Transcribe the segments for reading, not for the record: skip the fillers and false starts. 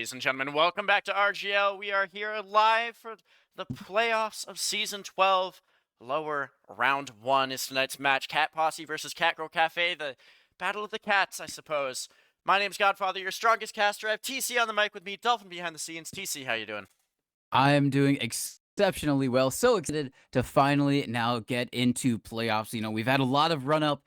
Ladies and gentlemen, welcome back to RGL. We are here live for the playoffs of Season 12. Lower Round 1 is tonight's match. Cat Posse versus Catgirl Cafe, the battle of the cats, I suppose. My name's Godfather, your strongest caster. I have TC on the mic with me, Dolphin behind the scenes. TC, how you doing? I am doing exceptionally well. So excited to finally now get into playoffs. You know, we've had a lot of run up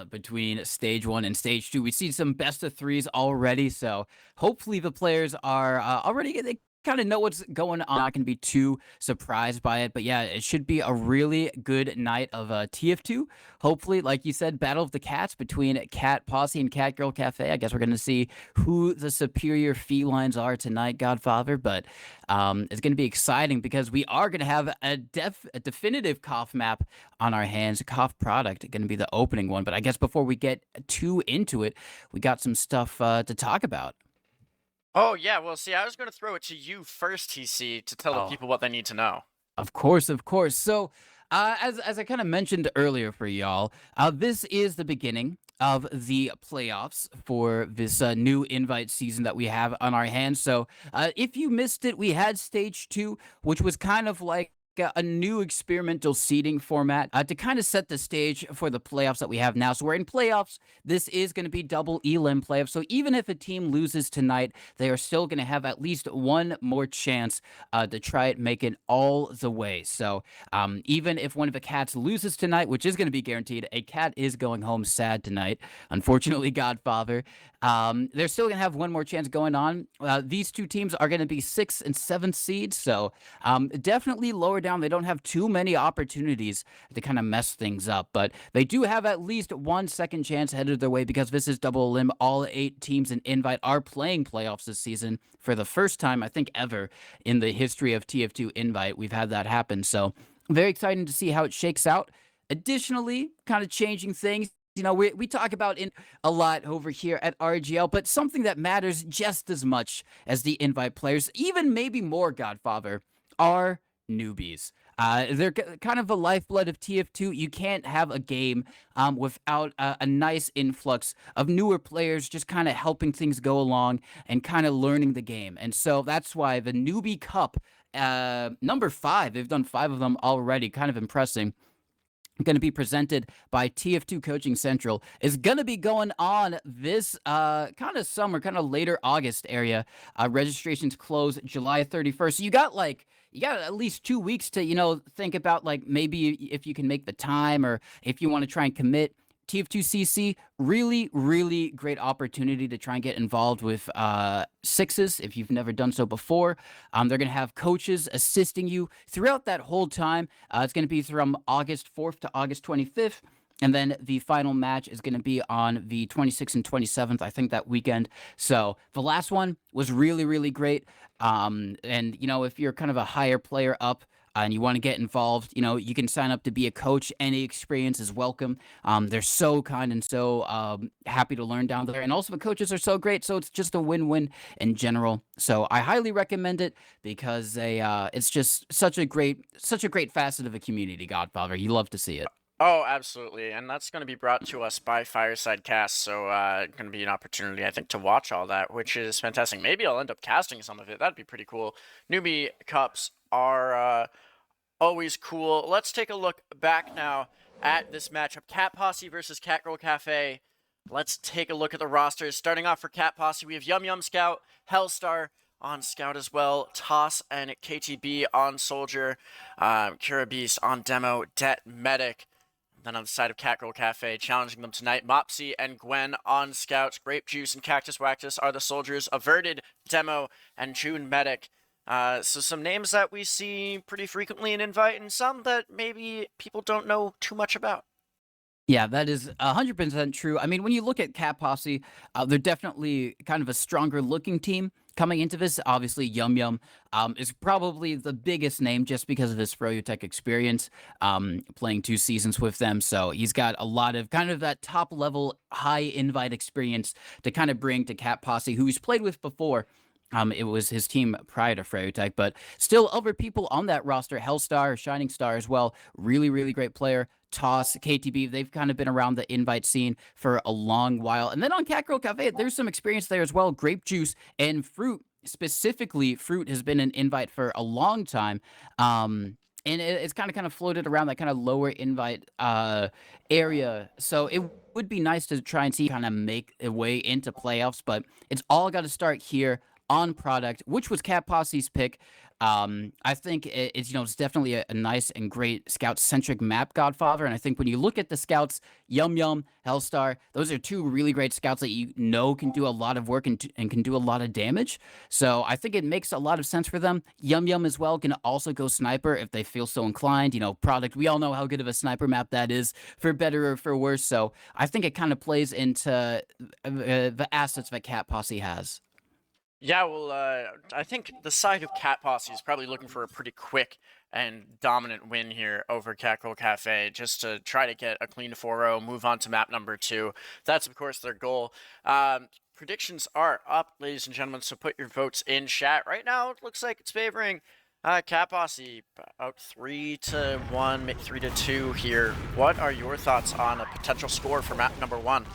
between stage 1 and stage 2. We see some best of 3s already. So hopefully the players are already, they kind of know what's going on. Not going to be too surprised by it. But yeah, it should be a really good night of TF2. Hopefully, like you said, Battle of the Cats between Cat Posse and Catgirl Cafe. I guess we're going to see who the superior felines are tonight, Godfather. But it's going to be exciting because we are going to have a definitive Cough map on our hands. Cough product going to be the opening one. But I guess before we get too into it, we got some stuff to talk about. Oh, yeah, well, see, I was going to throw it to you first, TC, to tell the Oh, people what they need to know. of course, of course. So, as I kind of mentioned earlier for y'all, this is the beginning of the playoffs for this new invite season that we have on our hands. So, if you missed it, we had stage 2, which was kind of like a new experimental seeding format to kind of set the stage for the playoffs that we have now. So we're in playoffs. This is going to be double elim playoffs. So even if a team loses tonight, they are still going to have at least one more chance to try it, make it all the way. So even if one of the cats loses tonight, which is going to be guaranteed, a cat is going home sad tonight. Unfortunately, Godfather. They're still going to have one more chance going on. These two teams are going to be 6th and 7th seeds. So definitely lower down. They don't have too many opportunities to kind of mess things up, but they do have at least one second chance headed their way because this is double elim. All 8 teams in invite are playing playoffs this season for the first time, I think, ever in the history of TF2 invite. We've had that happen. So very exciting to see how it shakes out. Additionally, kind of changing things. You know, we talk about it a lot over here at RGL, but something that matters just as much as the invite players, even maybe more, Godfather, are newbies. They're kind of the lifeblood of TF2. You can't have a game without a nice influx of newer players just kind of helping things go along and kind of learning the game. And so that's why the Newbie Cup, number 5, they've done 5 of them already, kind of impressing, going to be presented by TF2 Coaching Central, is going to be going on this kind of summer, kind of later August area. Registrations close July 31st. So you got at least 2 weeks to, you know, think about like maybe if you can make the time or if you want to try and commit. TF2CC, really, really great opportunity to try and get involved with sixes if you've never done so before. They're going to have coaches assisting you throughout that whole time. It's going to be from August 4th to August 25th. And then the final match is going to be on the 26th and 27th, I think, that weekend. So the last one was really, really great. And, you know, if you're kind of a higher player up, and you want to get involved, you know, you can sign up to be a coach. Any experience is welcome. They're so kind and so happy to learn down there. And also the coaches are so great. So it's just a win-win in general. So I highly recommend it because it's just such a great facet of a community, Godfather. You love to see it. Oh, absolutely, and that's going to be brought to us by Fireside Cast, so going to be an opportunity, I think, to watch all that, which is fantastic. Maybe I'll end up casting some of it. That'd be pretty cool. Newbie Cups are always cool. Let's take a look back now at this matchup. Cat Posse versus Catgirl Cafe. Let's take a look at the rosters. Starting off for Cat Posse, we have Yum Yum Scout, Hellstar on Scout as well, Toss and KTB on Soldier, Cura Beast on Demo, Det Medic. Then on the side of Catgirl Cafe, challenging them tonight, Mopsy and Gwen on Scouts. Grape Juice and Cactus Wactus are the soldiers. Averted, Demo, and June Medic. So some names that we see pretty frequently in Invite, and some that maybe people don't know too much about. Yeah, that is 100% true. I mean, when you look at Cat Posse, they're definitely kind of a stronger looking team coming into this. Obviously, Yum Yum is probably the biggest name just because of his Froyotech experience, playing 2 seasons with them. So he's got a lot of kind of that top level high invite experience to kind of bring to Cat Posse, who he's played with before. It was his team prior to Froyotech, but still other people on that roster, Hellstar, Shining Star as well, really, really great player. Toss, KTB, they've kind of been around the invite scene for a long while. And then on Catgirl Cafe, there's some experience there as well. Grape Juice and Fruit specifically, Fruit has been an invite for a long time. And it's kind of floated around that kind of lower invite area. So it would be nice to try and see kind of make a way into playoffs, but it's all got to start here on product, which was Cat Posse's pick. I think it's it's definitely a nice and great scout centric map, Godfather. And I think when you look at the scouts, Yum Yum, Hellstar, those are two really great scouts that can do a lot of work and can do a lot of damage. So I think it makes a lot of sense for them. Yum Yum as well can also go sniper if they feel so inclined. Product, we all know how good of a sniper map that is, for better or for worse. So I think it kind of plays into the assets that Cat Posse has. Yeah, well, I think the side of Cat Posse is probably looking for a pretty quick and dominant win here over Catgirl Cafe, just to try to get a clean 4-0, move on to map number 2. That's, of course, their goal. Predictions are up, ladies and gentlemen, so put your votes in chat. Right now, it looks like it's favoring Cat Posse about 3-1, maybe 3-2 here. What are your thoughts on a potential score for map number 1?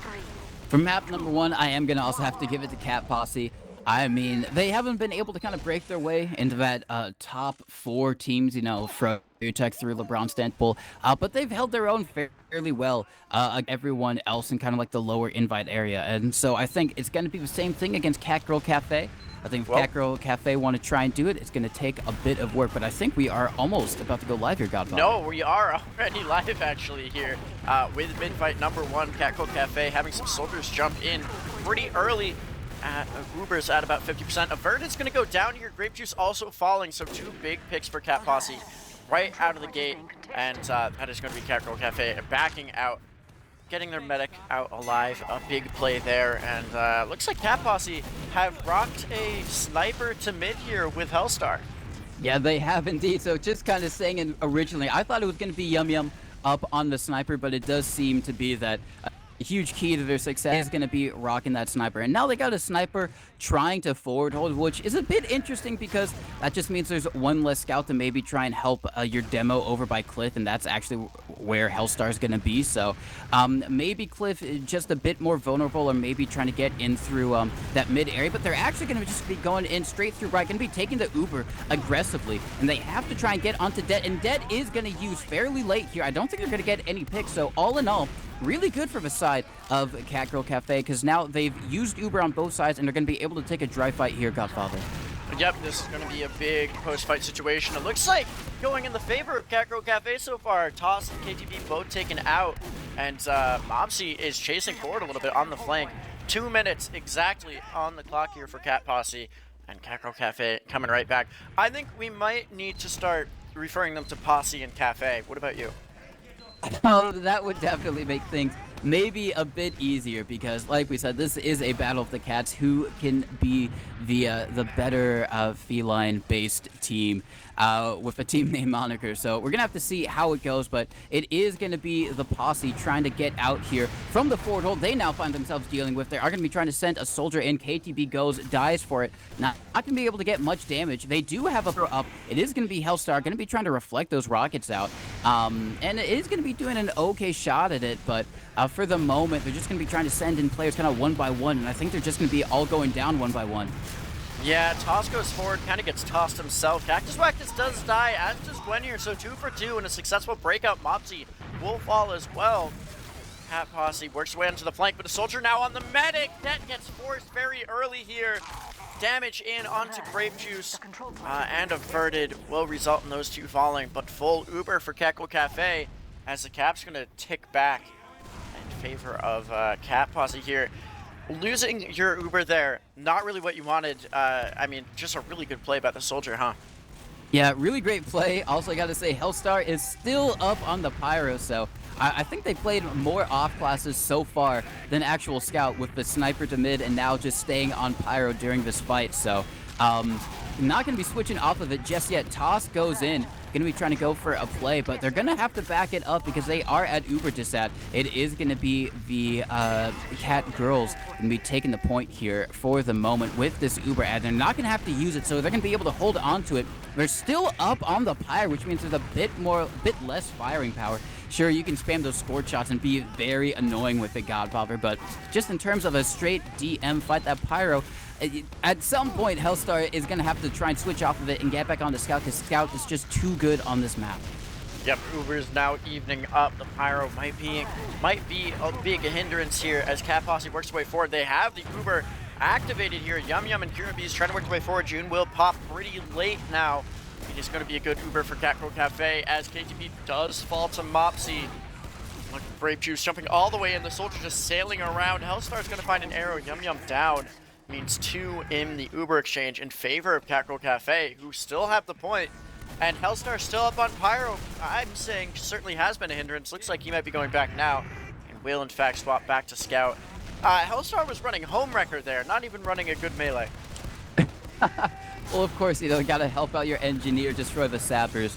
For map number 1, I am going to also have to give it to Cat Posse. I mean, they haven't been able to kind of break their way into that top 4 teams, from Tech through LeBron Stanpool, but they've held their own fairly well everyone else in kind of like the lower invite area. And so I think it's going to be the same thing against Catgirl Cafe. I think if Catgirl Cafe want to try and do it, it's going to take a bit of work, but I think we are almost about to go live here, Godfather. No, we are already live, actually, here with mid-fight number 1, Catgirl Cafe, having some soldiers jump in pretty early. Uber's at about 50%. Averted's going to go down here. Grape Juice also falling, so 2 big picks for Cat Posse right out of the gate. And that is going to be Catgirl Cafe backing out, getting their medic out alive. A big play there. And looks like Cat Posse have rocked a sniper to mid here with Hellstar. Yeah, they have indeed. So just kind of saying originally, I thought it was going to be Yum Yum up on the sniper, but it does seem to be that a huge key to their success is going to be rocking that sniper. And now they got a sniper trying to forward hold, which is a bit interesting because that just means there's one less scout to maybe try and help your demo over by Cliff, and that's actually where Hellstar is going to be. So maybe Cliff is just a bit more vulnerable, or maybe trying to get in through that mid area, but they're actually going to just be going in straight through right, going to be taking the Uber aggressively, and they have to try and get onto Det, and Det is going to use fairly late here. I don't think they're going to get any picks, so all in all, really good for the side of Catgirl Cafe, because now they've used Uber on both sides, and they're going to be able to take a dry fight here, Godfather. Yep, this is going to be a big post-fight situation. It looks like going in the favor of Catgirl Cafe so far. Toss and KTB both taken out, and Mopsy is chasing forward a little bit on the flank. 2 minutes exactly on the clock here for Cat Posse, and Catgirl Cafe coming right back. I think we might need to start referring them to Posse and Cafe. What about you? That would definitely make things maybe a bit easier, because like we said, this is a battle of the cats. Who can be the better feline based team with a team name moniker? So we're gonna have to see how it goes, but it is gonna be the Posse trying to get out here from the forward hold they now find themselves dealing with. They are gonna be trying to send a soldier in. KTB goes, dies for it, not gonna be able to get much damage. They do have a pro up. It is gonna be Hellstar, gonna be trying to reflect those rockets out, and it is gonna be doing an okay shot at it, but for the moment, they're just going to be trying to send in players kind of one by one, and I think they're just going to be all going down one by one. Yeah, Toss goes forward, kind of gets tossed himself. Cactus Wactus does die, as does Gwen here, so 2 for 2 and a successful breakout. Mopsy will fall as well. Cat Posse works his way onto the flank, but a soldier now on the medic. That gets forced very early here. Damage in onto Grape Juice, and Averted will result in those 2 falling, but full Uber for Catgirl Cafe, as the Cap's going to tick back favor of Cat Posse here. Losing your Uber there, not really what you wanted. I mean, just a really good play by the soldier, huh? Yeah, really great play. Also, I got to say, Hellstar is still up on the Pyro, so I think they played more off classes so far than actual Scout, with the sniper to mid and now just staying on Pyro during this fight. So not going to be switching off of it just yet. Toss goes in. Going to be trying to go for a play, but they're going to have to back it up because they are at Uber Disat. It is going to be the Cat Girls going to be taking the point here for the moment with this Uber ad. They're not going to have to use it, so they're going to be able to hold on to it. They're still up on the pyre, which means there's a bit less firing power. Sure, you can spam those scored shots and be very annoying with the Godfather, but just in terms of a straight DM fight, that Pyro, At some point, Hellstar is going to have to try and switch off of it and get back onto Scout, because Scout is just too good on this map. Yep, Uber's now evening up. The Pyro might be a big hindrance here as Cat Posse works their way forward. They have the Uber activated here. Yum Yum and Kira Bees trying to work their way forward. June will pop pretty late now. It is going to be a good Uber for Catgirl Cafe as KTP does fall to Mopsy. Look, Brave Juice jumping all the way in. The Soldier just sailing around. Hellstar's going to find an arrow. Yum Yum down. Means 2 in the Uber exchange in favor of Catgirl Cafe, who still have the point. And Hellstar still up on Pyro. I'm saying certainly has been a hindrance. Looks like he might be going back now. And will in fact swap back to Scout. Hellstar was running home wrecker there, not even running a good melee. Well, of course, you gotta help out your engineer, destroy the sappers.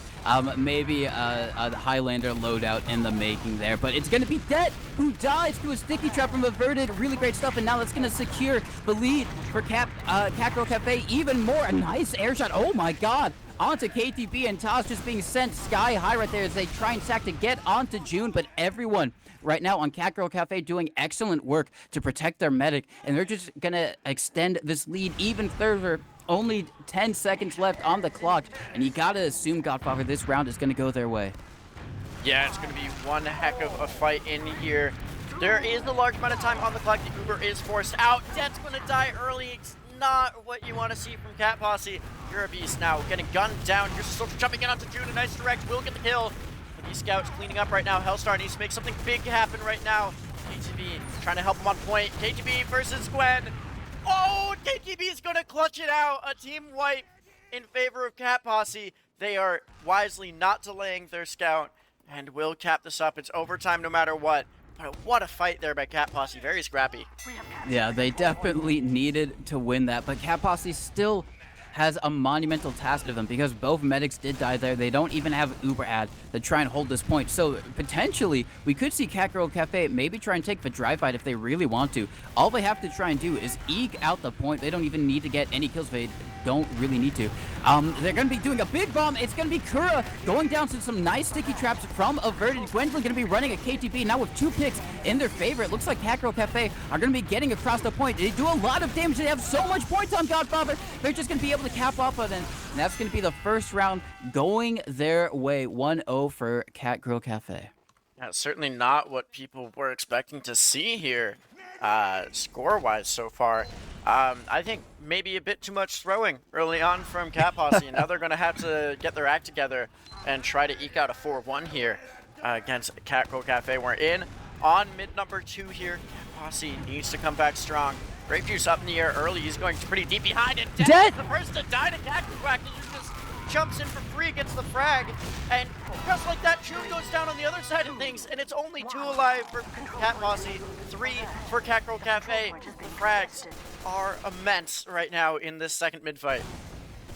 Maybe a Highlander loadout in the making there, but it's gonna be Det who dies to a sticky trap from Averted. Really great stuff, and now that's gonna secure the lead for Catgirl Cafe even more. A nice air shot. Oh my god. Onto KTB, and Toss just being sent sky high right there as they try and stack to get onto June, but everyone right now on Catgirl Cafe doing excellent work to protect their medic, and they're just gonna extend this lead even further. Only 10 seconds left on the clock, and you gotta assume, Godfather, this round is gonna go their way. Yeah, it's gonna be one heck of a fight in here. There is a large amount of time on the clock. The Uber is forced out. Det's gonna die early. It's not what you want to see from Cat Posse. You're a beast now, getting gunned down. Here's the Soldier jumping in onto June. A nice direct will get the kill. But these scouts cleaning up right now. Hellstar needs to make something big happen right now. KTB trying to help him on point. KTB versus Gwen. Oh, KTB is going to clutch it out. A team wipe in favor of Cat Posse. They are wisely not delaying their scout and will cap this up. It's overtime no matter what. But what a fight there by Cat Posse. Very scrappy. Yeah, they definitely needed to win that, but Cat Posse still has a monumental task to them because both medics did die there. They don't even have Uber ad to try and hold this point. So potentially, we could see Catgirl Cafe maybe try and take the dry fight if they really want to. All they have to try and do is eke out the point. They don't even need to get any kills. They don't really need to. They're going to be doing a big bomb. It's going to be Kura going down to some nice sticky traps from Averted. Gwendolyn going to be running a KTB now with 2 picks in their favor. It looks like Catgirl Cafe are going to be getting across the point. They do a lot of damage. They have so much points on Godfather. They're just going to be able to cap off of it. And that's going to be the first round going their way. 1-0 for Catgirl Cafe. Yeah, certainly not what people were expecting to see here, score-wise so far. I think maybe a bit too much throwing early on from Cat Posse, and now they're going to have to get their act together and try to eke out a 4-1 here against Catgirl Cafe. We're in on mid number 2 here. Cat Posse needs to come back strong. Grape Juice up in the air early. He's going pretty deep behind it. Dead! The first to die to Cactus Quack. He just jumps in for free, gets the frag, and just like that, June goes down on the other side of things, and it's only 2 alive for Cat Posse, 3 for Catgirl Cafe. The frags are immense right now in this second mid-fight.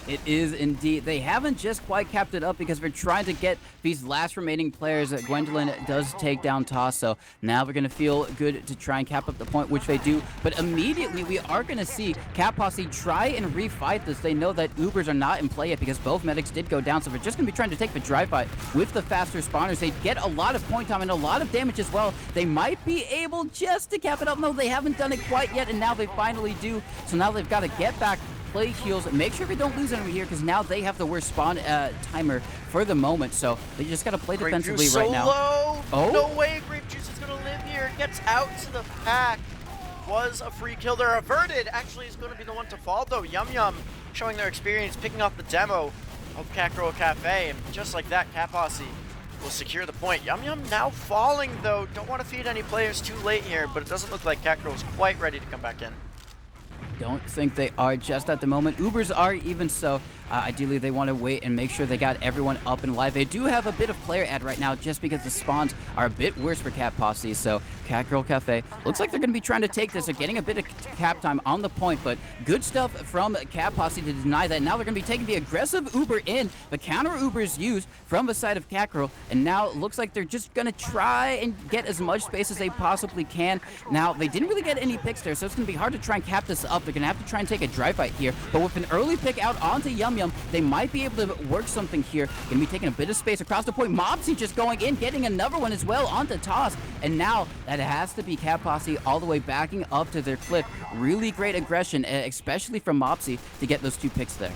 It is indeed. They haven't just quite capped it up because they're trying to get these last remaining players. Gwendolyn does take down Toss, so now they're going to feel good to try and cap up the point, which they do. But immediately, we are going to see Cat Posse try and refight this. They know that Ubers are not in play yet because both medics did go down, so they're just going to be trying to take the dry fight with the faster spawners. They get a lot of point time and a lot of damage as well. They might be able just to cap it up. No, they haven't done it quite yet, and now they finally do. So now they've got to get back, play heals, make sure they don't lose anyone here because now they have the worst spawn timer for the moment, so they just got to play defensively right now. Oh, no way Grape Juice is going to live here. Gets out to the pack. Was a free kill there. Averted actually is going to be the one to fall though. Yum Yum showing their experience, picking off the demo of Catgirl Cafe, and just like that, Cat Posse will secure the point. Yum Yum now falling though. Don't want to feed any players too late here, but it doesn't look like Catgirl is quite ready to come back in. Don't think they are just at the moment. Ubers are even so. Ideally, they want to wait and make sure they got everyone up and live. They do have a bit of player ad right now just because the spawns are a bit worse for Cat Posse. So Catgirl Cafe looks like they're going to be trying to take this. They're getting a bit of cap time on the point, but good stuff from Cat Posse to deny that. Now they're going to be taking the aggressive Uber in. The counter Uber is used from the side of Catgirl, and now it looks like they're just going to try and get as much space as they possibly can. Now, they didn't really get any picks there, so it's going to be hard to try and cap this up. They're going to have to try and take a dry fight here. But with an early pick out onto Yum Yum, they might be able to work something here. Going to be taking a bit of space across the point. Mopsy just going in, getting another one as well onto Toss. And now that has to be Cat Posse all the way backing up to their cliff. Really great aggression, especially from Mopsy, to get those 2 picks there.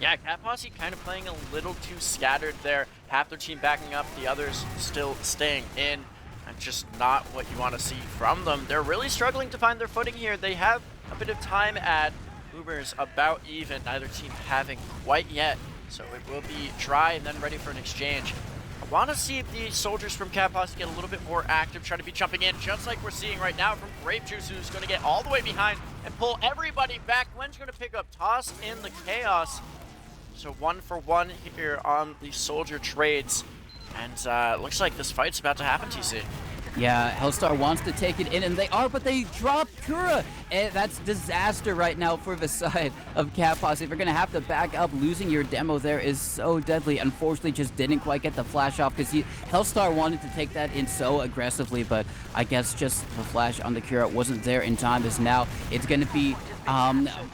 Yeah, Cat Posse kind of playing a little too scattered there. Half their team backing up, the others still staying in. And just not what you want to see from them. They're really struggling to find their footing here. They have a bit of time at Uber's about even, neither team having quite yet. So it will be dry and then ready for an exchange. I want to see if the soldiers from Cat Posse get a little bit more active, try to be jumping in, just like we're seeing right now from Grape Juice, who's going to get all the way behind and pull everybody back. Gwen's going to pick up Toss in the chaos. So 1 for 1 here on the soldier trades. And looks like this fight's about to happen, TC. Yeah, Hellstar wants to take it in, and they are, but they drop Kura. And that's disaster right now for the side of Cat Posse. If you're going to have to back up, losing your demo there is so deadly. Unfortunately, just didn't quite get the flash off because Hellstar wanted to take that in so aggressively, but I guess just the flash on the Kura wasn't there in time, as now it's going to be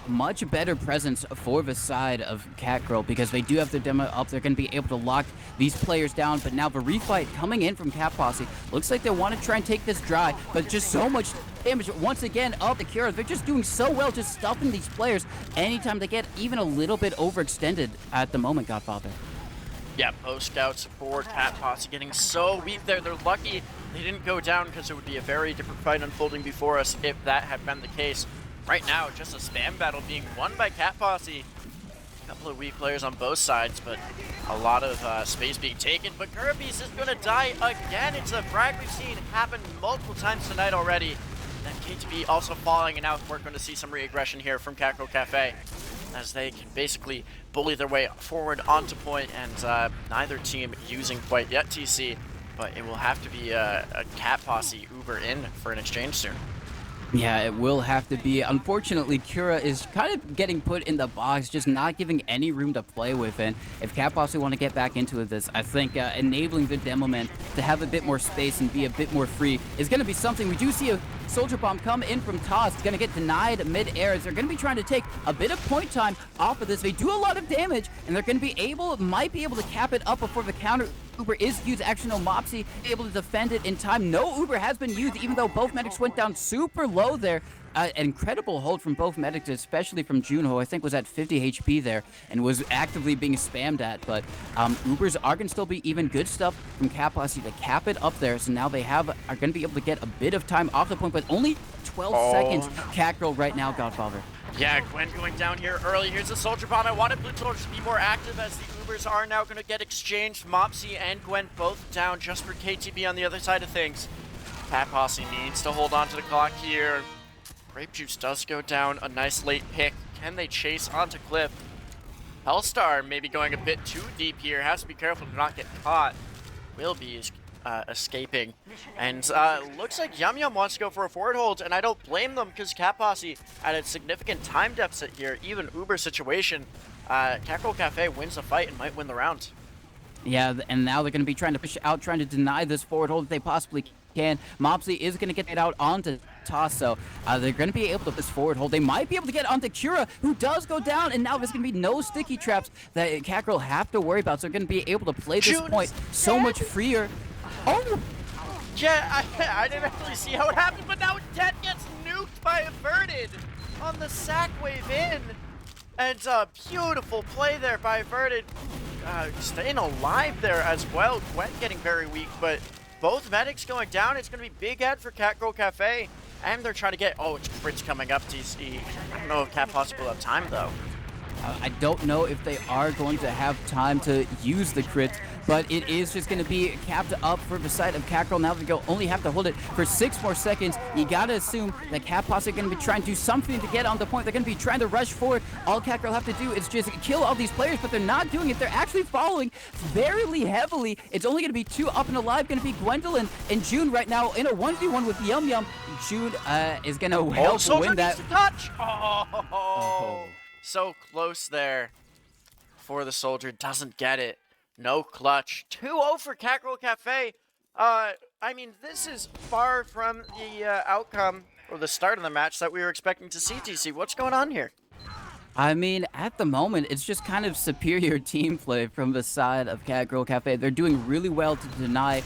much better presence for the side of Catgirl because they do have their demo up. They're going to be able to lock these players down, but now the refight coming in from Cat Posse looks like they want to try and take this dry, but just so much damage once again of the Cura. They're just doing so well, just stuffing these players anytime they get even a little bit overextended at the moment, Godfather. Yeah, post-scout support, Cat Posse getting so weak there. They're lucky they didn't go down because it would be a very different fight unfolding before us if that had been the case. Right now, just a spam battle being won by Cat Posse. A couple of weak players on both sides, but a lot of space being taken. But Kirby's is going to die again. It's a frag we've seen happen multiple times tonight already. And KTB also falling, and now we're going to see some re-aggression here from Catgirl Cafe as they can basically bully their way forward onto point, and neither team using quite yet TC, but it will have to be a Cat Posse Uber in for an exchange soon. Yeah, it will have to be. Unfortunately, Kura is kind of getting put in the box, just not giving any room to play with. And if Cat Posse want to get back into this, I think enabling the Demo Man to have a bit more space and be a bit more free is going to be something. We do see a Soldier Bomb come in from Toss. It's going to get denied mid-air as they're going to be trying to take a bit of point time off of this. They do a lot of damage, and they're going to be might be able to cap it up before the counter Uber is used. Actually, no, Mopsy able to defend it in time. No Uber has been used, even though both medics went down super low there. An incredible hold from both medics, especially from June, who I think was at 50 HP there and was actively being spammed at. But Ubers are going to still be even good stuff from Cat Posse to cap it up there. So now they are going to be able to get a bit of time off the point, but only 12 seconds. Catgirl right now, Godfather. Yeah, Gwen going down here early. Here's the Soldier Bomb. I wanted Blue Soldiers to be more active as the Ubers are now going to get exchanged. Mopsy and Gwen both down just for KTB on the other side of things. Cat Posse needs to hold on to the clock here. Grape Juice does go down. A nice late pick. Can they chase onto Cliff? Hellstar maybe going a bit too deep here. Has to be careful to not get caught. Will be escaping. And looks like Yum Yum wants to go for a forward hold, and I don't blame them because Cat Posse at a significant time deficit here, even Uber situation. Catgirl Cafe wins the fight and might win the round. Yeah, and now they're going to be trying to push out, trying to deny this forward hold if they possibly can. Mopsy is going to get it out onto Toss, so they're going to be able to this forward hold. They might be able to get onto Kura, who does go down, and now there's going to be no sticky traps that Catgirl have to worry about, so they're going to be able to play this point so much freer. Oh! Yeah, I didn't actually see how it happened, but now Dead gets nuked by Averted on the sack wave in. And a beautiful play there by Averted. Staying alive there as well. Gwen getting very weak, but both medics going down. It's going to be big head for Catgirl Cafe. And they're trying to get... Oh, it's crits coming up, TC. I don't know if Cat Posse will have time, though. I don't know if they are going to have time to use the crit, but it is just going to be capped up for the side of Catgirl. Now they only have to hold it for 6 more seconds. You got to assume that Cat Posse are going to be trying to do something to get on the point. They're going to be trying to rush forward. All Catgirl have to do is just kill all these players, but they're not doing it. They're actually following very heavily. It's only going to be 2 up and alive. Going to be Gwendolyn and June right now in a 1v1 with Yum Yum. June is going to help win that. Needs to touch. Oh. So close there for the Soldier. Doesn't get it. No clutch. 2-0 for Catgirl Cafe. I mean, this is far from the outcome or the start of the match that we were expecting to see, TC. What's going on here? I mean, at the moment, it's just kind of superior team play from the side of Catgirl Cafe. They're doing really well to deny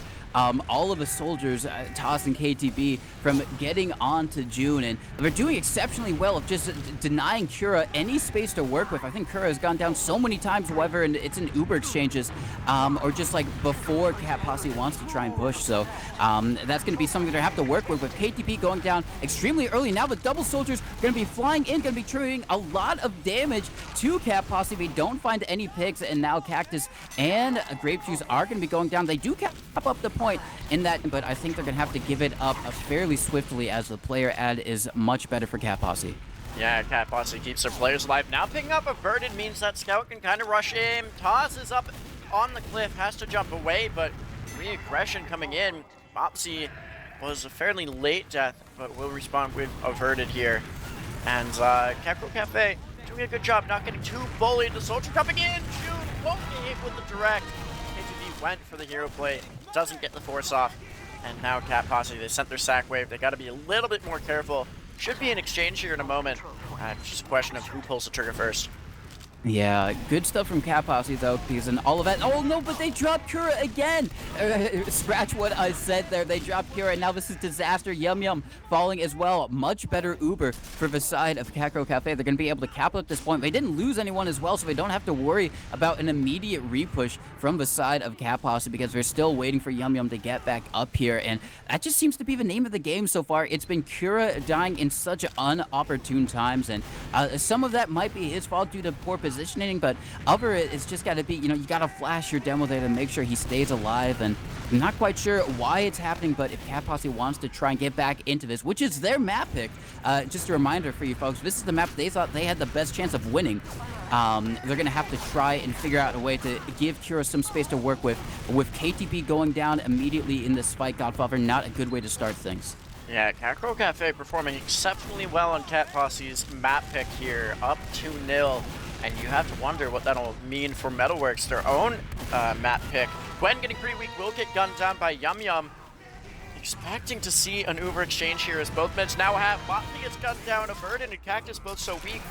all of the soldiers, Toss and KTB, from getting on to June, and they're doing exceptionally well of just denying Kura any space to work with. I think Kura has gone down so many times, whether it's in Uber exchanges or just like before Cat Posse wants to try and push. So that's going to be something they're going to have to work with KTB going down extremely early. Now the double soldiers going to be flying in, going to be doing a lot of damage to Cat Posse. They don't find any picks, and now Cactus and Grape Juice are going to be going down. They do cap up the point in that, but I think they're going to have to give it up fairly swiftly as the player ad is much better for Cat Posse. Yeah, Cat Posse keeps their players alive. Now picking up a Verdant means that Scout can kind of rush in. Toss is up on the cliff, has to jump away, but re-aggression coming in. Posse was a fairly late death, but will respond with averted here. And Catgirl Cafe doing a good job not getting too bullied. The soldier coming in. June won't get hit with the direct. KTB went for the hero play, doesn't get the force off. And now Cat Posse, they sent their sack wave. They got to be a little bit more careful. Should be an exchange here in a moment. It's just a question of who pulls the trigger first. Yeah, good stuff from Cat Posse though, because in all of that. Oh no, but they dropped Kura again. Scratch what I said there. They dropped Kura, and now this is disaster. Yum Yum falling as well. Much better Uber for the side of Catgirl Cafe. They're going to be able to cap at this point. They didn't lose anyone as well, so they don't have to worry about an immediate repush from the side of Cat Posse because they're still waiting for Yum Yum to get back up here, and that just seems to be the name of the game so far. It's been Kura dying in such unopportune times, and some of that might be his fault due to poor positioning, but other it's just got to be, you know, you got to flash your demo there to make sure he stays alive, and I'm not quite sure why it's happening, but if Cat Posse wants to try and get back into this, which is their map pick, just a reminder for you folks, this is the map they thought they had the best chance of winning. They're going to have to try and figure out a way to give Kura some space to work with KTP going down immediately in this fight, Godfather, not a good way to start things. Yeah, Catgirl Cafe performing exceptionally well on Cat Posse's map pick here, up 2-0. And you have to wonder what that'll mean for Metalworks, their own map pick. Gwen getting pretty weak, will get gunned down by Yum Yum. Expecting to see an Uber exchange here as both meds now have. Botany gets gunned down, Verdant and Cactus both so weak.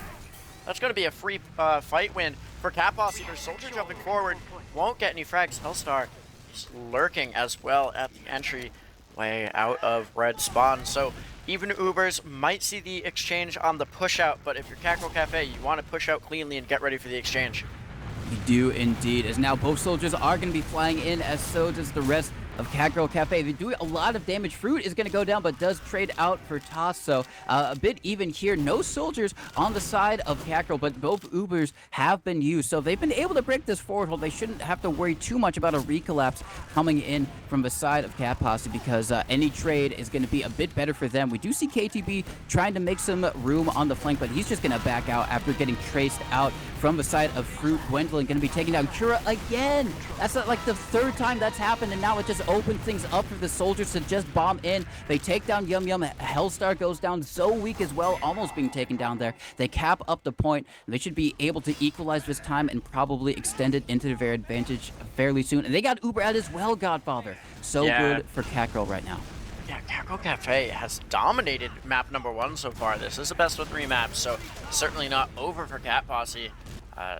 That's going to be a free fight win for Cat Posse. Their soldier jumping forward, won't get any frags. Hellstar is lurking as well at the entry way out of red spawn. So even Ubers might see the exchange on the push out, but if you're Catgirl Cafe, you want to push out cleanly and get ready for the exchange. You do indeed, as now both soldiers are going to be flying in, as so does the rest of Catgirl Cafe. They do a lot of damage. Fruit is going to go down, but does trade out for Toss, so a bit even here. No soldiers on the side of Catgirl, but both Ubers have been used, so they've been able to break this forward hold. They shouldn't have to worry too much about a recollapse coming in from the side of Cat Posse, because any trade is going to be a bit better for them. We do see KTB trying to make some room on the flank, but he's just going to back out after getting traced out from the side of Fruit. Gwendolyn going to be taking down Kura again. That's like the third time that's happened, and now it just opens things up for the soldiers to just bomb in. They take down Yum Yum. Hellstar goes down so weak as well, almost being taken down there. They cap up the point. They should be able to equalize this time and probably extend it into their advantage fairly soon. And they got Uber out as well, Godfather. So good for Catgirl right now. Yeah, Catgirl Cafe has dominated map number 1 so far. This is a best of 3 map, so certainly not over for Cat Posse.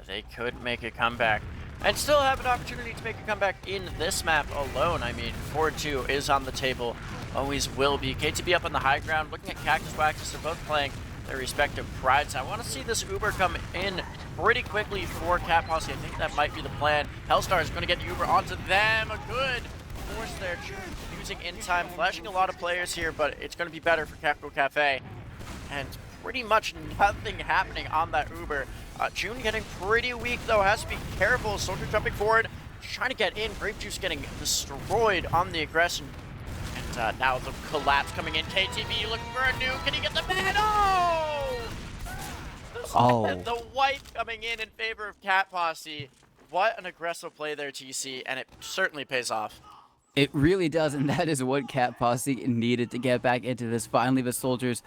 They could make a comeback and still have an opportunity to make a comeback in this map alone. I mean, 4-2 is on the table, always will be. KTB up on the high ground, looking at Cactus Waxes. They're both playing their respective prides. I want to see this Uber come in pretty quickly for Cat Posse. I think that might be the plan. Hellstar is going to get the Uber onto them. A good force there, using in time, flashing a lot of players here, but it's going to be better for Catgirl Cafe. And pretty much nothing happening on that Uber. June getting pretty weak though, has to be careful. Soldier jumping forward, trying to get in. Grape Juice getting destroyed on the aggression. And now the collapse coming in. KTB looking for a nuke. Can he get the man? Oh! The wipe coming in favor of Cat Posse. What an aggressive play there, TC, and it certainly pays off. It really does, and that is what Cat Posse needed to get back into this. Finally, the soldiers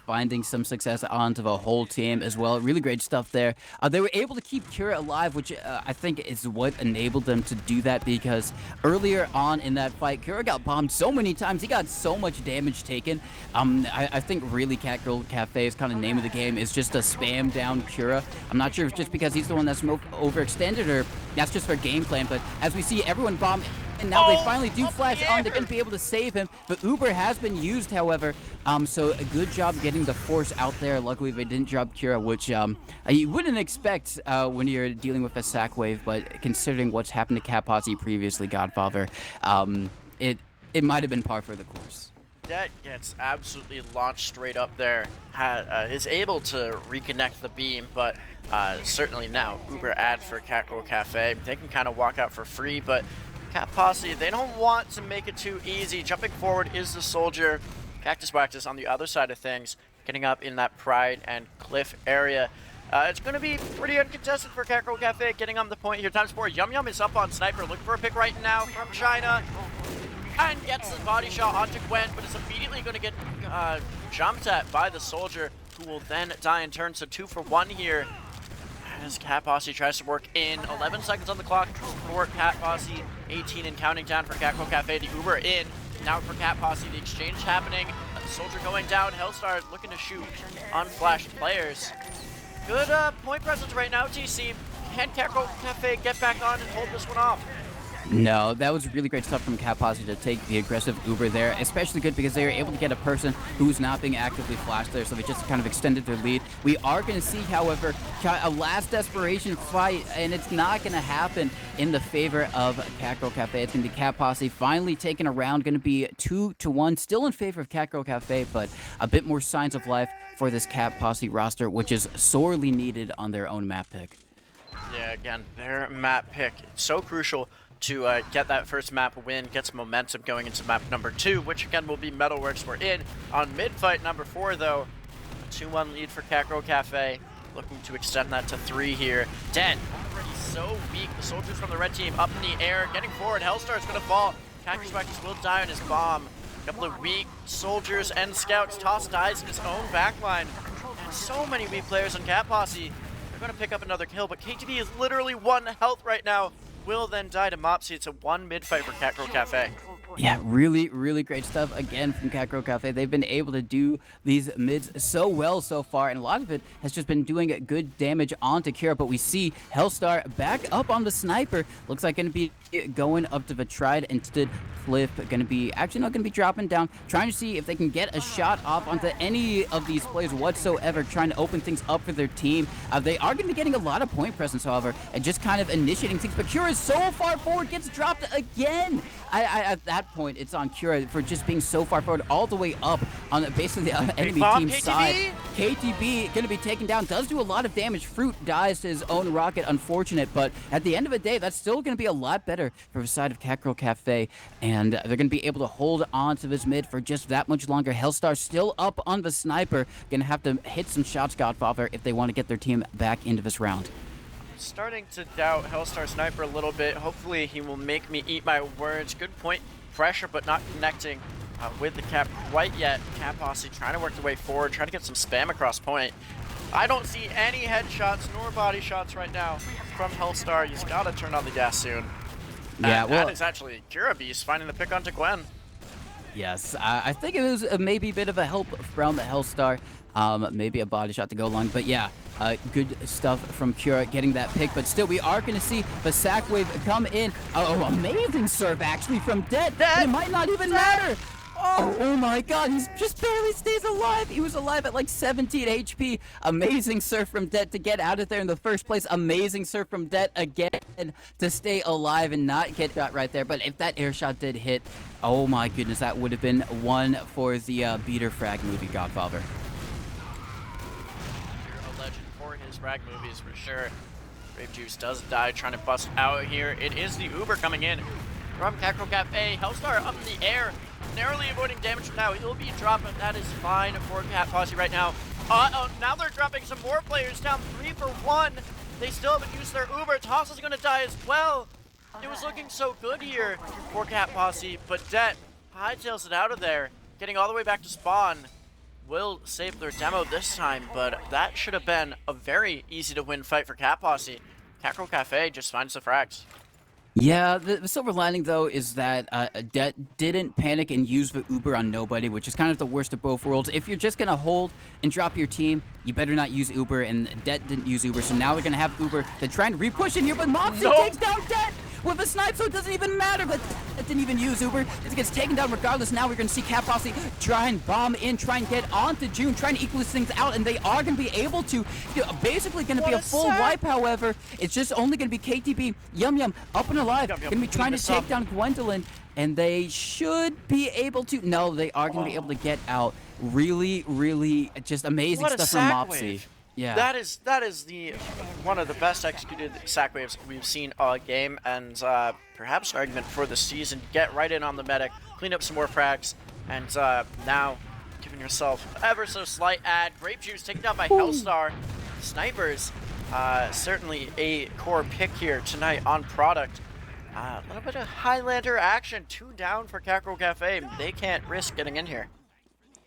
finding some success onto the whole team as well. Really great stuff there. They were able to keep Kira alive, which I think is what enabled them to do that, because earlier on in that fight, Kira got bombed so many times. He got so much damage taken. I think really Catgirl Cafe's kind of name of the game is just to spam down Kira. I'm not sure if it's just because he's the one that's overextended or that's just their game plan, but as we see everyone bomb, and now they finally do flash on. They're going to be able to save him. But Uber has been used, however. So a good job getting the force out there. Luckily, they didn't drop Kira, which you wouldn't expect when you're dealing with a sack wave. But considering what's happened to Cat Posse previously, Godfather, it might have been par for the course. Det gets absolutely launched straight up there. Is able to reconnect the beam, but certainly now Uber ad for Catgirl Cafe. They can kind of walk out for free, but Cat Posse, they don't want to make it too easy. Jumping forward is the soldier. Cactus Waxus on the other side of things, getting up in that Pride and Cliff area. It's going to be pretty uncontested for Catgirl Cafe, getting on the point here. Times 4. Yum Yum is up on Sniper, looking for a pick right now from China. And gets the body shot onto Gwen, but is immediately going to get jumped at by the soldier, who will then die in turn. So 2 for 1 here. As Cat Posse tries to work in. 11 seconds on the clock for Cat Posse. 18 and counting down for Catgirl Cafe. The Uber in. Now for Cat Posse. The exchange happening. The soldier going down. Hellstar looking to shoot unflashed players. Good point presence right now, TC. Can Catgirl Cafe get back on and hold this one off? No, that was really great stuff from Cat Posse to take the aggressive Uber there. Especially good because they were able to get a person who's not being actively flashed there, so they just kind of extended their lead. We are going to see, however, a last desperation fight, and it's not going to happen in the favor of Catgirl Cafe. It's going to be Cat Posse finally taking a round, going to be 2-1, still in favor of Catgirl Cafe, but a bit more signs of life for this Cat Posse roster, which is sorely needed on their own map pick. Yeah, again, their map pick, so crucial to get that first map win, get some momentum going into map number 2, which again will be Metalworks. We're in on mid-fight number 4, though. A 2-1 lead for Catgirl Cafe, looking to extend that to 3 here. Det already so weak. The soldiers from the red team up in the air, getting forward. Hellstar's going to fall. Cactus Waxus will die on his bomb. A couple of weak soldiers and scouts. Toss dies in his own backline. And so many weak players on Cat Posse. They're going to pick up another kill, but KTB is literally 1 health right now. Will then die to Mopsy. It's a 1 mid-fight for Catgirl Cafe. Yeah, really, really great stuff again from Catgirl Cafe. They've been able to do these mids so well so far, and a lot of it has just been doing good damage onto Kira, but we see Hellstar back up on the Sniper. Looks like going to be going up to the Tried instead. Flip going to be actually not going to be dropping down, trying to see if they can get a shot off onto any of these players whatsoever, trying to open things up for their team. They are going to be getting a lot of point presence, however, and just kind of initiating things, but Kira is so far forward, gets dropped again. At that point, it's on Kira for just being so far forward, all the way up on basically the enemy team's side. KTB going to be taken down, does do a lot of damage. Fruit dies to his own rocket, unfortunate, but at the end of the day, that's still going to be a lot better for the side of Catgirl Cafe, and they're going to be able to hold on to this mid for just that much longer. Hellstar still up on the Sniper, going to have to hit some shots, Godfather, if they want to get their team back into this round. Starting to doubt Hellstar Sniper a little bit. Hopefully he will make me eat my words. Good point pressure, but not connecting with the cap quite yet. Cat Posse trying to work their way forward, trying to get some spam across point. I don't see any headshots nor body shots right now from Hellstar. He's got to turn on the gas soon. Yeah, well, that is actually Kira Beast finding the pick onto Gwen. Yes, I think it was maybe a bit of a help from the Hellstar. Maybe a body shot to go along, but yeah, good stuff from Kira getting that pick, but still we are going to see the sack wave come in. Oh, amazing serve actually from Det. It might not even matter. Oh my god, he just barely stays alive. He was alive at like 17 HP. Amazing surf from Det to get out of there in the first place. Amazing surf from Det again to stay alive and not get shot right there. But if that air shot did hit, oh my goodness, that would have been one for the beater frag movie, Godfather. A legend for his frag movies for sure. Grape Juice does die trying to bust out here. It is the Uber coming in from Catgirl Cafe. Hellstar up in the air, narrowly avoiding damage from now. He'll be dropped, but that is fine for Cat Posse right now. Now they're dropping some more players down 3 for 1. They still haven't used their Uber. Toss is going to die as well. It was looking so good here for Cat Posse, but Det hightails it out of there, getting all the way back to spawn. Will save their demo this time, but that should have been a very easy to win fight for Cat Posse. Catgirl Cafe just finds the frags. Yeah, the silver lining though is that Det didn't panic and use the Uber on nobody, which is kind of the worst of both worlds. If you're just gonna hold and drop your team, you better not use Uber, and Det didn't use Uber, so now they're gonna have Uber to try and re-push in here, but Mopsy takes down Det with a snipe, so it doesn't even matter, but it didn't even use Uber. It gets taken down regardless. Now we're gonna see Cat Posse try and bomb in, try and get onto June, trying to equal things out, and they are gonna be able to. Basically gonna be a full wipe, however. It's just only gonna be KTB, Yum Yum, up and alive. Gonna be trying to take down Gwendolyn, and they should be able to. No, they are gonna be able to get out. Really, really just amazing stuff from Mopsy. Yeah. That is the one of the best executed sack waves we've seen all game, and perhaps an argument for the season. Get right in on the medic, clean up some more frags, and now giving yourself ever so slight ad. Grape Juice taken down by Hellstar. Snipers, certainly a core pick here tonight on product. A little bit of Highlander action, 2 down for Catgirl Cafe. They can't risk getting in here.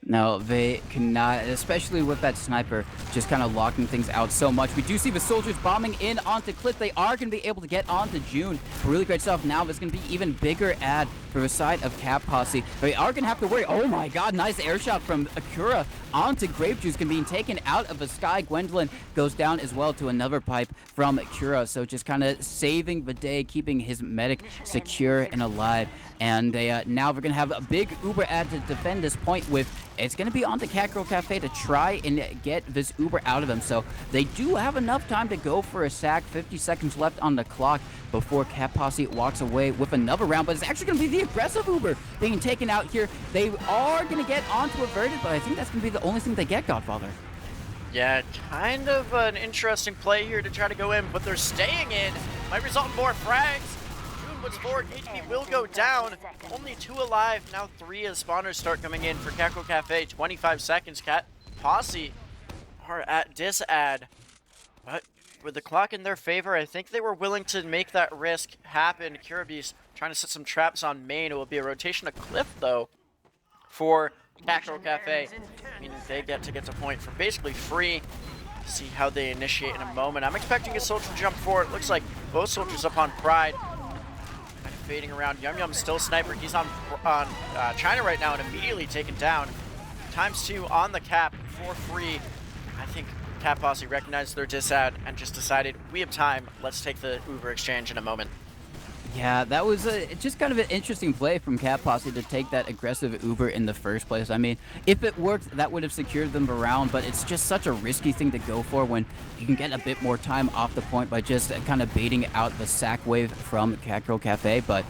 No, they cannot, especially with that sniper just kind of locking things out so much. We do see the soldiers bombing in onto Cliff. They are going to be able to get onto June. Really great stuff. Now there's going to be even bigger ad for the side of Cat Posse. They are going to have to worry. Oh my god, nice air shot from Akura onto Grape Juice, being taken out of the sky. Gwendolyn goes down as well to another pipe from Akura. So just kind of saving the day, keeping his medic secure and alive. And now we're going to have a big Uber ad to defend this point with. It's going to be on the Catgirl Cafe to try and get this Uber out of them. So they do have enough time to go for a sack. 50 seconds left on the clock before Cat Posse walks away with another round. But it's actually going to be the aggressive Uber being taken out here. They are going to get onto a verdict, but I think that's going to be the only thing they get, Godfather. Yeah, kind of an interesting play here to try to go in, but they're staying in. Might result in more frags. What's forward, KTB will go down. Only 2 alive. Now 3 as spawners start coming in for Catgirl Cafe. 25 seconds. Cat Posse are at disad. But with the clock in their favor, I think they were willing to make that risk happen. Kirabeast trying to set some traps on main. It will be a rotation of Cliff, though, for Catgirl Cafe. Meaning they get to point for basically free. See how they initiate in a moment. I'm expecting a soldier to jump forward. Looks like both soldiers up on Pride. Fading around. Yum Yum still sniper. He's on China right now and immediately taken down. ×2 on the cap for free. I think Cat Posse recognized their disad and just decided, we have time. Let's take the Uber exchange in a moment. Yeah, that was just kind of an interesting play from Cat Posse to take that aggressive Uber in the first place. I mean, if it worked, that would have secured them around, but it's just such a risky thing to go for when you can get a bit more time off the point by just kind of baiting out the sack wave from Catgirl Cafe. But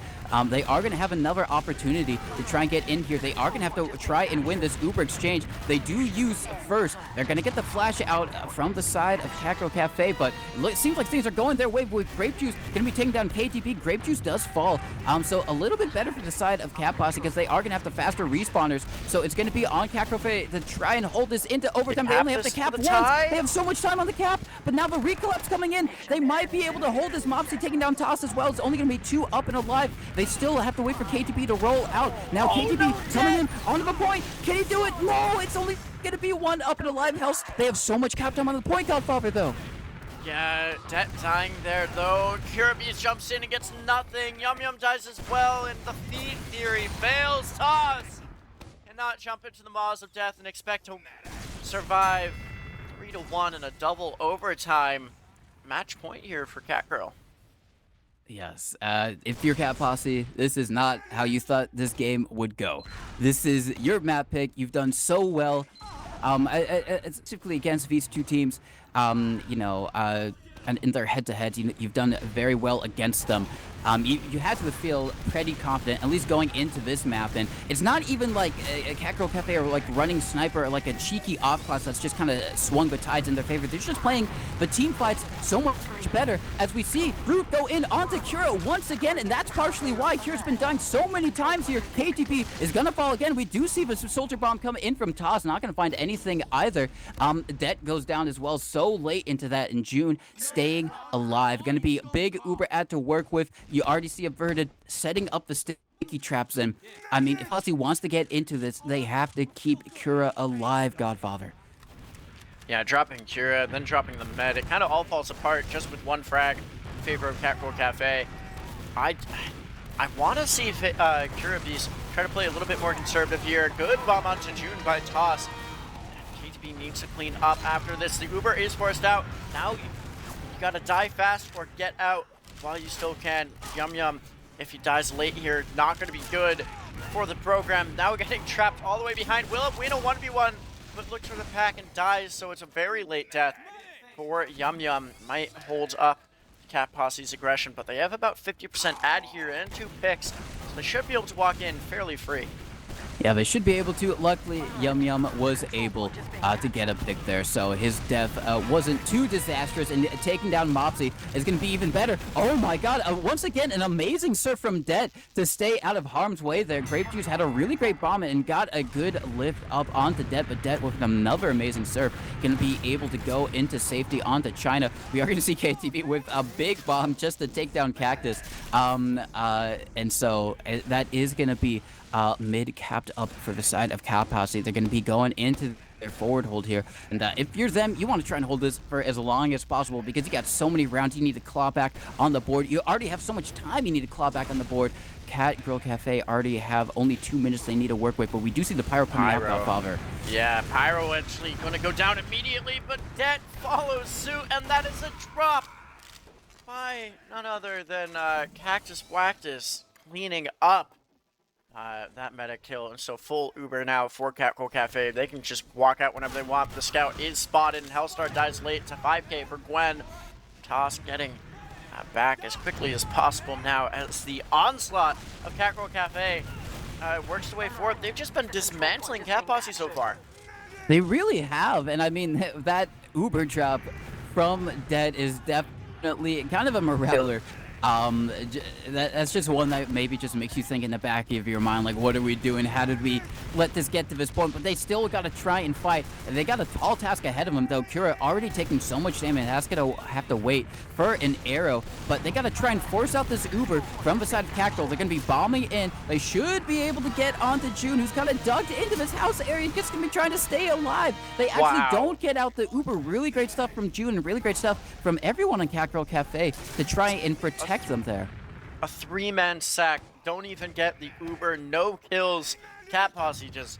they are going to have another opportunity to try and get in here. They are going to have to try and win this Uber exchange. They do use first. They're going to get the flash out from the side of Catgirl Cafe, but it seems like things are going their way with Grape Juice. Going to be taking down KTP. Grape Juice does fall. So a little bit better for the side of Cat Posse because they are going to have the faster respawners. So it's going to be on Catgirl Cafe to try and hold this into overtime. They only have the cap once. They have so much time on the cap, but now the recollapse coming in. They might be able to hold this. Mopsy taking down Toss as well. It's only going to be 2 up and alive. They still have to wait for KTB to roll out. Now KTB coming in onto the point. Can he do it? No, it's only going to be 1 up and alive health. They have so much cap time on the point, Godfather, though. Yeah, Det dying there, though. Kirabeast jumps in and gets nothing. Yum Yum dies as well, and the feed theory fails. Toss cannot jump into the maws of death and expect to survive. 3-1 in a double overtime. Match point here for Catgirl. Yes, if you're Cat Posse, this is not how you thought this game would go. This is your map pick. You've done so well, specifically against these 2 teams. And in their head-to-heads, you've done very well against them. You had to feel pretty confident, at least going into this map. And it's not even like a Catgirl Cafe or like running sniper or like a cheeky off-class that's just kind of swung the tides in their favor. They're just playing the team fights so much better, as we see Root go in onto Kira once again, and that's partially why Kira's been dying so many times here. KTP is going to fall again. We do see the Soldier Bomb come in from Taz, not going to find anything either. Det goes down as well so late into that, and June staying alive. Going to be big Uber ad to work with. You already see Averted setting up the sticky traps. And I mean, if Posse wants to get into this, they have to keep Kura alive, Godfather. Yeah, dropping Kira, then dropping the med. It kind of all falls apart just with one frag in favor of Catgirl Cafe. I want to see if Kira Beast try to play a little bit more conservative here. Good bomb onto June by Toss. KTB needs to clean up after this. The Uber is forced out. Now you gotta die fast or get out while you still can. Yum Yum, if he dies late here, not gonna be good for the program. Now getting trapped all the way behind. Will win a 1v1, but looks for the pack and dies, so it's a very late death for Yum Yum. Might hold up Cat Posse's aggression, but they have about 50% ad here and 2 picks, so they should be able to walk in fairly free. Yeah, they should be able to. Luckily, Yum Yum was able to get a pick there, so his death wasn't too disastrous, and taking down Mopsy is going to be even better. Oh my god, once again, an amazing surf from Det to stay out of harm's way there. Grape Juice had a really great bomb and got a good lift up onto Det, but Det with another amazing surf going to be able to go into safety onto China. We are going to see KTV with a big bomb just to take down Cactus, and so that is going to be mid capped up for the side of Cat Posse. They're going to be going into their forward hold here. And if you're them, you want to try and hold this for as long as possible because you got so many rounds you need to claw back on the board. You already have so much time you need to claw back on the board. Catgirl Cafe already have only 2 minutes they need to work with, but we do see the Pyro coming out, Godfather. Yeah, Pyro actually going to go down immediately, but Det follows suit, and that is a drop by none other than Cactus Wactus cleaning up that meta kill. And so full Uber now for Catgirl Cafe. They can just walk out whenever they want. The scout is spotted, and Hellstar dies late to 5k for Gwen. Toss getting back as quickly as possible now as the onslaught of Catgirl Cafe works their way forward. They've just been dismantling Cat Posse so far. They really have, and I mean, that Uber drop from Det is definitely kind of a morale. That's just one that maybe just makes you think in the back of your mind, like, what are we doing? How did we let this get to this point? But they still got to try and fight. And they got a tall task ahead of them, though. Kura already taking so much damage. That's going to have to wait for an arrow. But they got to try and force out this Uber from the side of Catgirl. They're going to be bombing in. They should be able to get onto June, who's kind of dug into this house area. Just going to be trying to stay alive. They actually don't get out the Uber. Really great stuff from June and really great stuff from everyone on Catgirl Cafe to try and protect them there. A 3-man sack, don't even get the Uber, no kills. Cat Posse just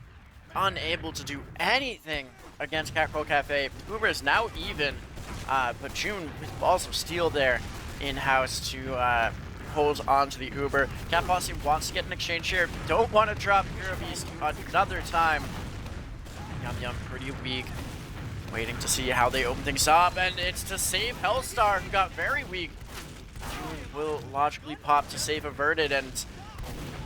unable to do anything against Catgirl Cafe. Uber is now even, but June with balls of steel there in-house to hold on to the Uber. Cat Posse wants to get an exchange here, don't want to drop Hero Beast another time. Yum Yum pretty weak, waiting to see how they open things up, and it's to save Hellstar, who got very weak. June will logically pop to save Averted, and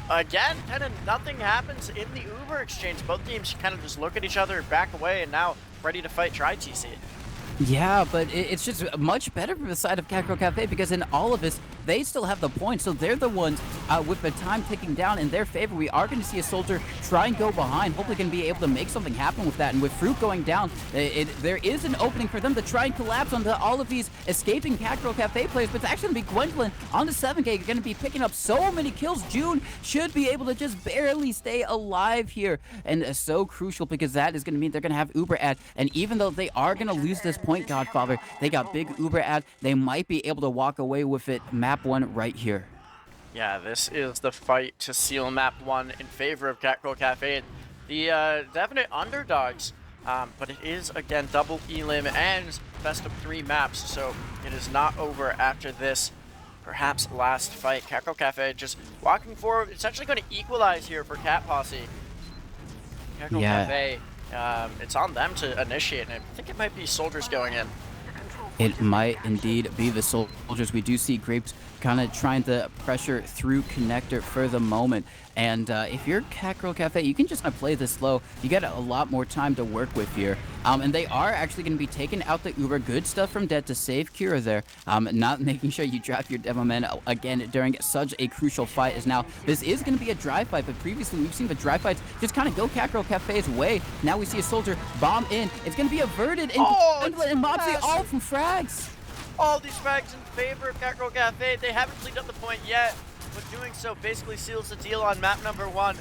again, kind of nothing happens in the Uber exchange. Both teams kind of just look at each other, back away, and now ready to fight Try TC. Yeah, but it's just much better for the side of Catgirl Cafe because in all of this, they still have the points, so they're the ones with the time ticking down in their favor. We are going to see a soldier try and go behind, hopefully going to be able to make something happen with that. And with Fruit going down, there is an opening for them to try and collapse onto all of these escaping Catgirl Cafe players, but it's actually going to be Gwendolyn on the 7k, going to be picking up so many kills. June should be able to just barely stay alive here, and so crucial because that is going to mean they're going to have Uber ad, and even though they are going to lose this point, Godfather, they got big Uber ad, they might be able to walk away with it. Map 1 right here. Yeah, this is the fight to seal map 1 in favor of Catgirl Cafe. The definite underdogs, but it is again double elim and best of 3 maps, so it is not over after this perhaps last fight. Catgirl Cafe just walking forward. It's actually going to equalize here for Cat Posse. Catgirl Cafe, it's on them to initiate, and I think it might be soldiers going in. It might indeed be the soldiers. We do see Grapes kind of trying to pressure through connector for the moment. And if you're Catgirl Cafe, you can just kind of play this slow. You get a lot more time to work with here. And they are actually going to be taking out the Uber. Good stuff from Det to save Kira there. Not making sure you drop your demo man again during such a crucial fight as now. This is going to be a dry fight, but previously we've seen the dry fights just kind of go Catgirl Cafe's way. Now we see a soldier bomb in. It's going to be averted, and Mopsy all from frags. All these frags in favor of Catgirl Cafe. They haven't cleaned up the point yet, but doing so basically seals the deal on map number 1.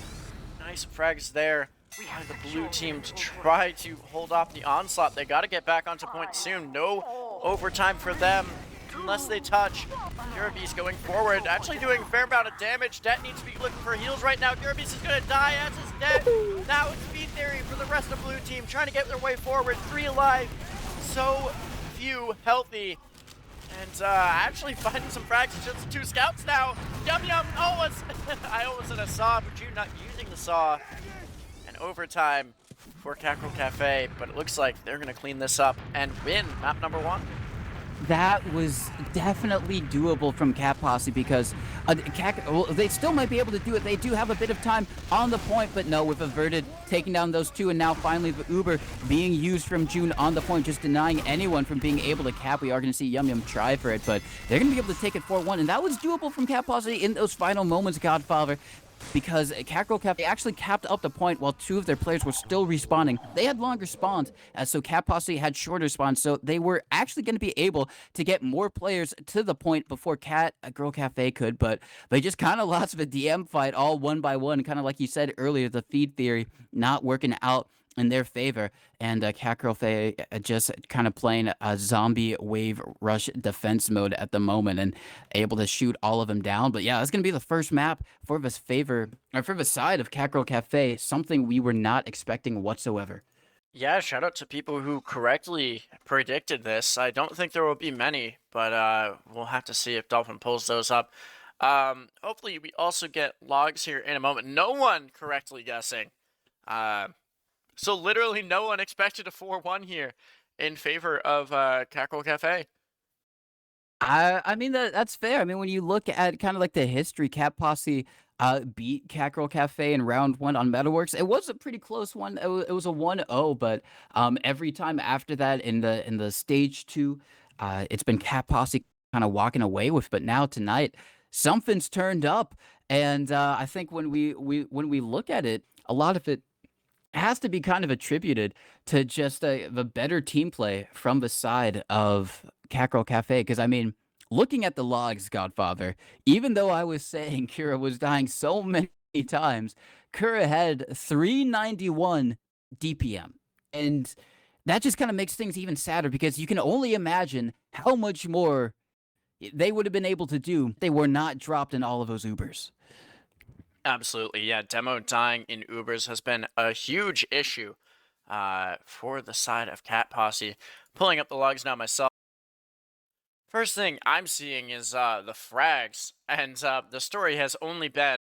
Nice frags there by the blue team to try to hold off the onslaught. They got to get back onto point soon. No overtime for them unless they touch. Girabee's going forward, actually doing a fair amount of damage. Det needs to be looking for heals right now. Girabee's is going to die, as is Det. Now it's Speed Theory for the rest of blue team, trying to get their way forward. 3 alive, so few healthy. And actually finding some frags. It's just 2 scouts now. Yum Yum almost. I almost said a saw, but you not using the saw. And overtime for Catgirl Cafe, but it looks like they're going to clean this up and win map number 1. That was definitely doable from Cat Posse because well, they still might be able to do it. They do have a bit of time on the point, but no, with Averted taking down those 2, and now finally the Uber being used from June on the point, just denying anyone from being able to cap. We are going to see Yum Yum try for it, but they're going to be able to take it 4-1, and that was doable from Cat Posse in those final moments, Godfather, because Catgirl Cafe actually capped up the point while 2 of their players were still respawning. They had longer spawns, so Cat Posse had shorter spawns, so they were actually going to be able to get more players to the point before Catgirl Cafe could, but they just kind of lost the DM fight all one by one, kind of like you said earlier, the feed theory not working out in their favor, and Catgirl Faye just kind of playing a zombie wave rush defense mode at the moment and able to shoot all of them down. But yeah, that's gonna be the first map for this favor or for the side of Catgirl Cafe, something we were not expecting whatsoever. Yeah, shout out to people who correctly predicted this. I don't think there will be many, but we'll have to see if Dolphin pulls those up. Hopefully we also get logs here in a moment. No one correctly guessing. So literally no one expected a 4-1 here in favor of Catgirl Cafe. I mean that's fair. I mean, when you look at kind of like the history, Cat Posse beat Catgirl Cafe in round 1 on Metalworks. It was a pretty close one. It was a 1-0, but every time after that in the stage 2, it's been Cat Posse kind of walking away with. But now tonight, something's turned up, and I think when we look at it, a lot of it has to be kind of attributed to just the better team play from the side of Catgirl Cafe. Because I mean, looking at the logs, Godfather, even though I was saying Kira was dying so many times, Kira had 391 DPM, and that just kind of makes things even sadder because you can only imagine how much more they would have been able to do if they were not dropped in all of those Ubers. Absolutely, yeah. Demo dying in Ubers has been a huge issue for the side of Cat Posse. Pulling up the logs now myself. First thing I'm seeing is the frags, and the story has only been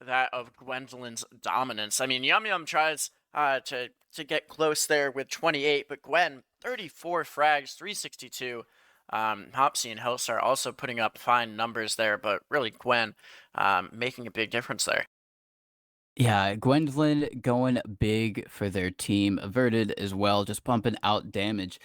that of Gwendolyn's dominance. I mean, Yum Yum tries to get close there with 28, but Gwen, 34 frags, 362. Hopsy and Hellstar also putting up fine numbers there, but really Gwen making a big difference there. Yeah, Gwendolyn going big for their team. Averted as well, just pumping out damage.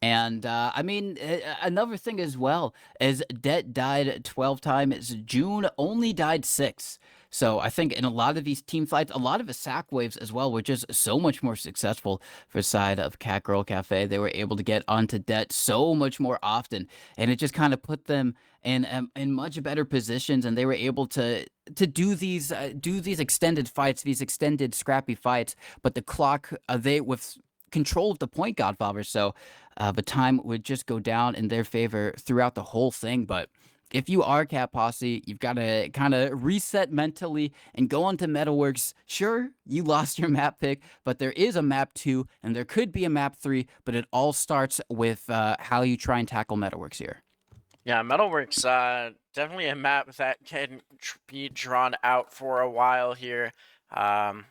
And I mean, another thing as well is Det died 12 times. June only died 6. So I think in a lot of these team fights, a lot of the sack waves as well were just so much more successful for side of Catgirl Cafe. They were able to get onto Det so much more often, and it just kind of put them in much better positions, and they were able to do these extended fights, these extended scrappy fights. But the clock, they with control of the point, Godfather, so the time would just go down in their favor throughout the whole thing. But if you are Cat Posse, you've got to kind of reset mentally and go on to Metalworks. Sure, you lost your map pick, but there is a map 2, and there could be a map 3, but it all starts with how you try and tackle Metalworks here. Yeah, Metalworks, definitely a map that can be drawn out for a while here. I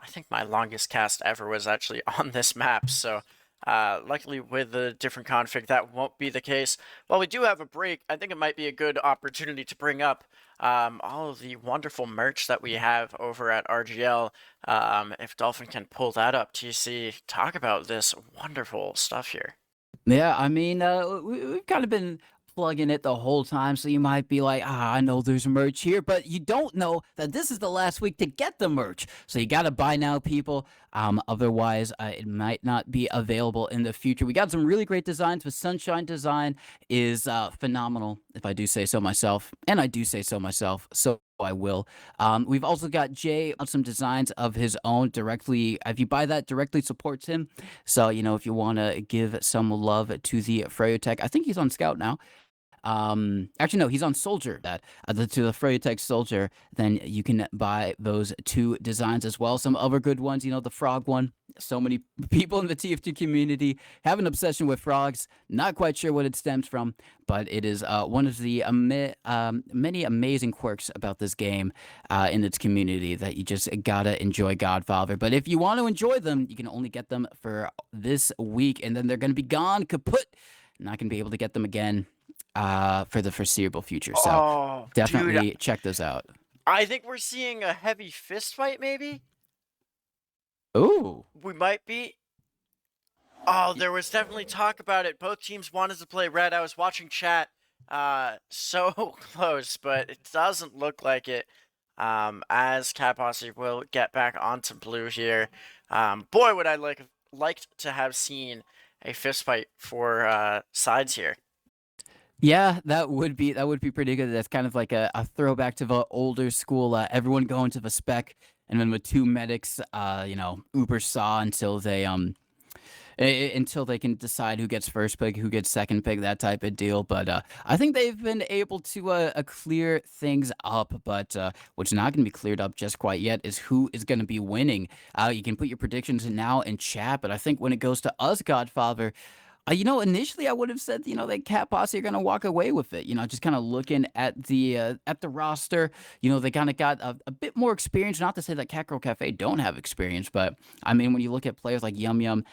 think my longest cast ever was actually on this map, so luckily with the different config, that won't be the case. While we do have a break, I think it might be a good opportunity to bring up all of the wonderful merch that we have over at RGL. If Dolphin can pull that up, TC, talk about this wonderful stuff here. Yeah, I mean, we've kind of been plugging it the whole time, so you might be like, I know there's merch here, but you don't know that this is the last week to get the merch. So you got to buy now, people. Otherwise, it might not be available in the future. We got some really great designs, but Sunshine design is phenomenal, if I do say so myself. And I do say so myself, so I will. We've also got Jay on some designs of his own directly. If you buy that, directly supports him. So, if you want to give some love to the Freya, I think he's on Scout now. Actually, no, he's on Soldier. To the Freya Soldier, then you can buy those two designs as well. Some other good ones, the frog one. So many people in the TF2 community have an obsession with frogs. Not quite sure what it stems from, but it is one of the many amazing quirks about this game in its community that you just gotta enjoy Godfather. But if you want to enjoy them, you can only get them for this week, and then they're gonna be gone, kaput. Not gonna be able to get them again for the foreseeable future. So Oh, dude, definitely check those out. I think we're seeing a heavy fist fight, maybe? Ooh. We might be. Oh, there was definitely talk about it. Both teams wanted to play red. I was watching chat. So close, but it doesn't look like it. As Cat Posse will get back onto blue here. Boy, would I liked to have seen a fist fight for sides here. Yeah, that would be pretty good. That's kind of like a throwback to the older school. Everyone going to the spec, and then with two medics, Uber saw until they can decide who gets first pick, who gets second pick, that type of deal. But I think they've been able to clear things up. But what's not going to be cleared up just quite yet is who is going to be winning. You can put your predictions now in chat, but I think when it goes to us, Godfather. Initially I would have said, that Cat Posse are gonna walk away with it. Just kind of looking at the roster. They kind of got a bit more experience. Not to say that Catgirl Cafe don't have experience, but I mean, when you look at players like Yum Yum,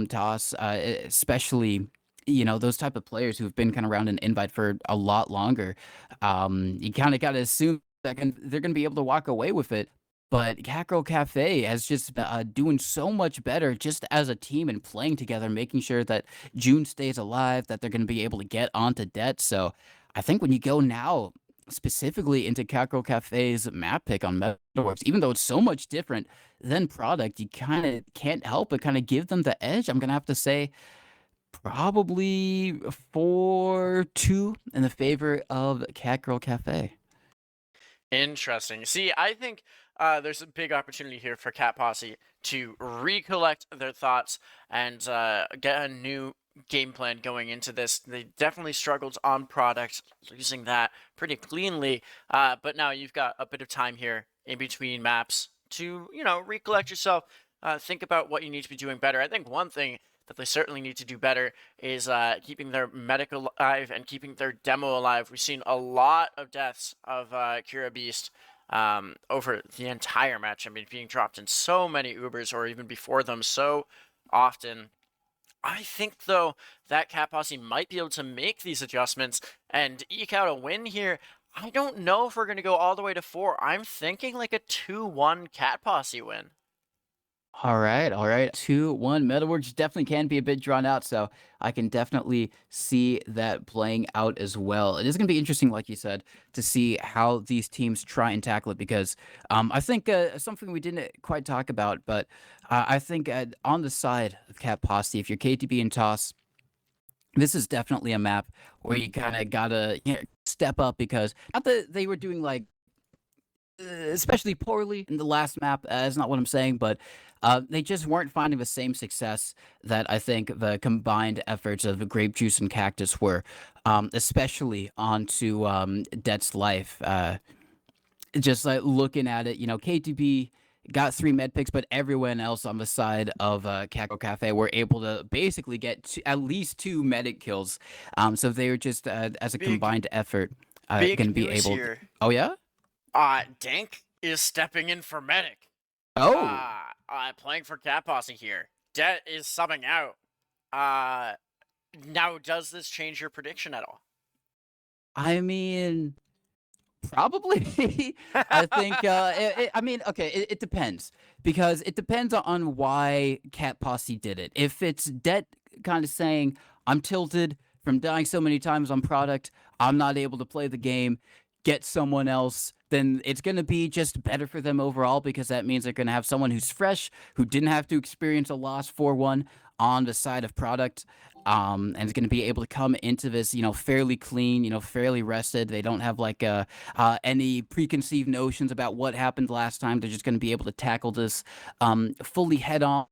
Toss, especially. Those type of players who've been kind of around an invite for a lot longer. You kind of got to assume that they're going to be able to walk away with it. But Catgirl Cafe has just doing so much better just as a team and playing together, making sure that June stays alive, that they're going to be able to get onto debt. So I think when you go now specifically into Catgirl Cafe's map pick on Metalworks, even though it's so much different than product, you kind of can't help but kind of give them the edge. I'm going to have to say probably 4-2 in the favor of Catgirl Cafe. Interesting. See, I think there's a big opportunity here for Cat Posse to recollect their thoughts and get a new game plan going into this. They definitely struggled on product, losing that pretty cleanly. But now you've got a bit of time here in between maps to, recollect yourself, think about what you need to be doing better. I think one thing that they certainly need to do better is keeping their medic alive and keeping their demo alive. We've seen a lot of deaths of Kira Beast over the entire match. I mean, being dropped in so many Ubers or even before them so often. I think, though, that Cat Posse might be able to make these adjustments and eke out a win here. I don't know if we're going to go all the way to 4. I'm thinking like a 2-1 Cat Posse win. All right. 2-1. Metalworks definitely can be a bit drawn out, so I can definitely see that playing out as well. It is going to be interesting, like you said, to see how these teams try and tackle it, because I think something we didn't quite talk about, but I think on the side of Cat Posse, if you're KTB and Toss, this is definitely a map where you kind of gotta step up, because not that they were doing like especially poorly in the last map, is not what I'm saying, but they just weren't finding the same success that I think the combined efforts of Grape Juice and Cactus were, especially onto Dett's life. Just like looking at it, KTB got 3 med picks, but everyone else on the side of Catgirl Cafe were able to basically get at least 2 medic kills. So they were just, as a combined effort, going to be able. Here. Oh yeah. Dank is stepping in for medic. Oh. Playing for Cat Posse here. Det is subbing out. Now, does this change your prediction at all? I mean, probably. I think. I mean, okay. It depends, because it depends on why Cat Posse did it. If it's Det kind of saying, "I'm tilted, from dying so many times on product, I'm not able to play the game, get someone else, then it's going to be just better for them overall because that means they're going to have someone who's fresh, who didn't have to experience a loss 4-1 on the side of product. And is going to be able to come into this, fairly clean, fairly rested. They don't have like any preconceived notions about what happened last time. They're just going to be able to tackle this fully head on.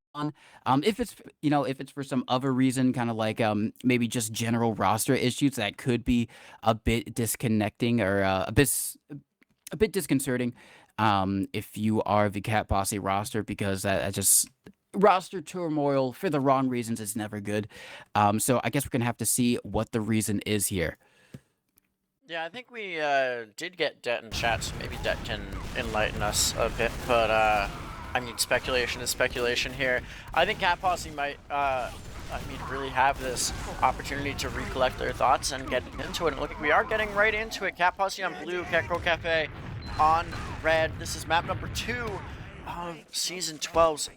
If it's for some other reason, kind of like maybe just general roster issues, that could be a bit disconnecting or a bit disconcerting if you are the Cat Posse roster, because that just roster turmoil for the wrong reasons is never good. So I guess we're gonna have to see what the reason is here. Yeah, I think we did get Det in chat, so maybe Det can enlighten us a bit, but I mean, speculation is speculation here. I think Cat Posse might, really have this opportunity to recollect their thoughts and get into it. And look, we are getting right into it. Cat Posse on blue, Catgirl Cafe on red. This is map number 2 of Season 12's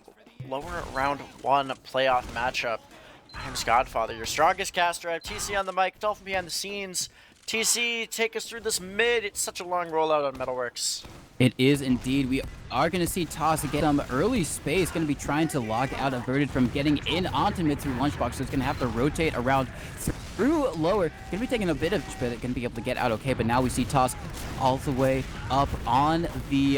lower round 1 playoff matchup. My name's Godfather, your strongest caster. I have TC on the mic, Dolphin behind the scenes. TC, take us through this mid. It's such a long rollout on Metalworks. It is indeed. We are going to see Toss get some early space. Going to be trying to lock out Averted from getting in onto mid through Lunchbox. So it's going to have to rotate around through lower. Going to be taking a bit of, but going to be able to get out okay. But now we see Toss all the way up on the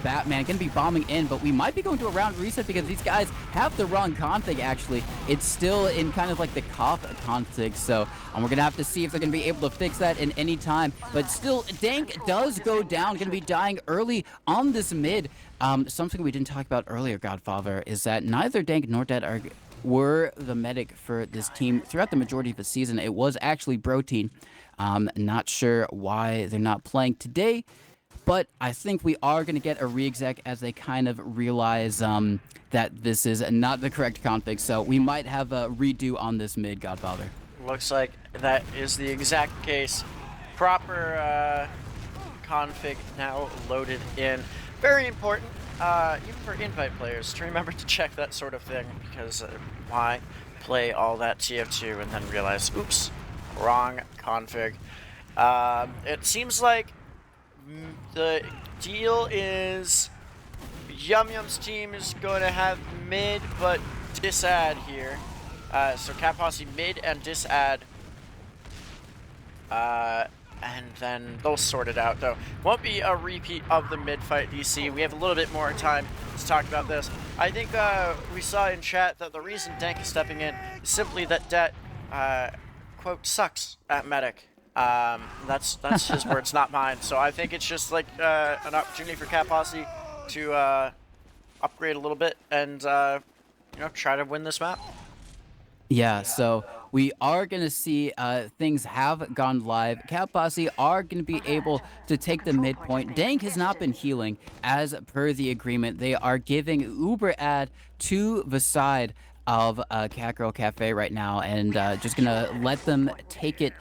Batman. Going to be bombing in, but we might be going to a round reset because these guys have the wrong config, actually. It's still in kind of like the cough config. So we're going to have to see if they're going to be able to fix that in any time. But still, Dank does go down. Going to be dying early on this mid. Something we didn't talk about earlier, Godfather, is that neither Dank nor Det were the medic for this team throughout the majority of the season. It was actually Brotein. Not sure why they're not playing today, but I think we are going to get a RGLgg as they kind of realize that this is not the correct config. So we might have a redo on this mid, Godfather. Looks like that is the exact case. Proper config now loaded in. Very important, even for invite players, to remember to check that sort of thing, because why play all that TF2 and then realize, oops, wrong config. It seems like the deal is Yum Yum's team is going to have mid, but disad here. So Cat Posse mid and disad. And then they'll sort it out, though. Won't be a repeat of the mid-fight DC. We have a little bit more time to talk about this. I think we saw in chat that the reason Dank is stepping in is simply that Det, quote, sucks at medic. That's his words, not mine. So I think it's just like an opportunity for Cat Posse to upgrade a little bit and, try to win this map. Yeah, so we are going to see things have gone live. Cat Posse are going to be able to take the midpoint. Dank has not been healing as per the agreement. They are giving Uber ad to the side of Catgirl Cafe right now and just going to let them take it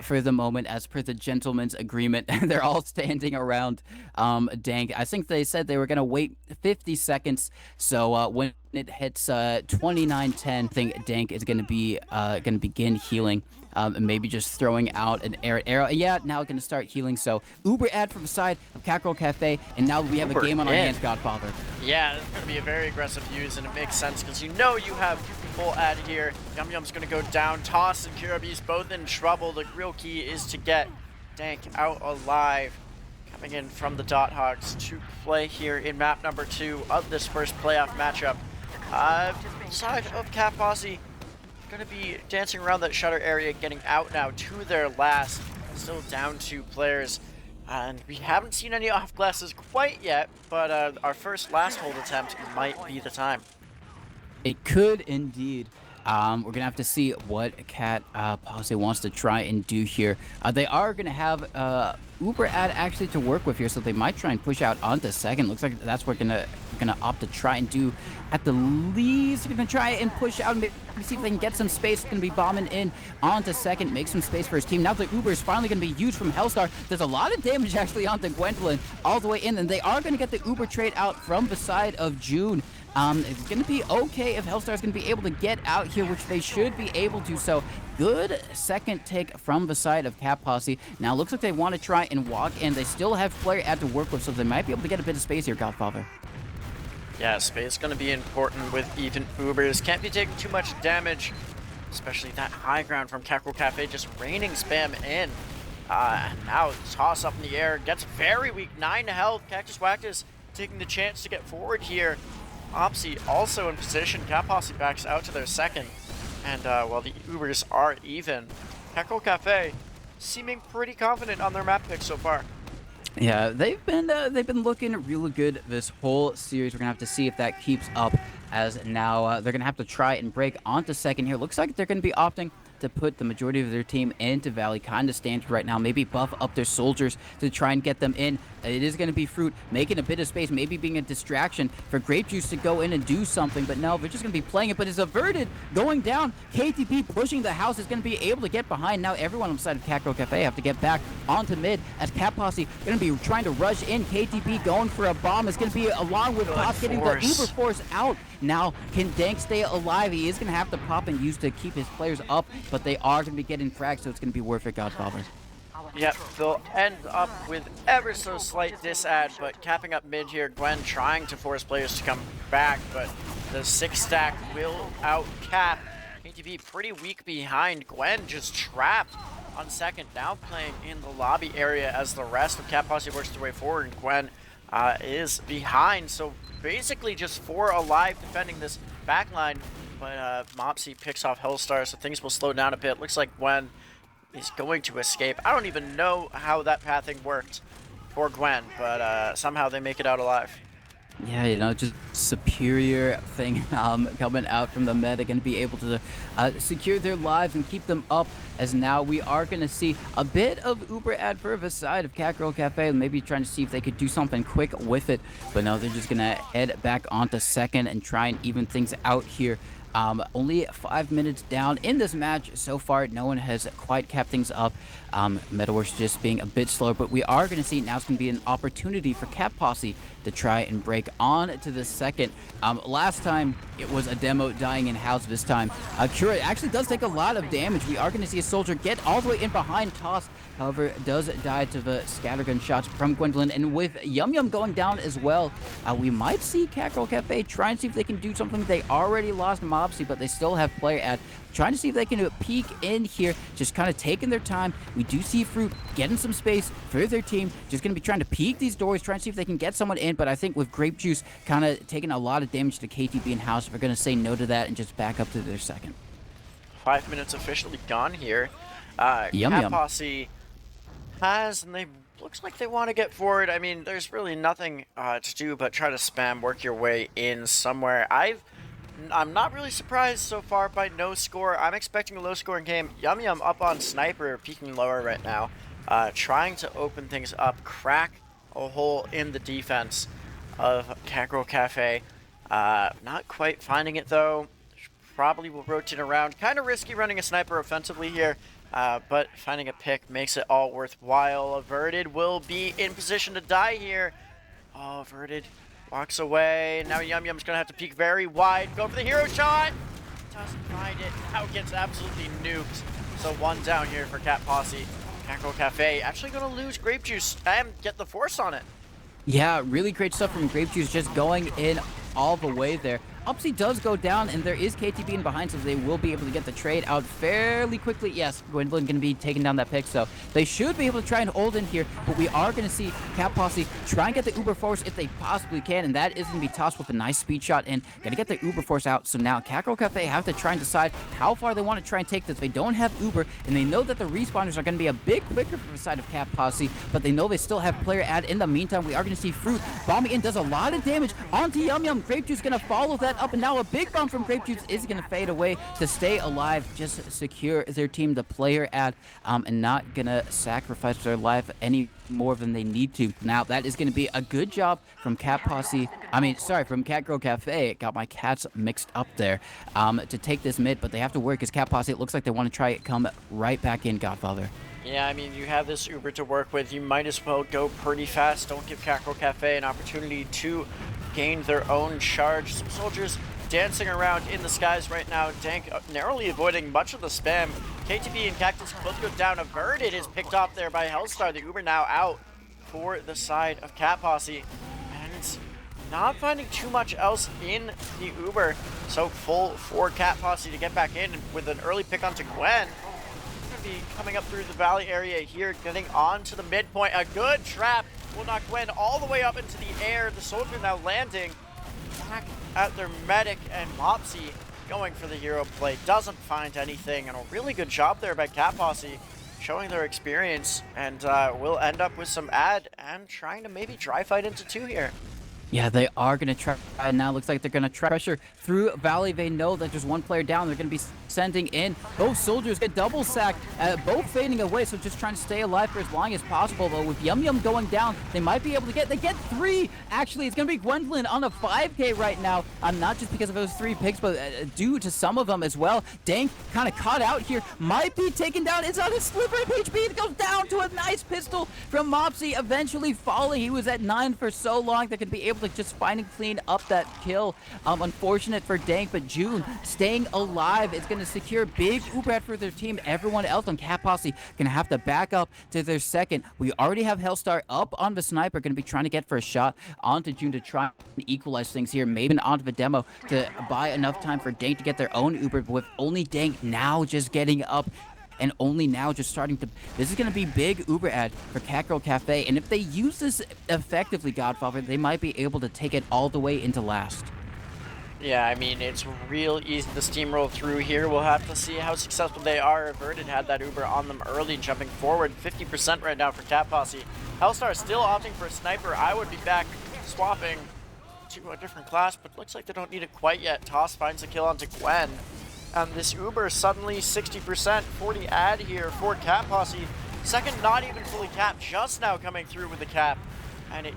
for the moment as per the gentleman's agreement. They're all standing around Dank. I think they said they were going to wait 50 seconds. So when it hits 29:10, I think Dank is going to begin healing. Maybe just throwing out an arrow. Yeah, now going to start healing. So Uber ad from the side of Catgirl Cafe, and now we have a game on our hands, Godfather. Yeah, it's going to be a very aggressive use, and it makes sense because you have full ad here. Yum Yum's going to go down. Toss and Kirabe's both in trouble. The real key is to get Dank out alive. Coming in from the Dot Hogs to play here in map number 2 of this first playoff matchup. Side of Cat Posse going to be dancing around that shutter area, getting out now to their last. Still down 2 players. And we haven't seen any off glasses quite yet, but our first last hold attempt might be the time. It could indeed. We're going to have to see what Cat Posse wants to try and do here. They are going to have Uber ad actually to work with here, so they might try and push out onto second. Looks like that's what gonna opt to try and do at the least. They're gonna try and push out and maybe see if they can get some space. Gonna be bombing in onto second, make some space for his team. Now the Uber is finally gonna be used from Hellstar. There's a lot of damage actually onto Gwendolyn all the way in, and they are gonna get the Uber trade out from the side of June. It's going to be okay if Hellstar's going to be able to get out here, which they should be able to. So good second take from the side of Cap Posse. Now looks like they want to try and walk in. They still have player ad to work with, so they might be able to get a bit of space here, Godfather. Yeah, space going to be important with even Ubers. Can't be taking too much damage, especially that high ground from Catgirl Cafe just raining spam in. Now toss up in the air, gets very weak, 9 health. Cactus Wactus taking the chance to get forward here. Posse also in position. Cap Posse backs out to their second. And while the Ubers are even, Catgirl Cafe seeming pretty confident on their map pick so far. Yeah, they've been looking really good this whole series. We're gonna have to see if that keeps up, as now they're gonna have to try and break onto second here. Looks like they're gonna be opting to put the majority of their team into Valley, kind of standard right now. Maybe buff up their soldiers to try and get them in. It is going to be Fruit making a bit of space, maybe being a distraction for Grape Juice to go in and do something, but no, they're just going to be playing it, but it's averted, going down. KTP pushing the house is going to be able to get behind. Now everyone on the side of Catgirl Cafe have to get back onto mid, as Cap Posse going to be trying to rush in. KTP going for a bomb. It's going to be along with Pop getting the Uber Force out. Now, can Dank stay alive? He is going to have to pop and use to keep his players up, but they are going to be getting fragged, so it's going to be worth it, Godfather. Yep, they'll end up with ever so slight disad, but capping up mid here, Gwen trying to force players to come back, but the 6-stack will out-cap. KTP pretty weak behind. Gwen just trapped on second, now playing in the lobby area as the rest of Cap Posse works their way forward, and Gwen is behind, so basically just 4 alive defending this backline, but Mopsy picks off Hellstar, so things will slow down a bit. Looks like Gwen is going to escape. I don't even know how that pathing worked for Gwen, but somehow they make it out alive. Yeah, you know, just superior thing coming out from the meta, going to be able to secure their lives and keep them up, as now we are going to see a bit of Uber ad for the side of Catgirl Cafe, and maybe trying to see if they could do something quick with it, but no, they're just going to head back onto second and try and even things out here. Only 5 minutes down in this match so far. No one has quite kept things up. Metaverse just being a bit slower, but we are going to see now it's going to be an opportunity for Cap Posse to try and break on to the second. Last time it was a demo dying in house. This time Cura actually does take a lot of damage. We are going to see a soldier get all the way in behind Toss, however does die to the scattergun shots from Gwendolyn, and with Yum Yum going down as well, we might see Catgirl Cafe try and see if they can do something. They already lost Mopsy, but they still have player ad, trying to see if they can peek in here, just kind of taking their time. We do see Fruit getting some space for their team, just going to be trying to peek these doors, trying to see if they can get someone in, but I think with Grape Juice kind of taking a lot of damage to KTB and House, we're going to say no to that and just back up to their second. 5 minutes officially gone here. Yum Cap Yum. Posse has, and they looks like they want to get forward. I mean, there's really nothing to do but try to spam, work your way in somewhere. I'm not really surprised so far by no score. I'm expecting a low-scoring game. Yum Yum up on Sniper, peeking lower right now, trying to open things up, crack a hole in the defense of Catgirl Cafe. Not quite finding it though. Probably will rotate around. Kind of risky running a Sniper offensively here, but finding a pick makes it all worthwhile. Averted will be in position to die here. Oh, Averted walks away. Now Yum Yum's gonna have to peek very wide. Go for the hero shot. Doesn't find it. Now gets absolutely nuked. So 1 down here for Cat Posse. Catgirl Cafe actually gonna lose Grape Juice and get the force on it. Yeah, really great stuff from Grape Juice, just going in all the way there. Upsy does go down, and there is KTB in behind, so they will be able to get the trade out fairly quickly. Yes, Gwendolyn going to be taking down that pick, so they should be able to try and hold in here, but we are going to see Cap Posse try and get the Uber Force if they possibly can, and that is going to be tossed with a nice speed shot in. Going to get the Uber Force out, so now Catgirl Cafe have to try and decide how far they want to try and take this. They don't have Uber, and they know that the respawners are going to be a bit quicker from the side of Cap Posse, but they know they still have player ad. In the meantime, we are going to see Fruit bombing in, does a lot of damage onto Yum Yum. Grape Juice going to follow that up, and now a big bomb from Grape Juice is going to fade away to stay alive, just secure their team the player ad, and not going to sacrifice their life any more than they need to. Now, that is going to be a good job from from Catgirl Cafe. Got my cats mixed up there, to take this mid, but they have to work as Cat Posse. It looks like they want to try come right back in, Godfather. Yeah, I mean, you have this Uber to work with. You might as well go pretty fast. Don't give Catgirl Cafe an opportunity to gain their own charge. Some soldiers dancing around in the skies right now. Dank narrowly avoiding much of the spam. KTB and Cactus both go down. Averted is picked off there by Hellstar. The Uber now out for the side of Cat Posse. And it's not finding too much else in the Uber. So full for Cat Posse to get back in with an early pick onto Gwen. Going to be coming up through the valley area here, getting onto the midpoint. A good trap will knock Gwen all the way up into the air. The soldier now landing back at their medic, and Mopsy going for the hero play. Doesn't find anything, and a really good job there by Cat Posse, showing their experience, and will end up with some ad and trying to maybe dry fight into 2 here. Yeah, they are going to try. Now looks like they're going to try pressure through Valley. They know that there's one player down. They're going to be sending in. Both soldiers get double sacked, both fading away, so just trying to stay alive for as long as possible. But with Yum Yum going down, they might be able to they get 3. Actually, it's going to be Gwendolyn on a 5K right now. Not just because of those 3 picks, but due to some of them as well. Dank kind of caught out here, might be taken down. It's on his slippery HP. It goes down to a nice pistol from Mopsy, eventually falling. He was at 9 for so long. They're going to be able to just find and clean up that kill. Unfortunate for Dank, but June staying alive is going to secure big Uber for their team. Everyone else on Cat Posse going to have to back up to their second. We already have Hellstar up on the sniper, going to be trying to get for a shot onto June to try and equalize things here. Maybe onto the demo to buy enough time for Dank to get their own Uber, but with only Dank now just getting up and only now just starting to... This is going to be big Uber ad for Catgirl Cafe, and if they use this effectively, Godfather, they might be able to take it all the way into last. Yeah, I mean, it's real easy to steamroll through here. We'll have to see how successful they are. Averted had that Uber on them early, jumping forward 50% right now for Cat Posse. Hellstar still opting for a sniper. I would be back swapping to a different class, but looks like they don't need it quite yet. Toss finds a kill onto Gwen. And this Uber suddenly 60%, 40 ad here for Cat Posse. Second, not even fully capped, just now coming through with the cap. And it,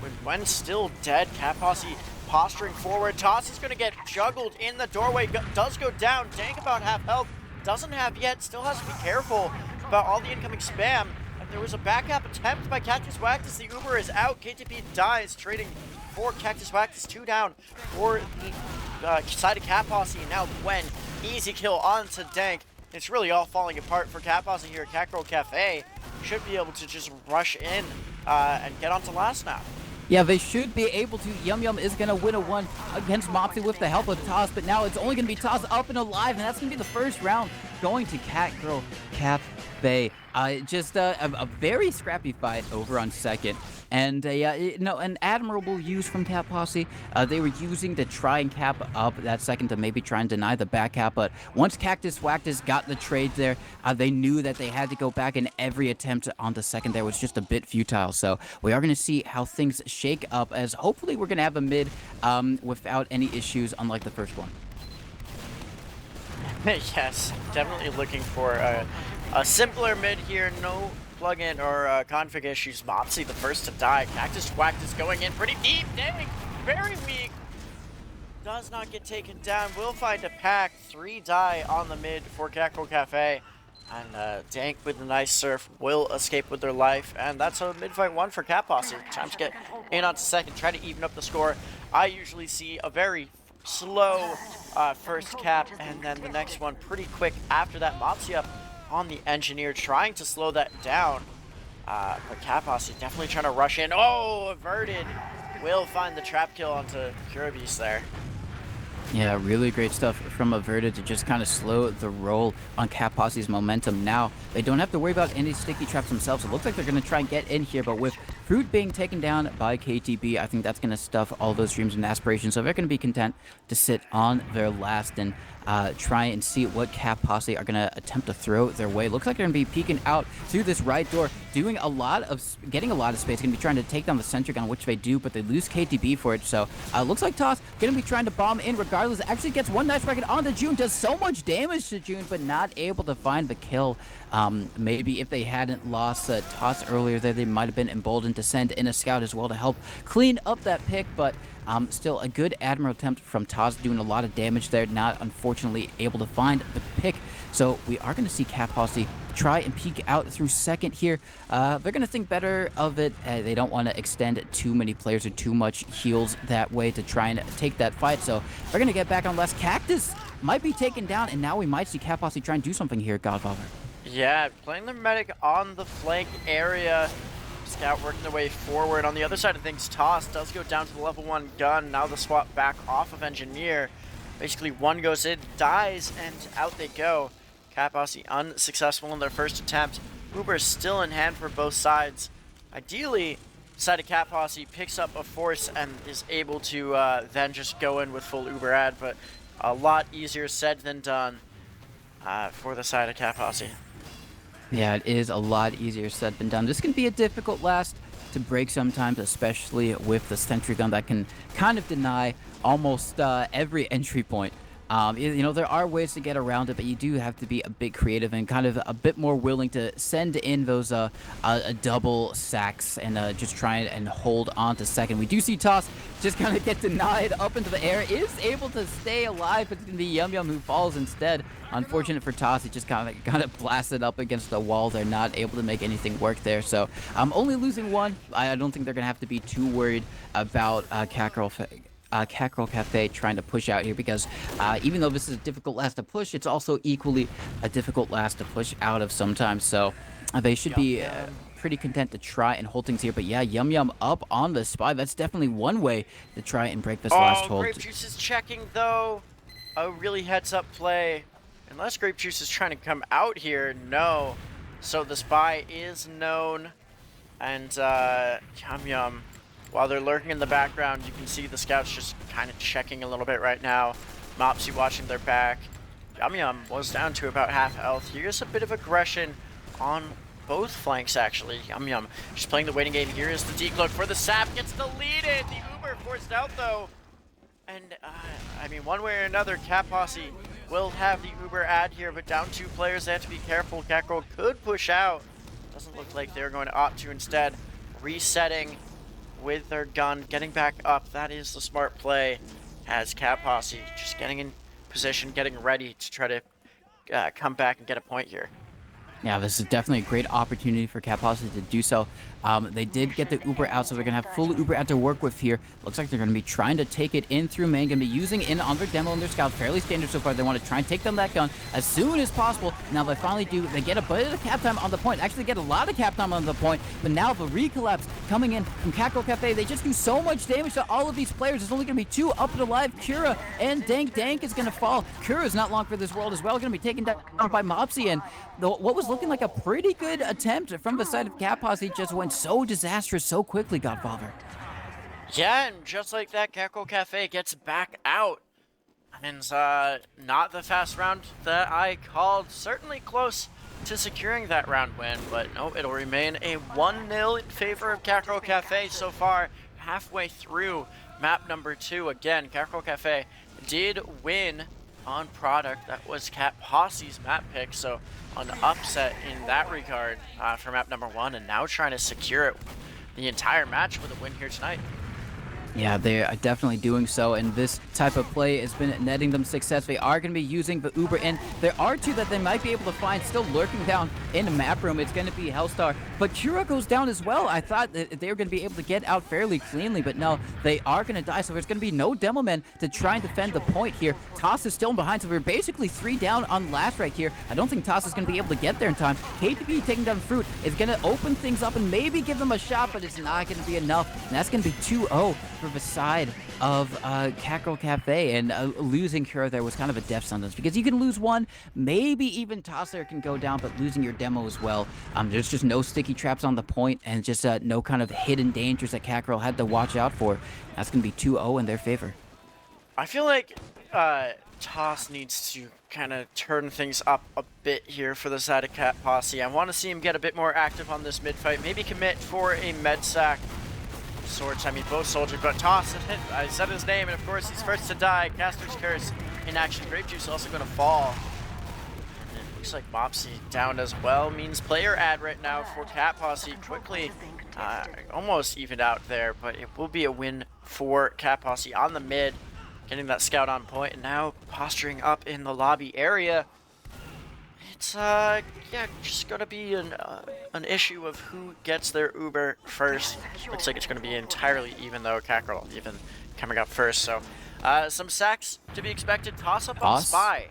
with Gwen still dead, Cat Posse posturing forward. Toss is going to get juggled in the doorway, does go down. Dank about half health, doesn't have yet, still has to be careful about all the incoming spam. And there was a backup attempt by Cactus Wactus. The Uber is out, KTP dies, trading for Cactus Wactus, 2 down for the side of Cat Posse. Now Gwen, easy kill onto Dank. It's really all falling apart for Cat Posse here at Catgirl Cafe. Should be able to just rush in and get onto last now. Yeah, they should be able to. Yum Yum is going to win a 1 against Mopsy with the help of Toss, but now it's only going to be Toss up and alive, and that's going to be the first round going to Catgirl Cafe. Just a very scrappy fight over on second. And an admirable use from Cat Posse. They were using to try and cap up that second to maybe try and deny the back cap. But once Cactus Wactus got the trade there, they knew that they had to go back, and every attempt on the second there was just a bit futile. So we are going to see how things shake up, as hopefully we're going to have a mid without any issues, unlike the first one. Yes, definitely looking for a simpler mid here. No plugin or config issues. Mopsy the first to die. Cactus Wactus going in pretty deep. Dang, very weak. Does not get taken down. Will find a pack. 3 die on the mid for Catgirl Cafe. And Dank with the nice surf will escape with their life. And that's a mid fight 1 for Cat Posse. Time to get in onto second. Try to even up the score. I usually see a very slow first cap, and then the next one pretty quick after that. Mopsy up on the engineer, trying to slow that down. But Cat Posse definitely trying to rush in. Oh, averted. Will find the trap kill onto Kirabeast there. Yeah, really great stuff from Averted to just kind of slow the roll on Cat Posse's momentum. Now, they don't have to worry about any sticky traps themselves. It looks like they're going to try and get in here, but with Fruit being taken down by KTB, I think that's going to stuff all those dreams and aspirations. So they're going to be content to sit on their last and try and see what Cap Posse are going to attempt to throw their way. Looks like they're going to be peeking out through this right door, getting a lot of space. Going to be trying to take down the sentry gun, which they do, but they lose KTB for it. So looks like Toss going to be trying to bomb in regardless. Actually gets one nice rocket onto June, does so much damage to June, but not able to find the kill. Maybe if they hadn't lost Toss earlier there, they might have been emboldened to send in a scout as well to help clean up that pick, but still a good Admiral attempt from Taz, doing a lot of damage there, not unfortunately able to find the pick. So we are going to see Cap Posse try and peek out through second here. They're going to think better of it. They don't want to extend too many players or too much heals that way to try and take that fight. So they're going to get back on less. Cactus might be taken down, and now we might see Cap Posse try and do something here, Godfather. Yeah, playing the medic on the flank area. Scout working their way forward. On the other side of things, Toss does go down to the level 1 gun. Now the swap back off of Engineer. Basically, one goes in, dies, and out they go. Cap Posse unsuccessful in their first attempt. Uber is still in hand for both sides. Ideally, the side of Cap Posse picks up a force and is able to then just go in with full Uber ad, but a lot easier said than done for the side of Cap Posse. Yeah, it is a lot easier said than done. This can be a difficult last to break sometimes, especially with the sentry gun that can kind of deny almost every entry point. You know, there are ways to get around it, but you do have to be a bit creative and kind of a bit more willing to send in those double sacks and just try and hold on to second. We do see Toss just kind of get denied up into the air, is able to stay alive, but it's going to be Yum Yum who falls instead. Unfortunate for Toss, it just kind of blasted up against the wall. They're not able to make anything work there. So only losing one. I don't think they're going to have to be too worried about Catgirl Cafe trying to push out here, because even though this is a difficult last to push, it's also equally a difficult last to push out of sometimes. So they should be pretty content to try and hold things here. But yeah, Yum Yum up on the spy. That's definitely one way to try and break this last hold. Grape Juice is checking though. A really heads up play. Unless Grape Juice is trying to come out here, no. So the spy is known, and Yum Yum, while they're lurking in the background, you can see the scouts just kind of checking a little bit right now. Mopsy watching their back. Yum Yum was down to about half health. Here's a bit of aggression on both flanks, actually. Yum Yum just playing the waiting game. Here is the decloak for the sap. Gets deleted. The Uber forced out, though. And, I mean, one way or another, Cap Posse will have the Uber ad here, but down 2 players. They have to be careful. Catgirl could push out. Doesn't look like they're going to opt to instead. Resetting with their gun, getting back up. That is the smart play, as Cap Posse just getting in position, getting ready to try to come back and get a point here. Yeah, this is definitely a great opportunity for Cap Posse to do so. They did get the Uber out, so they're going to have full Uber out to work with here. Looks like they're going to be trying to take it in through main. Going to be using in on their demo and their scout. Fairly standard so far. They want to try and take down that gun as soon as possible. Now they finally do. They get a bit of cap time on the point. Actually get a lot of cap time on the point. But now the recollapse coming in from Catgirl Cafe. They just do so much damage to all of these players. There's only going to be 2 up and alive. Kura and Dank. Dank is going to fall. Kura is not long for this world as well. Going to be taken down by Mopsy. And what was looking like a pretty good attempt from the side of Cap Posse just went so disastrous so quickly, Godfather. Yeah, and just like that, Catgirl Cafe gets back out. And not the fast round that I called. Certainly close to securing that round win, but no, it'll remain a 1-0 in favor of Catgirl Cafe so far, halfway through map number 2. Again, Catgirl Cafe did win on product. That was Cap Posse's map pick, so an upset in that regard for map number 1, and now trying to secure it the entire match with a win here tonight. Yeah, they are definitely doing so, and this type of play has been netting them success. They are going to be using the Uber in. There are 2 that they might be able to find still lurking down in the map room. It's going to be Hellstar, but Kura goes down as well. I thought that they were going to be able to get out fairly cleanly, but no, they are going to die, so there's going to be no demo men to try and defend the point here. Toss is still behind, so we're basically 3 down on last right here. I don't think Toss is going to be able to get there in time. KTB taking down Fruit is going to open things up and maybe give them a shot, but it's not going to be enough, and that's going to be 2-0 for the side of Catgirl Cafe, and losing her there was kind of a death sentence because you can lose one, maybe even Tosser can go down, but losing your demo as well. There's just no sticky traps on the point, and just no kind of hidden dangers that Catgirl had to watch out for. That's going to be 2-0 in their favor. I feel like Toss needs to kind of turn things up a bit here for the side of Cat Posse. I want to see him get a bit more active on this mid fight. Maybe commit for a med sack. Sorts, I mean both soldiers, but Toss, I said his name, and of course he's first to die. Caster's Curse in action. Grape Juice also going to fall. And it looks like Mopsy down as well. Means player ad right now for Cat Posse. Quickly almost evened out there, but it will be a win for Cat Posse on the mid. Getting that scout on point, and now posturing up in the lobby area. It's yeah, just gonna be an issue of who gets their Uber first. Looks like it's gonna be entirely even though Catgirl even coming up first. So some sacks to be expected. Toss up on Spy.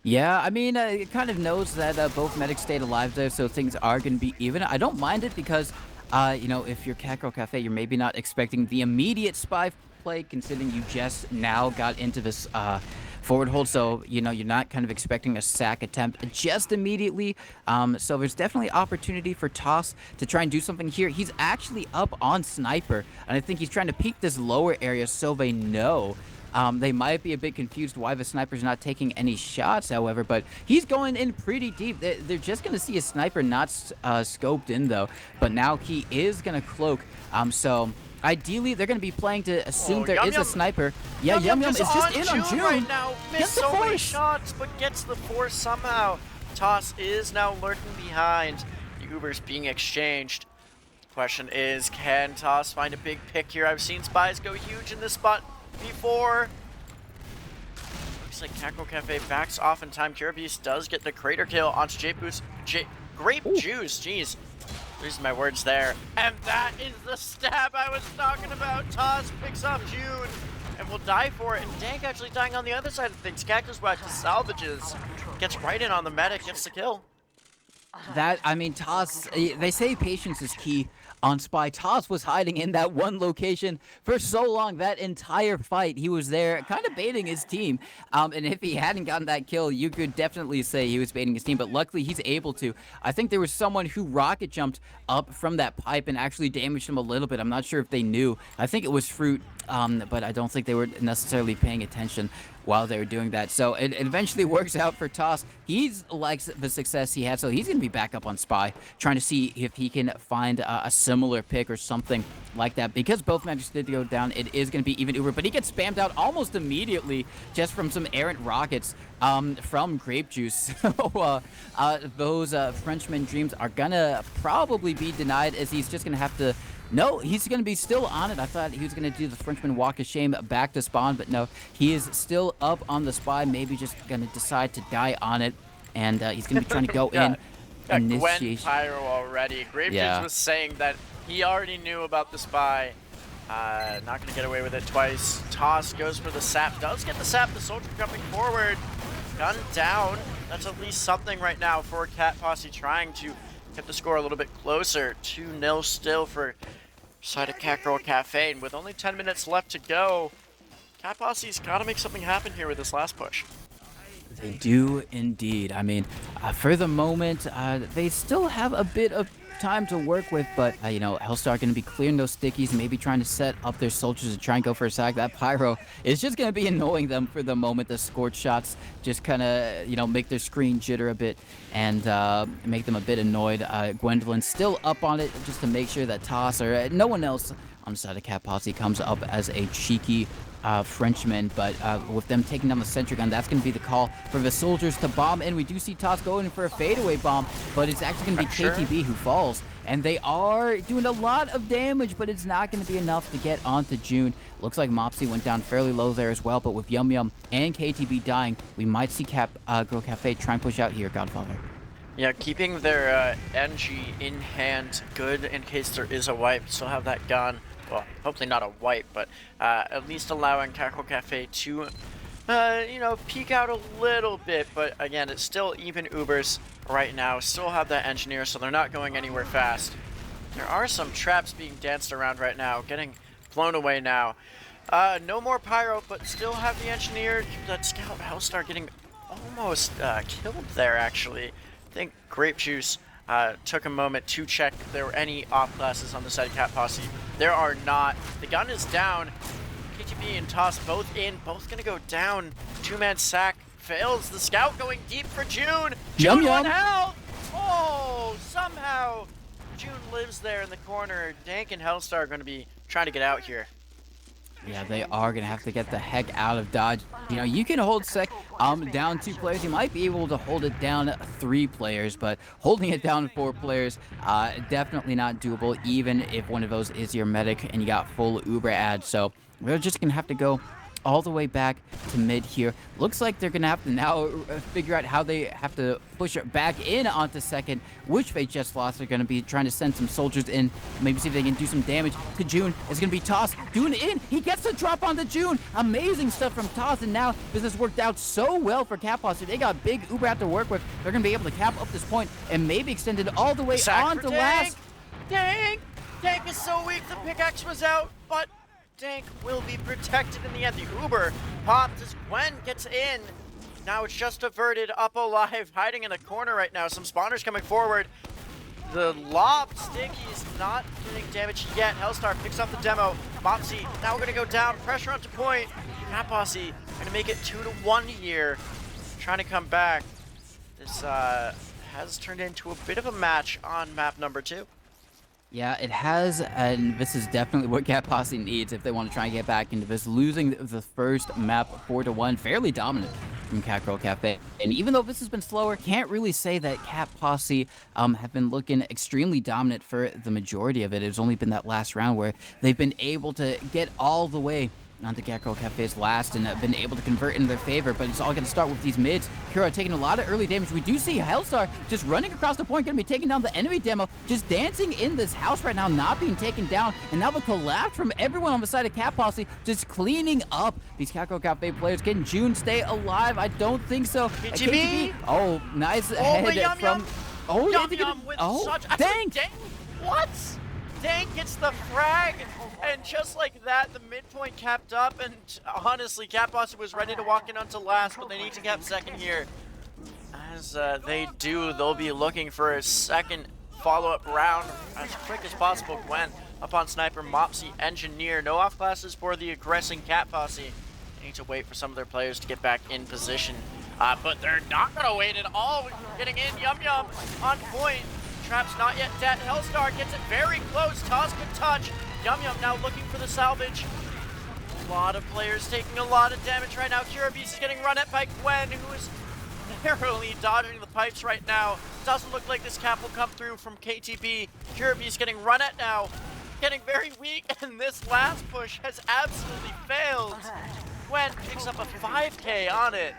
Yeah, I mean, it kind of knows that both medics stayed alive there, so things are gonna be even. I don't mind it because you know, if you're Catgirl Cafe, you're maybe not expecting the immediate Spy play, considering you just now got into this forward hold, so you know you're not kind of expecting a sack attempt just immediately. So there's definitely opportunity for Toss to try and do something here. He's actually up on Sniper, and I think he's trying to peek this lower area so they know. They might be a bit confused why the Sniper's not taking any shots, however, but he's going in pretty deep. They're just going to see a Sniper not scoped in, though, but now he is going to cloak. So ideally, they're going to be playing to assume there is a Sniper. Yeah, Yum Yum is just in on June right now. Missed so many shots, but gets the force somehow. Toss is now lurking behind. The Uber's being exchanged. The question is, can Toss find a big pick here? I've seen Spies go huge in this spot before. Looks like Catgirl Cafe backs off in time. Beast does get the crater kill onto Grape Juice. Jeez. Losing my words there. And that is the stab I was talking about. Toss picks up June and will die for it. And Dank actually dying on the other side of things. Cactus Wax salvages. Gets right in on the medic. Gets the kill. That, I mean, Toss, they say patience is key on Spy. Toss was hiding in that one location for so long. That entire fight, he was there kind of baiting his team. And if he hadn't gotten that kill, you could definitely say he was baiting his team. But luckily, he's able to. I think there was someone who rocket jumped up from that pipe and actually damaged him a little bit. I'm not sure if they knew. I think it was Fruit, but I don't think they were necessarily paying attention while they were doing that. So it eventually works out for Toss. He likes the success he had, so he's going to be back up on Spy, trying to see if he can find a similar pick or something like that. Because both matches did go down, it is going to be even Uber, but he gets spammed out almost immediately just from some errant rockets from Grape Juice. So those Frenchman dreams are going to probably be denied, as he's just going to have to. No, he's going to be still on it. I thought he was going to do the Frenchman walk of shame back to spawn, but no, he is still up on the Spy, maybe just going to decide to die on it, and he's going to be trying to go in. Gwen Pyro already. Grape Juice was saying that he already knew about the Spy. Not going to get away with it twice. Toss goes for the sap. Does get the sap. The soldier coming forward. Gun down. That's at least something right now for Cat Posse, trying to get the score a little bit closer. 2-0 still for side of Catgirl Cafe, and with only 10 minutes left to go, Cat Posse's got to make something happen here with this last push. They do indeed. I mean, for the moment, they still have a bit of time to work with, but you know, Hellstar going to be clearing those stickies, maybe trying to set up their soldiers to try and go for a sack. That Pyro is just going to be annoying them for the moment. The scorch shots just kind of, you know, make their screen jitter a bit and make them a bit annoyed. Gwendolyn still up on it just to make sure that Toss or no one else on the side of Cat Posse comes up as a cheeky Frenchman, but with them taking down the sentry gun, that's going to be the call for the soldiers to bomb in. We do see Toss going for a fadeaway bomb, but it's actually going to be KTB who falls, and they are doing a lot of damage, but it's not going to be enough to get onto June. Looks like Mopsy went down fairly low there as well, but with Yum Yum and KTB dying, we might see Girl Cafe try and push out here, Godfather. Yeah, keeping their NG in hand, good in case there is a wipe. Still have that gun. Well, hopefully not a wipe, but at least allowing Catgirl Cafe to, you know, peek out a little bit. But again, it's still even Ubers right now. Still have that engineer, so they're not going anywhere fast. There are some traps being danced around right now, getting blown away now. No more Pyro, but still have the Engineer. That Scout Hellstar getting almost killed there, actually. I think Grape Juice took a moment to check if there were any off classes on the side of Cat Posse. There are not. The gun is down. KTP and Toss both in, both gonna go down. Two-man sack fails. The Scout going deep for June. June one health. Oh, somehow June lives there in the corner. Dank and Hellstar are gonna be trying to get out here. Yeah, they are going to have to get the heck out of Dodge. You know, you can hold sec down 2 players. You might be able to hold it down 3 players, but holding it down 4 players, definitely not doable, even if one of those is your medic and you got full Uber ad. So we're just going to have to go all the way back to mid here. Looks like they're going to have to now figure out how they have to push it back in onto second, which they just lost. They're going to be trying to send some soldiers in, maybe see if they can do some damage to June. It's going to be Toss doing it in. He gets the drop onto June. Amazing stuff from Toss, and now business worked out so well for Cat Posse. They got big Uber out to work with. They're going to be able to cap up this point and maybe extend it all the way on to last. Dank is so weak. The pickaxe was out, but Dank will be protected in the end. The Uber popped as Gwen gets in. Now it's just averted, up alive, hiding in a corner right now. Some spawners coming forward. The lob sticky is not doing damage yet. Hellstar picks up the demo. Mopsy now we're gonna go down. Pressure onto point. Cat Posse gonna make it 2-1 here. Trying to come back. This has turned into a bit of a match on map number 2. Yeah, it has, and this is definitely what Cat Posse needs if they want to try and get back into this. Losing the first map 4-1, fairly dominant from Catgirl Cafe. And even though this has been slower, can't really say that Cat Posse have been looking extremely dominant for the majority of it. It's only been that last round where they've been able to get all the way onto Catgirl Cafe's last and have been able to convert in their favor, but it's all going to start with these mids. Kira taking a lot of early damage. We do see Hellstar just running across the point, going to be taking down the enemy demo, just dancing in this house right now, not being taken down, and now the collapse from everyone on the side of Cat Posse, just cleaning up these Catgirl Cafe players. Can June stay alive? I don't think so. KTP? Oh, nice head from... Oh, Yum with such... Dang! What? Dank gets the frag, and just like that, the midpoint capped up, and honestly, Cat Posse was ready to walk in onto last, but they need to cap second here. As they do, they'll be looking for a second follow-up round as quick as possible. Gwen up on Sniper, Mopsy, Engineer. No off classes for the aggressing Cat Posse. They need to wait for some of their players to get back in position, but they're not going to wait at all. Getting in, Yum on point. Trap's not yet dead. Hellstar gets it very close. Toss can touch. Yum now looking for the salvage. A lot of players taking a lot of damage right now. Kirabeast is getting run at by Gwen, who is narrowly dodging the pipes right now. Doesn't look like this cap will come through from KTP. Kirabeast getting run at now. Getting very weak, and this last push has absolutely failed. Gwen picks up a 5k on it.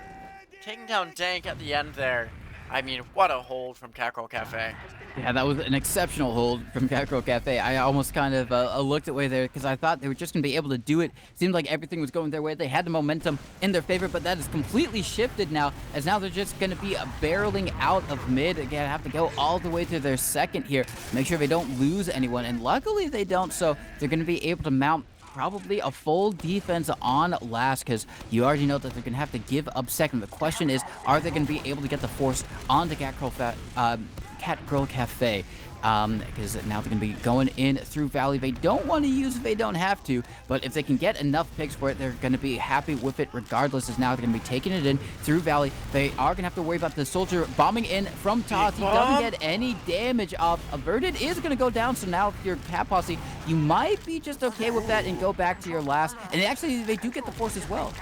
Taking down Dank at the end there. I mean, what a hold from Catgirl Cafe. Yeah, that was an exceptional hold from Catgirl Cafe. I almost kind of looked away there because I thought they were just going to be able to do it. Seemed like everything was going their way. They had the momentum in their favor, but that is completely shifted now, as now they're just going to be barreling out of mid. Again, have to go all the way to their second here. Make sure they don't lose anyone, and luckily they don't, so they're going to be able to mount probably a full defense on last, because you already know that they're going to have to give up second. The question is, are they going to be able to get the force onto Catgirl Cafe? Because now they're going to be going in through Valley. They don't want to use it, they don't have to, but if they can get enough picks for it, they're going to be happy with it regardless, as now they're going to be taking it in through Valley. They are going to have to worry about the soldier bombing in from Toss. He doesn't get any damage off. Averted is going to go down, so now if you're Cat Posse, you might be just okay with that and go back to your last. And actually, they do get the force as well.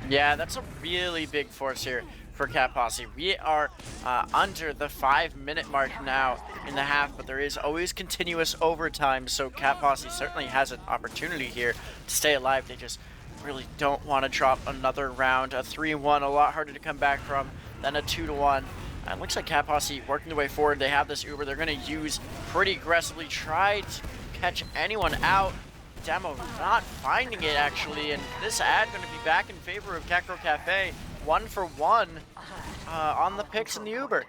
Yeah, that's a really big force here for Cat Posse. We are under the 5-minute mark now in the half, but there is always continuous overtime, so Cat Posse certainly has an opportunity here to stay alive. They just really don't want to drop another round. A 3-1, a lot harder to come back from than a 2-1. It looks like Cat Posse working their way forward. They have this Uber. They're going to use pretty aggressively, try to catch anyone out. Demo not finding it, actually, and this ad going to be back in favor of Catgirl Cafe. 1 for 1 on the picks in the Uber.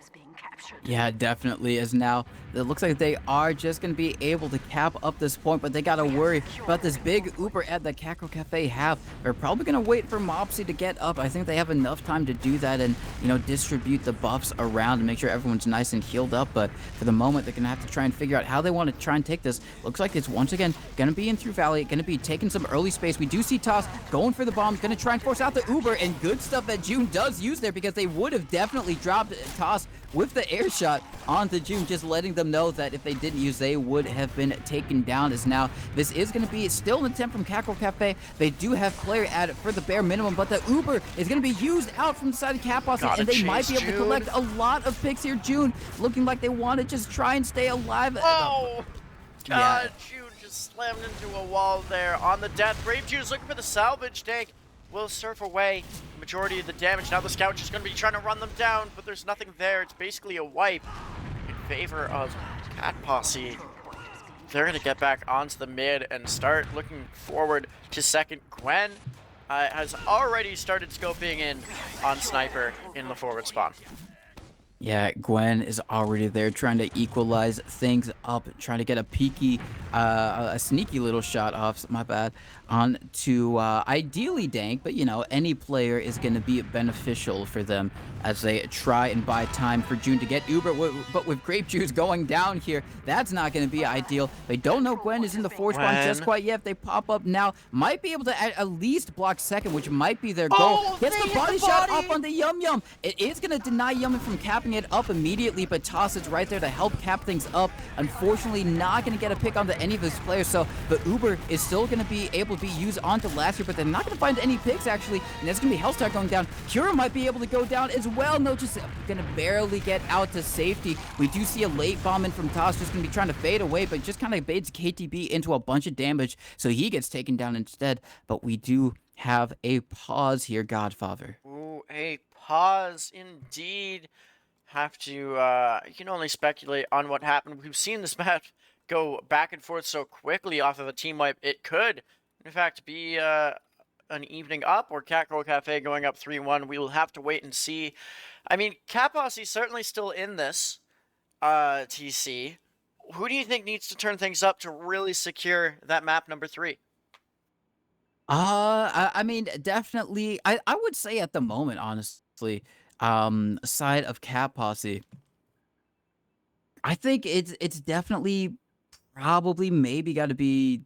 Yeah, definitely is. Now It looks like they are just going to be able to cap up this point, but they got to worry about this big Uber ad that Catgirl Cafe have. They're probably going to wait for Mopsy to get up. I think they have enough time to do that and, you know, distribute the buffs around and make sure everyone's nice and healed up. But for the moment, they're going to have to try and figure out how they want to try and take this. Looks like it's once again going to be in through Valley, going to be taking some early space. We do see Toss going for the bombs, going to try and force out the Uber, and good stuff that June does use there because they would have definitely dropped Toss with the air shot onto June, just letting them know that if they didn't use, they would have been taken down. As now, this is going to be still an attempt from Catgirl Cafe. They do have player added for the bare minimum, but the Uber is going to be used out from the side of Posse, and they might be able to collect a lot of picks here. June looking like they want to just try and stay alive. Oh, God, June just slammed into a wall there on the death. Brave June's looking for the salvage tank. Will surf away the majority of the damage. Now the scout is going to be trying to run them down, but there's nothing there. It's basically a wipe in favor of Cat Posse. They're going to get back onto the mid and start looking forward to second. Gwen has already started scoping in on Sniper in the forward spawn. Yeah, Gwen is already there trying to equalize things up, trying to get a peeky, a sneaky little shot off, my bad, on to ideally Dank, but you know, any player is going to be beneficial for them as they try and buy time for June to get Uber, but with Grape Juice going down here, that's not going to be ideal. They don't know Gwen is in the forward spawn just quite yet. If they pop up now, might be able to at least block second, which might be their goal. Gets the body shot up on the Yum Yum. It is going to deny Yum from capping it up immediately, but Toss is right there to help cap things up. Unfortunately, not going to get a pick onto any of his players, so the Uber is still going to be able to be used onto last year, but they're not going to find any picks, actually, and that's going to be Hellstar going down. Kira might be able to go down as well. No, just going to barely get out to safety. We do see a late bomb in from Toss, just going to be trying to fade away, but just kind of baits KTB into a bunch of damage, so he gets taken down instead, but we do have a pause here, Godfather. Ooh, a pause indeed. Have to, you can only speculate on what happened. We've seen this match go back and forth so quickly off of a team wipe. It could, in fact, be an evening up or Catgirl Cafe going up 3-1. We will have to wait and see. I mean, Cat Posse certainly still in this, TC. Who do you think needs to turn things up to really secure that map number 3? I mean, definitely, I would say at the moment, honestly, side of Cat Posse, I think it's definitely probably maybe got to be.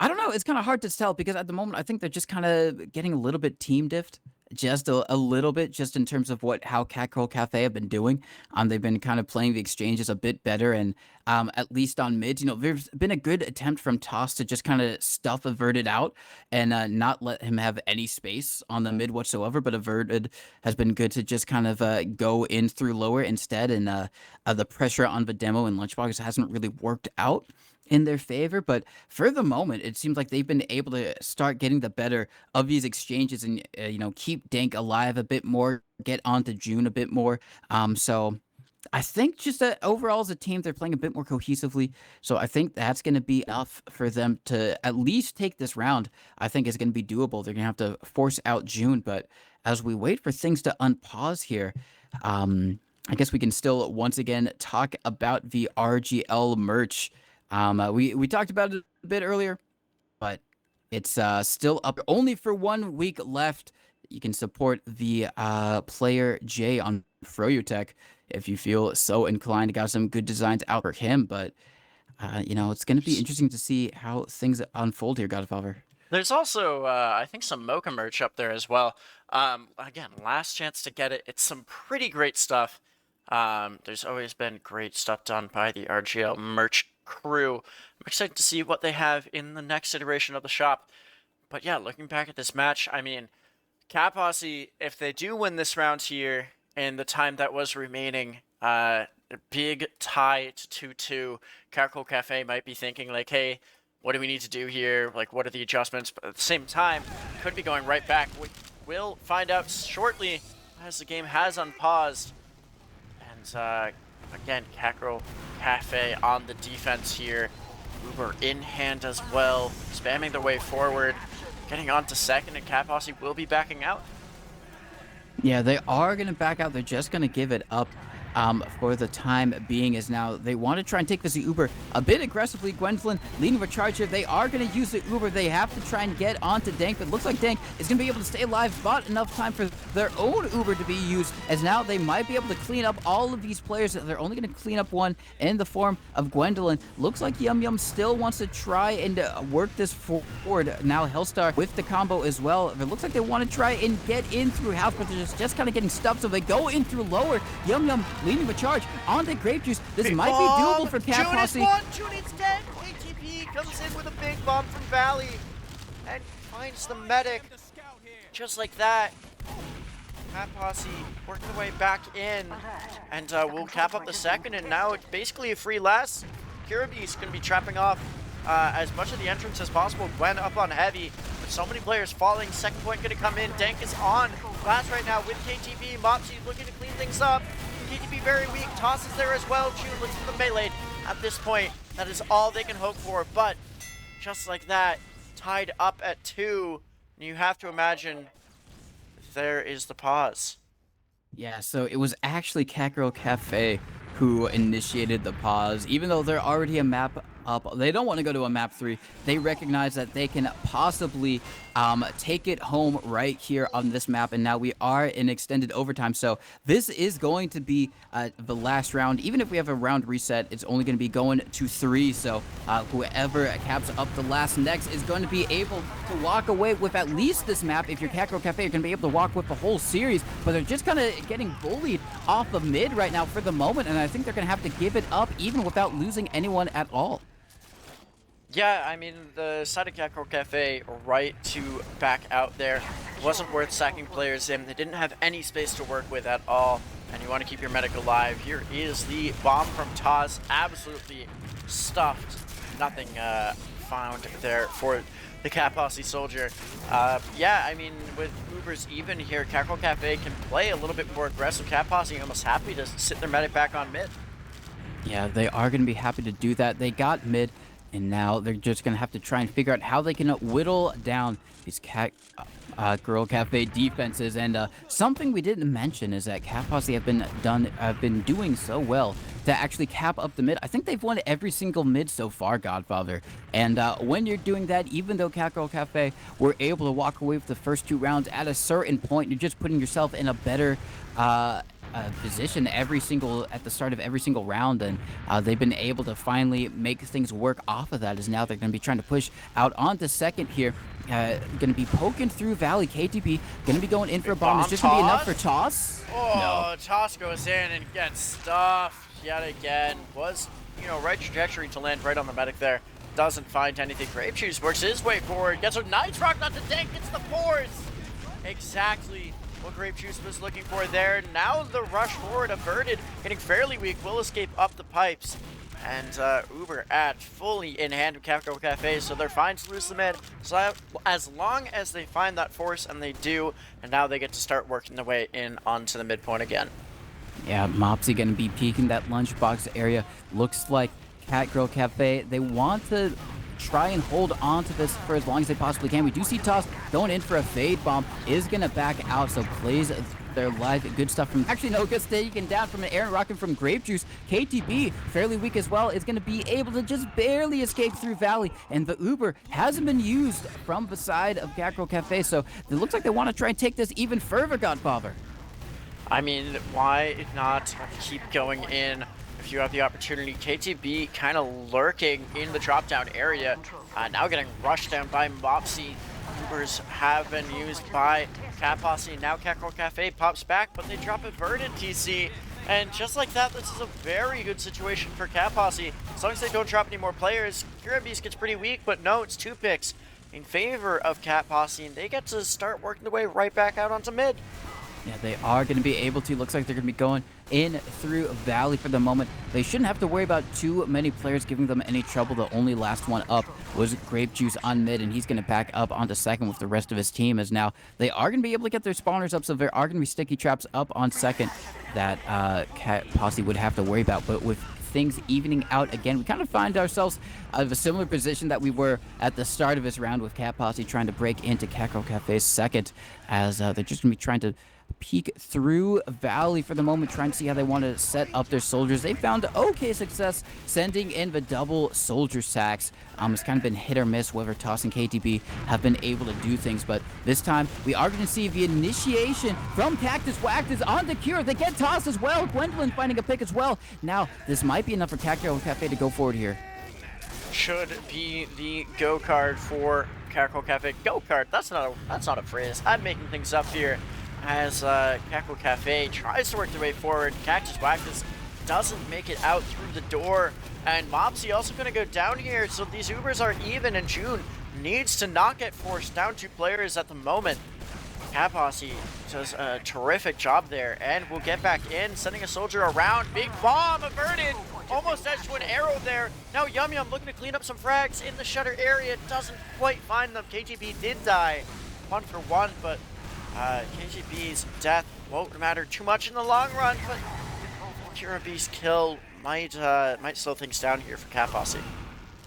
I don't know. It's kind of hard to tell because at the moment I think they're just kind of getting a little bit team diffed, just a little bit, just in terms of how Catgirl Cafe have been doing. They've been kind of playing the exchanges a bit better, and at least on mids, you know, there's been a good attempt from Toss to just kind of stuff Averted out and not let him have any space on the mid whatsoever. But Averted has been good to just kind of go in through lower instead, and the pressure on the demo and Lunchbox hasn't really worked out in their favor, but for the moment, it seems like they've been able to start getting the better of these exchanges and, you know, keep Dank alive a bit more, get onto June a bit more. So I think just that overall as a team, they're playing a bit more cohesively. So I think that's going to be enough for them to at least take this round. I think it's going to be doable. They're going to have to force out June, but as we wait for things to unpause here, I guess we can still once again talk about the RGL merch. We talked about it a bit earlier, but it's still up only for 1 week left. You can support the player J on Froyotech if you feel so inclined. Got some good designs out for him, but you know, it's going to be interesting to see how things unfold here, Godfather. There's also, I think, some Mocha merch up there as well. Again, last chance to get it. It's some pretty great stuff. There's always been great stuff done by the RGL merch crew. I'm excited to see what they have in the next iteration of the shop. But yeah, looking back at this match, I mean, Cat Posse, if they do win this round here in the time that was remaining, a big tie to 2-2, Catgirl Cafe might be thinking like, hey, what do we need to do here? Like, what are the adjustments? But at the same time, could be going right back. We'll find out shortly as the game has unpaused. And again, Catgirl Cafe on the defense here. Uber in hand as well, spamming their way forward, getting on to second, and Cat Posse will be backing out. Yeah, they are going to back out. They're just going to give it up. for the time being, as now they want to try and take this Uber a bit aggressively. Gwendolyn leading with charge here. They are going to use the Uber. They have to try and get onto Dank, but looks like Dank is going to be able to stay alive, bought enough time for their own Uber to be used, as now they might be able to clean up all of these players. They're only going to clean up one in the form of Gwendolyn. Looks like Yum Yum still wants to try and work this forward. Now Hellstar with the combo as well. It looks like they want to try and get in through house, but they're just kind of getting stuck, so they go in through lower. Yum Yum leading with charge on the Grape Juice. This might be doable for Cat Posse. June is dead. ATP comes in with a big bomb from Valley and finds the medic. Just like that. Cat Posse working their way back in, and we'll cap up the second, and now it's basically a free last. Kiraby's going to be trapping off as much of the entrance as possible. Gwen up on heavy, with so many players falling. Second point going to come in. Dank is on last right now with KTB. Mopsy looking to clean things up. KTB very weak. Toss is there as well. June looks for the melee. At this point, that is all they can hope for, but just like that, tied up at 2, you have to imagine there is the pause. Yeah, so it was actually Catgirl Cafe who initiated the pause. Even though they're already a map up, they don't want to go to a map 3. They recognize that they can possibly take it home right here on this map, and now we are in extended overtime. So this is going to be the last round. Even if we have a round reset, it's only going to be going to 3. So whoever caps up the last next is going to be able to walk away with at least this map. If you're Catgirl Cafe, you're going to be able to walk with the whole series, but they're just kind of getting bullied off of mid right now for the moment, and I think they're going to have to give it up even without losing anyone at all. Yeah, I mean, the side of Catgirl Cafe right to back out there wasn't worth sacking players in. They didn't have any space to work with at all, and you want to keep your medic alive. Here is the bomb from Taz, absolutely stuffed. Nothing found there for the Cat Posse soldier. Yeah, I mean, with Ubers even here, Catgirl Cafe can play a little bit more aggressive. Cat Posse almost happy to sit their medic back on mid. Yeah, they are going to be happy to do that. They got mid, and now they're just going to have to try and figure out how they can whittle down these Girl Cafe defenses. And something we didn't mention is that Cat Posse have been doing so well to actually cap up the mid. I think they've won every single mid so far, Godfather. And when you're doing that, even though Catgirl Cafe were able to walk away with the first 2 rounds, at a certain point, you're just putting yourself in a better position at the start of every single round, and they've been able to finally make things work off of that, as now they're going to be trying to push out onto second here. Going to be poking through Valley. KTP going to be going in for a bomb. It's just going to be enough for Toss. Oh, no. Toss goes in and gets stuffed yet again. Was, right trajectory to land right on the medic there. Doesn't find anything. Grape Juice works his way forward. Gets a nice rock, not to Dank. Gets the force. Exactly what Grape Juice was looking for there. Now the rush forward averted, getting fairly weak, will escape up the pipes. And Uber at fully in hand of Catgirl Cafe, so they're fine to lose the mid. So as long as they find that force, and they do, and now they get to start working their way in onto the midpoint again. Yeah, Mopsy going to be peeking that lunchbox area. Looks like Catgirl Cafe, they want to try and hold on to this for as long as they possibly can. We do see Toss going in for a fade bomb, is going to back out, so plays their life. Good stuff from, actually no, gets taken down from an Aaron Rocket from Grape Juice. KTB, fairly weak as well, is going to be able to just barely escape through Valley, and the Uber hasn't been used from the side of Catgirl Cafe, so it looks like they want to try and take this even further, Godfather. I mean, why not keep going in if you have the opportunity? KTB kind of lurking in the drop-down area, now getting rushed down by Mopsy. Ubers have been used by Cat Posse, and now Catgirl Cafe pops back, but they drop a Verdant TC. And just like that, this is a very good situation for Cat Posse. As long as they don't drop any more players, Kiraby's gets pretty weak, but no, it's 2 picks in favor of Cat Posse, and they get to start working their way right back out onto mid. Yeah, they are going to be able to. Looks like they're going to be going in through Valley for the moment. They shouldn't have to worry about too many players giving them any trouble. The only last one up was Grape Juice on mid, and he's going to back up onto second with the rest of his team, as now they are going to be able to get their spawners up, so there are going to be sticky traps up on second that Cat Posse would have to worry about. But with things evening out again, we kind of find ourselves out of a similar position that we were at the start of this round, with Cat Posse trying to break into Catgirl Cafe's second, as they're just going to be trying to peek through Valley for the moment, trying to see how they want to set up their soldiers. They found okay success sending in the double soldier sacks. It's kind of been hit or miss whether Toss and KTB have been able to do things, but this time we are going to see the initiation from Cactus Wactus onto Cure. They get Toss as well. Gwendolyn finding a pick as well. Now, this might be enough for Catgirl Cafe to go forward here. Should be the go card for Catgirl Cafe. Go card. That's not a phrase. I'm making things up here. As Catgirl Cafe tries to work their way forward, Cactus Wactus doesn't make it out through the door, and Mopsy also going to go down here. So these Ubers are even, and June needs to not get forced down 2 players at the moment. Cat Posse does a terrific job there, and we'll get back in, sending a soldier around. Big bomb averted, almost edged to an arrow there. Now Yum Yum looking to clean up some frags in the shutter area, doesn't quite find them. KGB did die 1 for 1, but KGB's death won't matter too much in the long run, but Kirabee's kill might slow things down here for Cat Posse.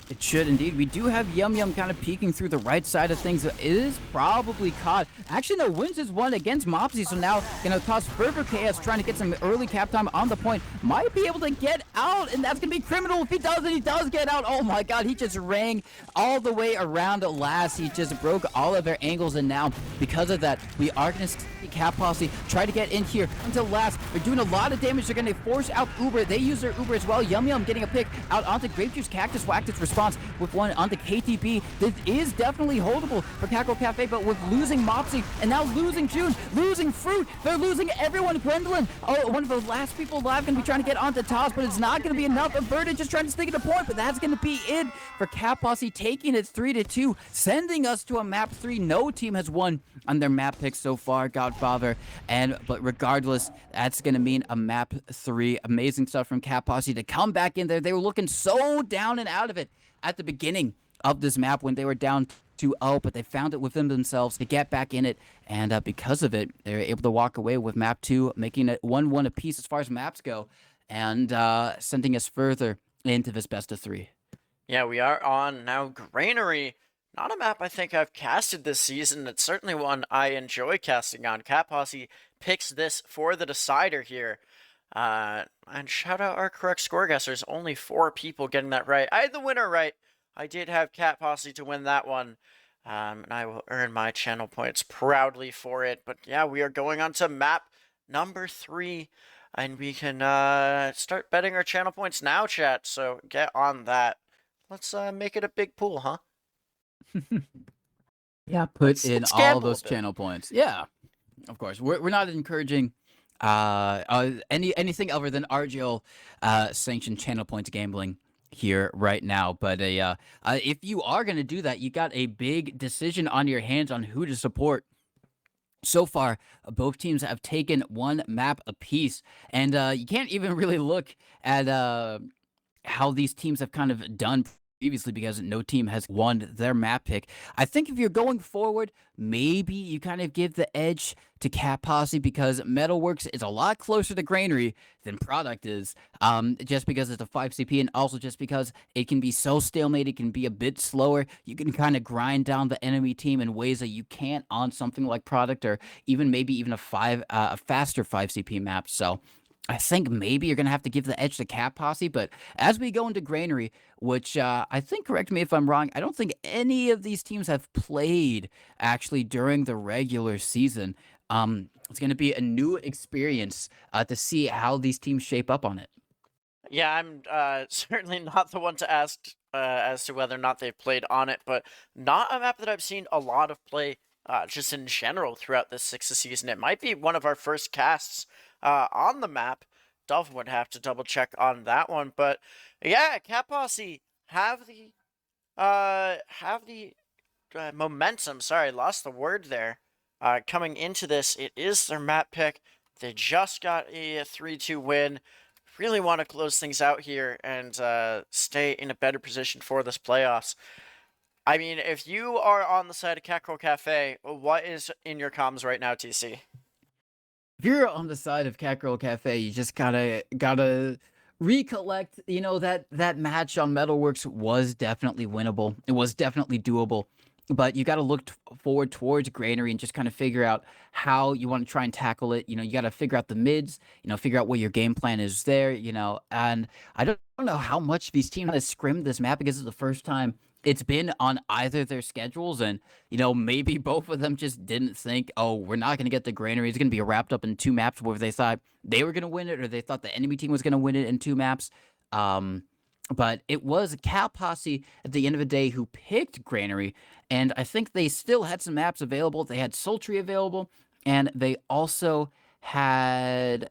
It should indeed. We do have Yum Yum kind of peeking through the right side of things. It is probably caught. Actually, no, wins his one against Mopsy, so now going to cause further chaos, trying to get some early cap time on the point. Might be able to get out, and that's going to be criminal if he does, and he does get out. Oh my god, he just rang all the way around last. He just broke all of their angles, and now, because of that, we are going to see Cat Posse try to get in here until last. They're doing a lot of damage. They're going to force out Uber. They use their Uber as well. Yum Yum getting a pick out onto Grape Juice. Cactus Wactus response with one onto KTB. This is definitely holdable for Catgirl Cafe, but with losing Mopsy and now losing June, losing Fruit, they're losing everyone. Gwendolyn, one of the last people alive, going to be trying to get onto Toss, but it's not going to be enough. Averted just trying to sneak it a point, but that's going to be it for Cat Posse, taking it 3-2, sending us to a map 3. No team has won on their map picks so far, Godfather, but regardless, that's going to mean a map 3. Amazing stuff from Cat Posse to come back in there. They were looking so down and out of it at the beginning of this map when they were down 2-0, but they found it within themselves to get back in it, and because of it, they were able to walk away with map 2, making it 1-1 apiece as far as maps go, and sending us further into this best of 3. Yeah, we are on now Granary. Not a map I think I've casted this season. It's certainly one I enjoy casting on. Cat Posse picks this for the decider here. And shout out our correct score guessers. Only 4 people getting that right. I had the winner right. I did have Cat Posse to win that one. And I will earn my channel points proudly for it. But yeah, we are going on to map number 3. And we can start betting our channel points now, chat. So get on that. Let's make it a big pool, huh? Yeah, put in let's all those channel points. Yeah, of course. We're not encouraging anything other than RGL sanctioned channel points gambling here right now. But if you are going to do that, you got a big decision on your hands on who to support. So far, both teams have taken 1 map apiece, and you can't even really look at how these teams have kind of done previously because no team has won their map pick. I think if you're going forward, maybe you kind of give the edge to Cat Posse because Metalworks is a lot closer to Granary than Product is, just because it's a 5 CP and also just because it can be so stalemate, it can be a bit slower. You can kind of grind down the enemy team in ways that you can't on something like Product or maybe even a faster 5 CP map. So I think maybe you're going to have to give the edge to Cat Posse, but as we go into Granary, which I think, correct me if I'm wrong, I don't think any of these teams have played actually during the regular season. It's going to be a new experience to see how these teams shape up on it. Yeah, I'm certainly not the one to ask as to whether or not they've played on it, but not a map that I've seen a lot of play just in general throughout this 6th season. It might be one of our first casts on the map. Dolphin would have to double check on that one, but yeah, Cat Posse have the momentum. Sorry, lost the word there. Coming into this, it is their map pick. They just got a 3-2 win. Really want to close things out here and stay in a better position for this playoffs. I mean, if you are on the side of Catgirl Cafe, what is in your comms right now, TC? If you're on the side of Catgirl Cafe, you just gotta recollect, that match on Metalworks was definitely winnable. It was definitely doable. but you got to look forward towards Granary and just kind of figure out how you want to try and tackle it. You got to figure out the mids, figure out what your game plan is there, and I don't know how much these teams have scrimmed this map because it's the first time it's been on either their schedules. And, maybe both of them just didn't think, oh, we're not going to get the Granary. It's going to be wrapped up in two maps where they thought they were going to win it or they thought the enemy team was going to win it in two maps. Um, but it was Cat Posse at the end of the day who picked Granary, and I think they still had some maps available. They had Sultry available, and they also had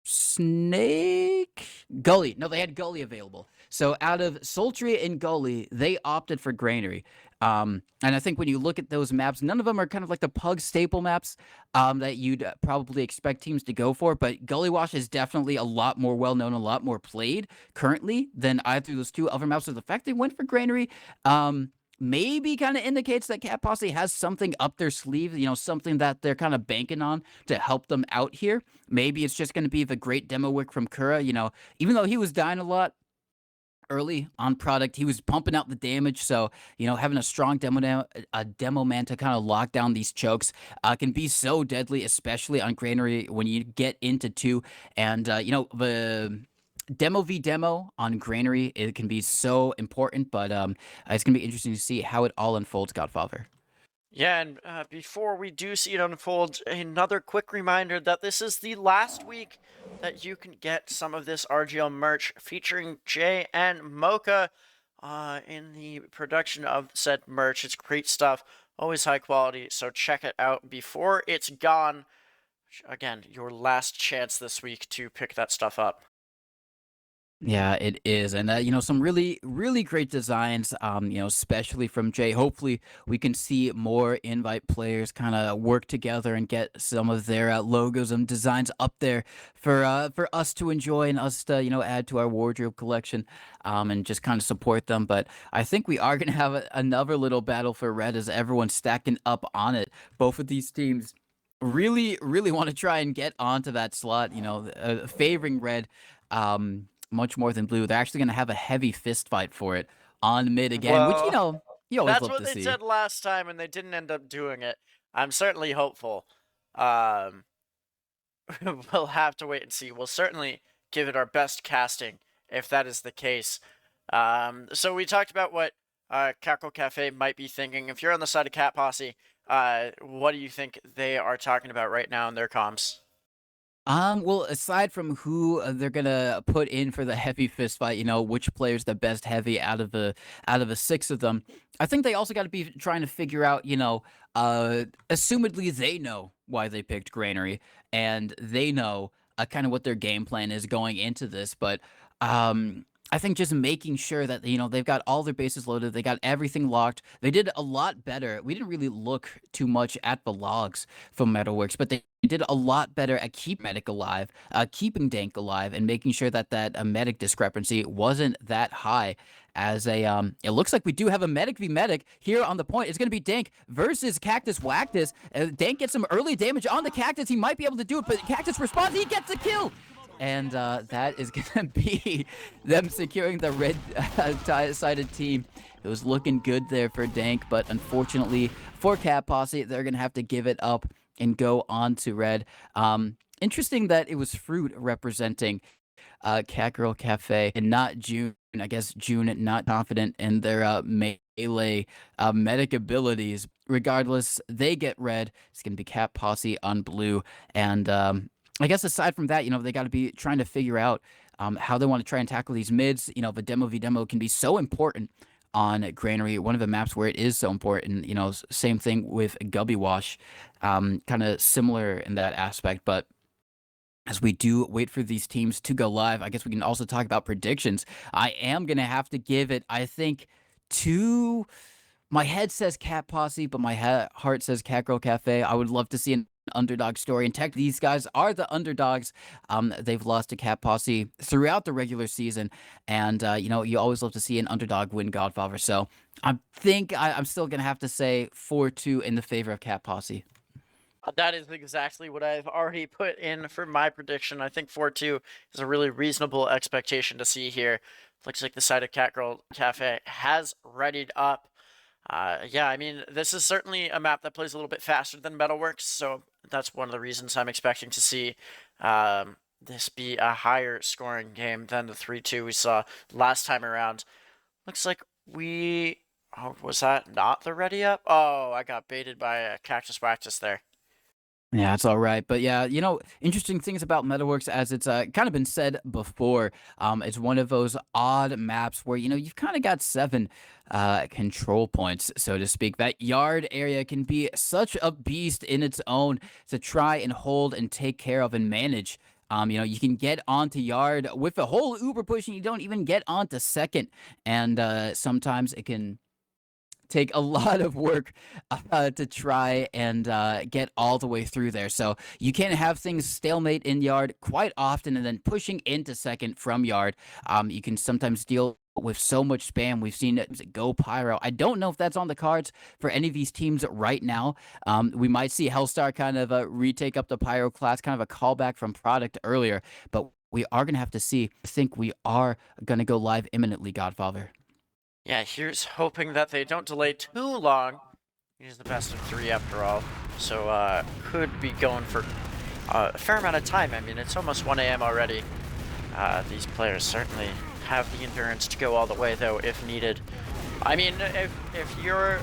Snake Gully. No, they had Gully available. So out of Sultry and Gully, they opted for Granary. And I think when you look at those maps, none of them are kind of like the Pug staple maps that you'd probably expect teams to go for. But Gully Wash is definitely a lot more well known, a lot more played currently than either of those two other maps. So the fact they went for Granary, maybe kind of indicates that Cat Posse has something up their sleeve, something that they're kind of banking on to help them out here. Maybe it's just going to be the great demo work from Kura. Even though he was dying a lot early on product, he was pumping out the damage. So, having a strong demo man to kind of lock down these chokes can be so deadly, especially on Granary when you get into two. And, the demo v demo on Granary, it can be so important, but it's gonna be interesting to see how it all unfolds, Godfather. Yeah, and before we do see it unfold, another quick reminder that this is the last week that you can get some of this RGL merch featuring Jay and Mocha in the production of said merch. It's great stuff, always high quality, so check it out before it's gone. Again, your last chance this week to pick that stuff up. Yeah, it is. And, some really, really great designs, especially from Jay. Hopefully, we can see more invite players kind of work together and get some of their logos and designs up there for us to enjoy and us to, add to our wardrobe collection and just kind of support them. But I think we are going to have another little battle for red as everyone's stacking up on it. Both of these teams really, really want to try and get onto that slot, favoring red. Much more than blue. They're actually going to have a heavy fist fight for it on mid again, which, Well, you always that's love what to they see. said last time, and they didn't end up doing it. I'm certainly hopeful. Um, we'll have to wait and see. We'll certainly give it our best casting if that is the case. So we talked about what Catgirl Cafe might be thinking. If you're on the side of Cat Posse, what do you think they are talking about right now in their comms? Well, aside from who they're gonna put in for the heavy fist fight, which player's the best heavy out of the six of them, I think they also got to be trying to figure out, assumedly they know why they picked Granary and they know kind of what their game plan is going into this, but I think just making sure that they've got all their bases loaded, they got everything locked. They did a lot better. We didn't really look too much at the logs from Metalworks, but they did a lot better at keep medic alive, keeping dank alive, and making sure that medic discrepancy wasn't that high. As it looks like we do have a medic v medic here on the point. It's going to be Dank versus Cactus Wactus. Dank gets some early damage on the Cactus. He might be able to do it, but Cactus responds. He gets the kill. And that is going to be them securing the red-sided team. It was looking good there for Dank, but unfortunately for Cat Posse, they're going to have to give it up and go on to red. Interesting that it was Fruit representing Catgirl Cafe and not June. I guess June not confident in their melee medic abilities. Regardless, they get red. It's going to be Cat Posse on blue. And I guess aside from that, they got to be trying to figure out how they want to try and tackle these mids. The demo v demo can be so important on Granary, one of the maps where it is so important. Same thing with Gubby Wash, kind of similar in that aspect. But as we do wait for these teams to go live, I guess we can also talk about predictions. I am going to have to give it, I think, to... My head says Cat Posse, but my heart says Catgirl Cafe. I would love to see an underdog story. And tech, these guys are the underdogs. They've lost to Cat Posse throughout the regular season. And, you always love to see an underdog win Godfather. So I think I'm still going to have to say 4-2 in the favor of Cat Posse. That is exactly what I've already put in for my prediction. I think 4-2 is a really reasonable expectation to see here. Looks like the side of Catgirl Cafe has readied up. Yeah, I mean, this is certainly a map that plays a little bit faster than Metalworks, so that's one of the reasons I'm expecting to see this be a higher scoring game than the 3-2 we saw last time around. Looks like we... Oh, was that not the ready up? Oh, I got baited by a Cactus Wactus there. Yeah, it's all right. But yeah, interesting things about Metalworks, as it's kind of been said before. It's one of those odd maps where, you've kind of got seven control points, so to speak. That yard area can be such a beast in its own to try and hold and take care of and manage. You can get onto yard with a whole Uber push, and you don't even get onto second. And sometimes it can take a lot of work to try and get all the way through there. So you can have things stalemate in yard quite often, and then pushing into second from yard. You can sometimes deal with so much spam. We've seen it go pyro. I don't know if that's on the cards for any of these teams right now. We might see Hellstar kind of retake up the pyro class, kind of a callback from product earlier, but we are going to have to see. I think we are going to go live imminently, Godfather. Yeah, here's hoping that they don't delay too long. He's the best of three after all, so could be going for a fair amount of time. I mean, it's almost 1 a.m. already. These players certainly have the endurance to go all the way, though, if needed. I mean, if you're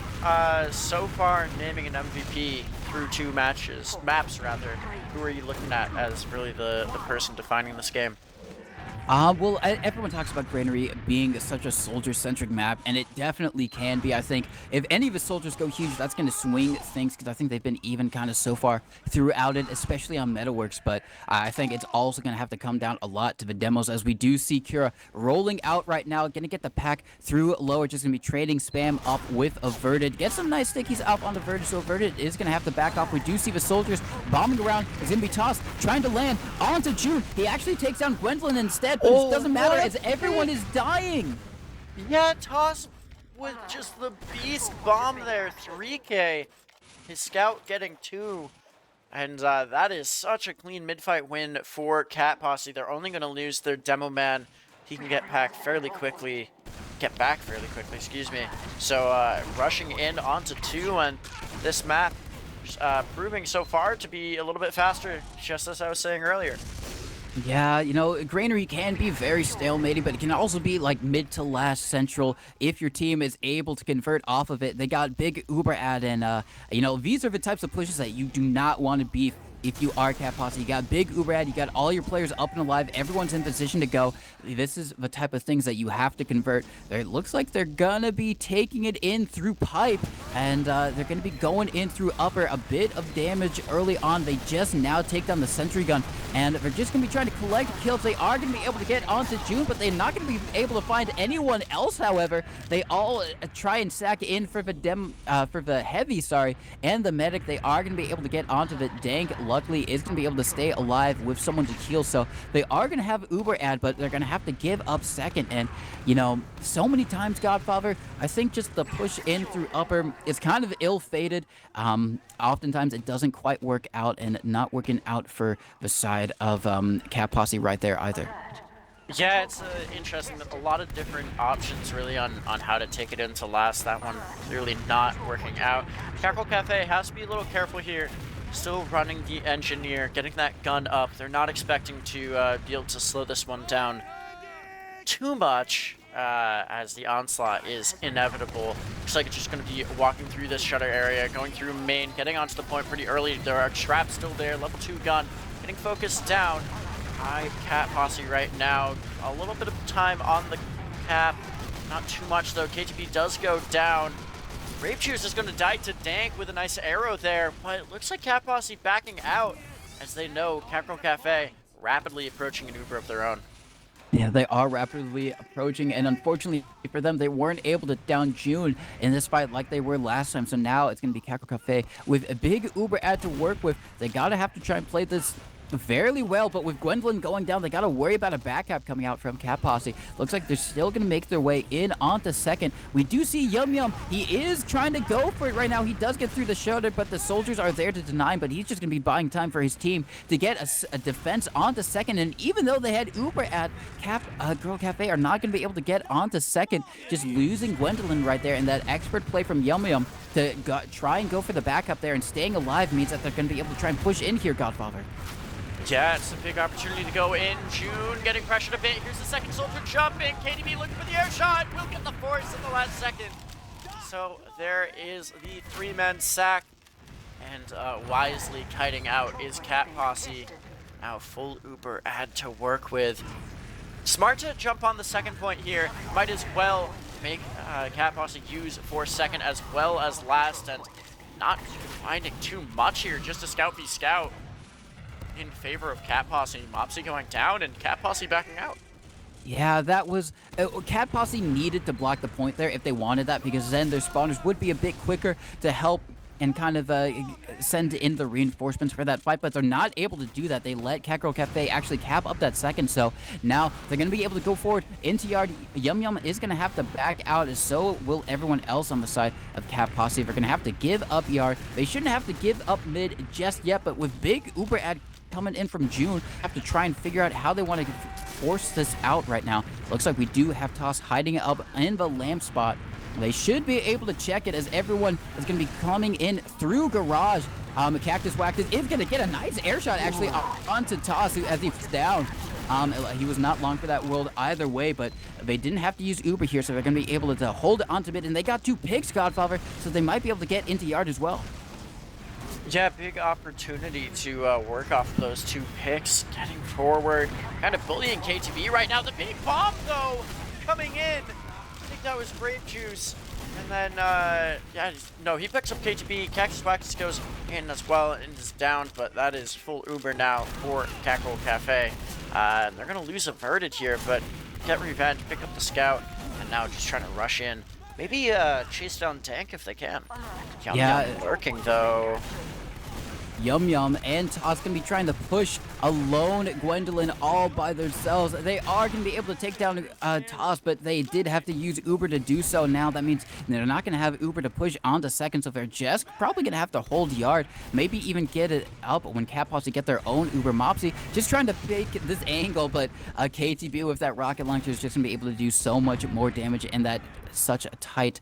so far naming an MVP through two maps rather, who are you looking at as really the person defining this game? Well, everyone talks about Granary being such a soldier-centric map, and it definitely can be. I think if any of the soldiers go huge, that's going to swing things, because I think they've been even kind of so far throughout it, especially on Metalworks. But I think it's also going to have to come down a lot to the demos, as we do see Kira rolling out right now, going to get the pack through lower, just going to be trading spam up with Averted. Get some nice stickies up on Averted, so Averted is going to have to back off. We do see the soldiers bombing around. He's going to be tossed, trying to land onto June. He actually takes down Gwendolyn instead. But it doesn't matter, as everyone is dying. Yeah, Toss with just the beast bomb there, 3K. His scout getting 2. And that is such a clean mid-fight win for Cat Posse. They're only going to lose their demo man. He can get back fairly quickly. Excuse me. So rushing in onto 2, and this map proving so far to be a little bit faster, just as I was saying earlier. Yeah, Granary can be very stalemating, but it can also be like mid to last central if your team is able to convert off of it. They got big Uber ad, and these are the types of pushes that you do not want to be if you are Cat Posse. You got big Uber ad, you got all your players up and alive, everyone's in position to go. This is the type of things that you have to convert. It looks like they're gonna be taking it in through pipe, and they're gonna be going in through upper. A bit of damage early on. They just now take down the sentry gun, and they're just gonna be trying to collect kills. They are gonna be able to get onto June, but they're not gonna be able to find anyone else. However, they all try and sack in for the heavy, and the medic. They are gonna be able to get onto the Dank. Luckily, is going to be able to stay alive with someone to heal, so they are going to have Uber ad, but they're going to have to give up second. And so many times, Godfather, I think just the push in through upper is kind of ill-fated. Oftentimes it doesn't quite work out, and not working out for the side of Cat Posse right there either. Yeah, it's interesting that a lot of different options really on how to take it into last. That one clearly not working out. Catgirl Cafe has to be a little careful here. Still running the engineer, getting that gun up. They're not expecting to be able to slow this one down too much, as the onslaught is inevitable. Looks like it's just going to be walking through this shutter area, going through main, getting onto the point pretty early. There are traps still there. Level 2 gun, getting focused down. High Cat Posse right now. A little bit of time on the cap. Not too much though. KTP does go down. Rape Juice is going to die to Dank with a nice arrow there, but it looks like Cat Posse backing out, as they know Catgirl Cafe rapidly approaching an Uber of their own. Yeah, they are rapidly approaching, and unfortunately for them, they weren't able to down June in this fight like they were last time. So now it's going to be Catgirl Cafe with a big Uber ad to work with. They gotta have to try and play this fairly well, but with Gwendolyn going down, they got to worry about a backup coming out from Cat Posse. Looks like they're still going to make their way in onto second. We do see Yum Yum. He is trying to go for it right now. He does get through the shoulder, but the soldiers are there to deny him, but he's just going to be buying time for his team to get a defense onto second. And even though they had Uber at Girl Cafe, are not going to be able to get onto second, just losing Gwendolyn right there. And that expert play from Yum Yum to try and go for the backup there and staying alive means that they're going to be able to try and push in here, Godfather. Yeah, it's a big opportunity to go in. June getting pressured a bit. Here's the second soldier jumping. KDB looking for the air shot. Will get the force in the last second. So there is the 3-man sack. And wisely kiting out is Cat Posse. Now full Uber add to work with. Smart to jump on the second point here. Might as well make Cat Posse use for second as well as last. And not finding too much here. Just a scout v scout in favor of Cat Posse. Mopsy going down and Cat Posse backing out. Yeah, that was... Cat Posse needed to block the point there if they wanted that, because then their spawners would be a bit quicker to help and kind of send in the reinforcements for that fight, but they're not able to do that. They let Catgirl Cafe actually cap up that second, so now they're going to be able to go forward into yard. Yum Yum is going to have to back out, and so will everyone else on the side of Cat Posse. They're going to have to give up yard. They shouldn't have to give up mid just yet, but with big Uber ad coming in from June, have to try and figure out how they want to force this out right now. Looks like we do have Toss hiding up in the lamp spot. They should be able to check it as everyone is going to be coming in through garage. Cactus Waxes is going to get a nice air shot actually onto Toss as he's down. He was not long for that world either way, but they didn't have to use Uber here, so they're going to be able to hold onto it, and they got 2 picks, Godfather, so they might be able to get into yard as well. Yeah, big opportunity to work off of those 2 picks, getting forward, kind of bullying KTB right now. The big bomb, though, coming in. I think that was Grape Juice. And then, yeah, no, he picks up KTB. Cactus Wax goes in as well and is down, but that is full Uber now for Catgirl Cafe. They're going to lose Averted here, but get revenge, pick up the scout, and now just trying to rush in. Maybe chase down Tank if they can. Yum Yum lurking, though. Yum Yum and Toss going to be trying to push alone Gwendolyn all by themselves. They are going to be able to take down Toss, but they did have to use Uber to do so. Now that means they're not going to have Uber to push onto second, so they're just probably going to have to hold yard, maybe even get it up when Cat Posse get their own Uber. Mopsy just trying to fake this angle, but KTB with that rocket launcher is just going to be able to do so much more damage in that such a tight,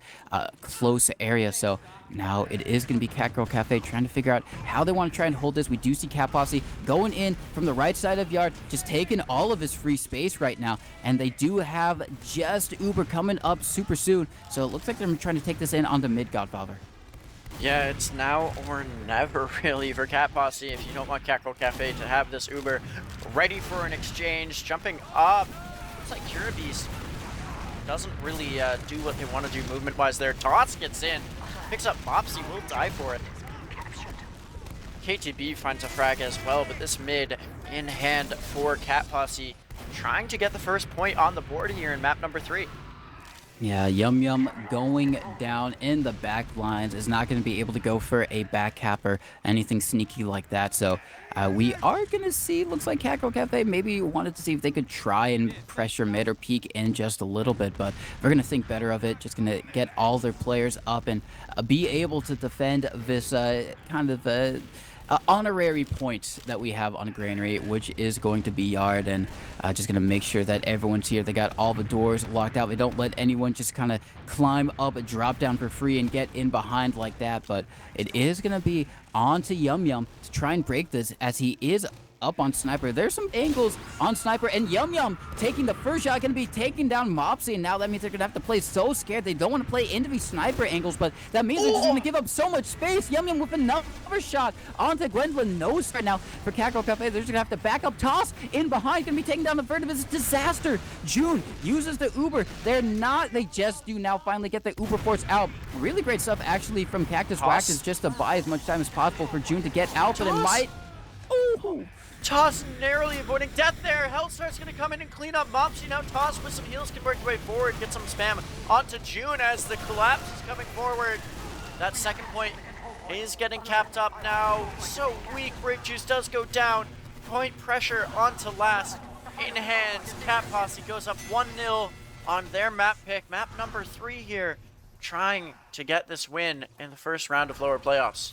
close area. So now it is going to be Catgirl Cafe trying to figure out how they want to try and hold this. We do see Cat Posse going in from the right side of yard, just taking all of his free space right now. And they do have just Uber coming up super soon. So it looks like they're trying to take this in onto mid, Godfather. Yeah, it's now or never really for Cat Posse if you don't want Catgirl Cafe to have this Uber ready for an exchange. Jumping up. Looks like Curabeast doesn't really do what they want to do movement-wise there. Tots gets in, picks up Mopsy, will die for it. KTB finds a frag as well, but this mid in hand for Cat Posse, trying to get the first point on the board here in map number 3. Yeah, Yum Yum going down in the back lines is not going to be able to go for a back cap or anything sneaky like that. So we are going to see, looks like Catgirl Cafe maybe wanted to see if they could try and pressure mid or peek in just a little bit, but they're going to think better of it. Just going to get all their players up and be able to defend this kind of honorary point that we have on Granary, which is going to be yard, and just going to make sure that everyone's here. They got all the doors locked out. They don't let anyone just kind of climb up and drop down for free and get in behind like that, but it is going to be on to Yum Yum to try and break this as he is up on Sniper. There's some angles on Sniper, and Yum Yum taking the first shot, going to be taking down Mopsy, and now that means they're going to have to play so scared. They don't want to play into these Sniper angles, but that means they're just going to give up so much space. Yum Yum with another shot onto Gwendolyn. Nose right now for Catgirl Cafe. They're just going to have to back up. Toss in behind, going to be taking down the Vertiv. It's a disaster. June uses the Uber. They just do now finally get the Uber force out. Really great stuff actually from Cactus Waxes just to buy as much time as possible for June to get out, but it might... Ooh. Toss narrowly avoiding death there. Hellstar's going to come in and clean up Mopsy. Now Toss with some heals can work their way forward, get some spam onto June as the collapse is coming forward. That second point is getting capped up now. So weak. Grape Juice does go down. point pressure onto last. In hand, Cat Posse goes up 1-0 on their map pick. Map number 3 here, trying to get this win in the first round of lower playoffs.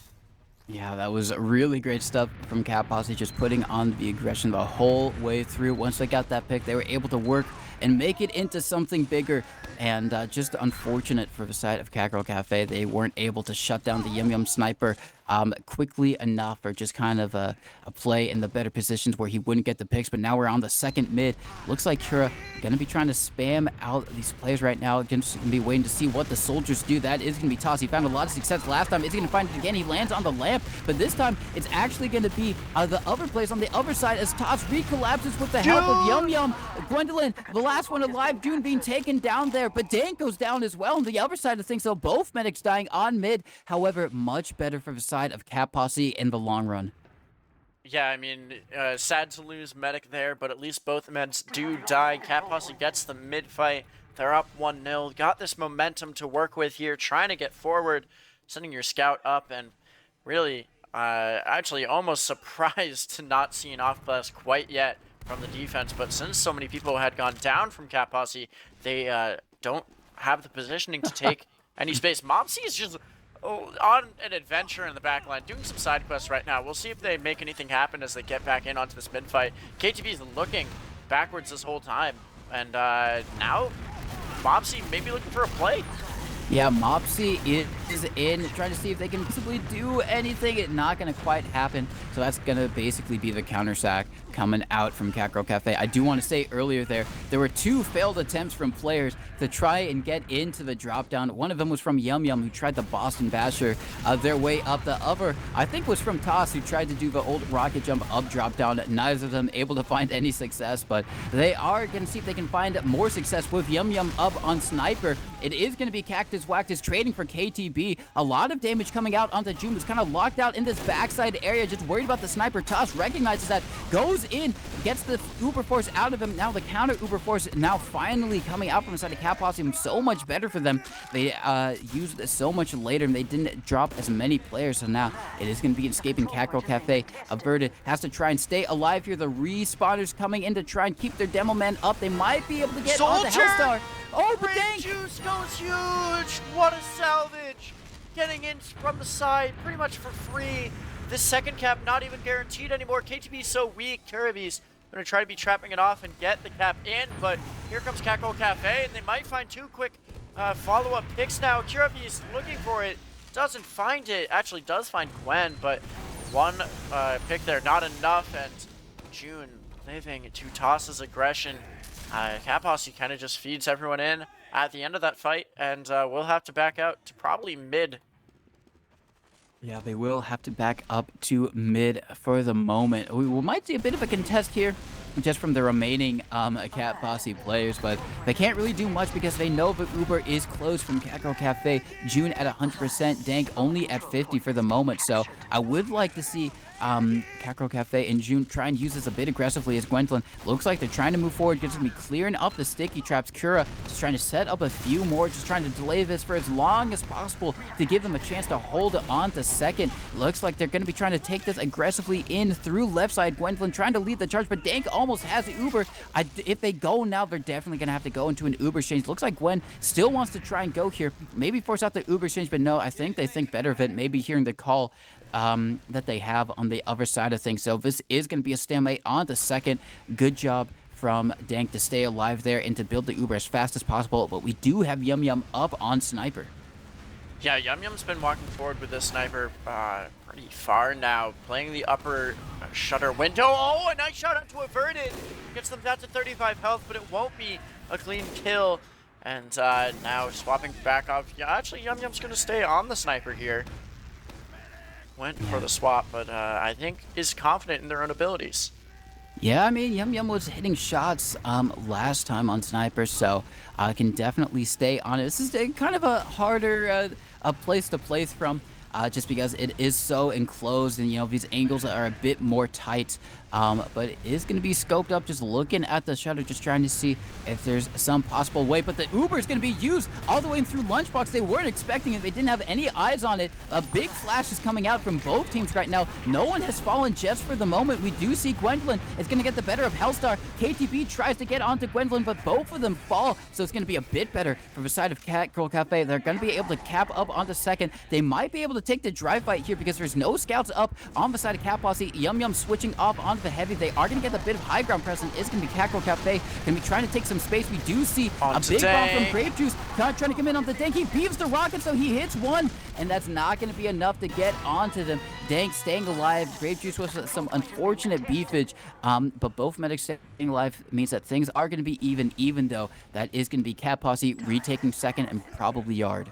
Yeah, that was really great stuff from Cat Posse, just putting on the aggression the whole way through. Once they got that pick, they were able to work and make it into something bigger. And just unfortunate for the side of Catgirl Cafe, they weren't able to shut down the Yum Yum Sniper quickly enough, or just kind of a play in the better positions where he wouldn't get the picks. But now we're on the second mid. Looks like Kura going to be trying to spam out these players right now. Just going to be waiting to see what the soldiers do. That is going to be Toss. He found a lot of success last time. Is he going to find it again? He lands on the lamp, but this time it's actually going to be the other players on the other side as Toss recollapses with the help of Yum Yum. Gwendolyn, the last one alive, June being taken down there, but Dank goes down as well on the other side of things, so both medics dying on mid. However, much better for the side of Cat Posse in the long run. Yeah, I mean, sad to lose medic there, but at least both meds do die. Cat Posse gets the mid fight. They're up 1-0. Got this momentum to work with here, trying to get forward, sending your scout up, and really, actually almost surprised to not see an off blast quite yet from the defense. But since so many people had gone down from Cat Posse, they don't have the positioning to take any space. Mopsy is just on an adventure in the back line, doing some side quests right now. We'll see if they make anything happen as they get back in onto this mid fight. KTB is looking backwards this whole time, and now Mopsy may be looking for a play. Yeah, Mopsy is in, trying to see if they can simply do anything. It's not going to quite happen. So that's going to basically be the counter sack coming out from Catgirl Cafe. I do want to say earlier there were 2 failed attempts from players to try and get into the drop down. One of them was from Yum Yum, who tried the Boston Basher their way up. The other, I think, was from Toss, who tried to do the old rocket jump up drop down. Neither of them able to find any success, but they are going to see if they can find more success with Yum Yum up on Sniper. It is going to be Cactus Wactus trading for KTB. A lot of damage coming out onto June, who's kind of locked out in this backside area, just worried about the Sniper. Toss recognizes that, goes in, gets the Uber Force out of him. Now the counter Uber Force now finally coming out from inside of Cat Posse. So much better for them. They used it so much later, and they didn't drop as many players. So now it is going to be escaping Catgirl Cafe. Averted has to try and stay alive here. The respawners coming in to try and keep their demo man up. They might be able to get on the Hellstar. Oh, but dang! Juice goes huge! What a salvage! Getting in from the side pretty much for free. This second cap not even guaranteed anymore. KTB is so weak. Karabi's going to try to be trapping it off and get the cap in, but here comes Catgirl Cafe, and they might find 2 quick follow-up picks now. Karabi's looking for it, doesn't find it. Actually does find Gwen, but 1 pick there, not enough, and June living to Toss's aggression. Cat Posse kind of just feeds everyone in at the end of that fight, and we'll have to back out to probably mid. Yeah, they will have to back up to mid for the moment. We might see a bit of a contest here just from the remaining Cat Posse players, but they can't really do much because they know the Uber is closed from Catgirl Cafe. June at 100%, Dank only at 50 for the moment, so I would like to see Catgirl Cafe and June try and use this a bit aggressively as Gwendolyn. Looks like they're trying to move forward, just going to be clearing up the sticky traps. Kura just trying to set up a few more, just trying to delay this for as long as possible to give them a chance to hold on to second. Looks like they're going to be trying to take this aggressively in through left side. Gwendolyn trying to lead the charge, but Dank almost has the Uber. If they go now, they're definitely going to have to go into an Uber exchange. Looks like Gwen still wants to try and go here. Maybe force out the Uber exchange, but no, I think they think better of it. Maybe hearing the call that they have on the other side of things. So this is going to be a stalemate on the second. Good job from Dank to stay alive there and to build the Uber as fast as possible. But we do have Yum Yum up on Sniper. Yeah, Yum Yum's been walking forward with this Sniper pretty far now, playing the upper shutter window. Oh, a nice shot out to Averted. Gets them down to 35 health, but it won't be a clean kill. And now swapping back off. Yeah, actually, Yum Yum's going to stay on the Sniper here. Went for the swap, but I think is confident in their own abilities. Yeah, I mean, Yum Yum was hitting shots last time on Sniper, so can definitely stay on it. This is kind of a harder place to place from, just because it is so enclosed, and, you know, these angles are a bit more tight But it is going to be scoped up, just looking at the shutter, just trying to see if there's some possible way. But the Uber is going to be used all the way through Lunchbox. They weren't expecting it. They didn't have any eyes on it. A big flash is coming out from both teams right now. No one has fallen just for the moment. We do see Gwendolyn is going to get the better of Hellstar. KTB tries to get onto Gwendolyn, but both of them fall. So it's going to be a bit better for the side of Catgirl Cafe. They're going to be able to cap up onto second. They might be able to take the drive fight here because there's no scouts up on the side of Cat Posse. Yum Yum switching off onto the heavy. They are going to get a bit of high ground presence. It's going to be Catgirl Cafe. Going to be trying to take some space. We do see a big bomb from Grape Juice. Trying to come in on the Dank. He beeves the rocket, so he hits one, and that's not going to be enough to get onto them. Dank staying alive. Grape Juice was some unfortunate beefage, but both medics staying alive means that things are going to be even though that is going to be Cat Posse retaking second and probably Yard.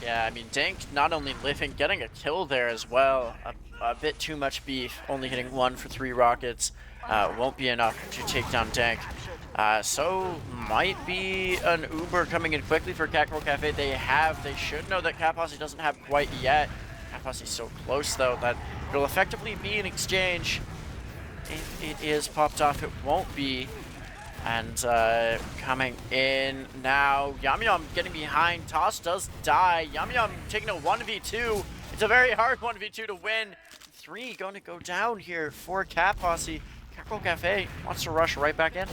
Yeah, I mean, Dank not only living, getting a kill there as well. A bit too much beef, only hitting 1 for 3 rockets. Won't be enough to take down Dank. So might be an Uber coming in quickly for Catgirl Cafe. They should know that Cat Posse doesn't have quite yet. Cat Posse's so close though that it'll effectively be an exchange. If it is popped off, it won't be. And coming in now, Yum Yum getting behind. Toss does die. Yum Yum taking a 1v2. It's a very hard 1v2 to win. 3 going to go down here for Cat Posse. Catgirl Cafe wants to rush right back in.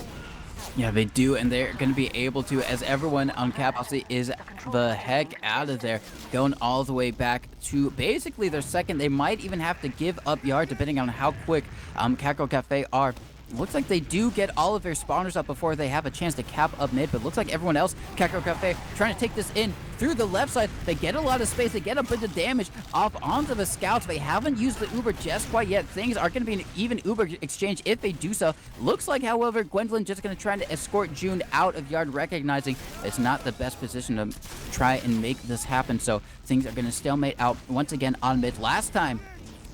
Yeah, they do, and they're going to be able to, as everyone on Cat Posse is the heck out of there, going all the way back to basically their second. They might even have to give up Yard, depending on how quick Catgirl Cafe are. Looks like they do get all of their spawners up before they have a chance to cap up mid, but looks like everyone else, Catgirl Cafe, trying to take this in through the left side. They get a lot of space. They get a bit of damage off onto the scouts. They haven't used the Uber just quite yet. Things are going to be an even Uber exchange if they do so. Looks like, however, Gwendolyn just going to try to escort June out of Yard, recognizing it's not the best position to try and make this happen. So things are going to stalemate out once again on mid. Last time,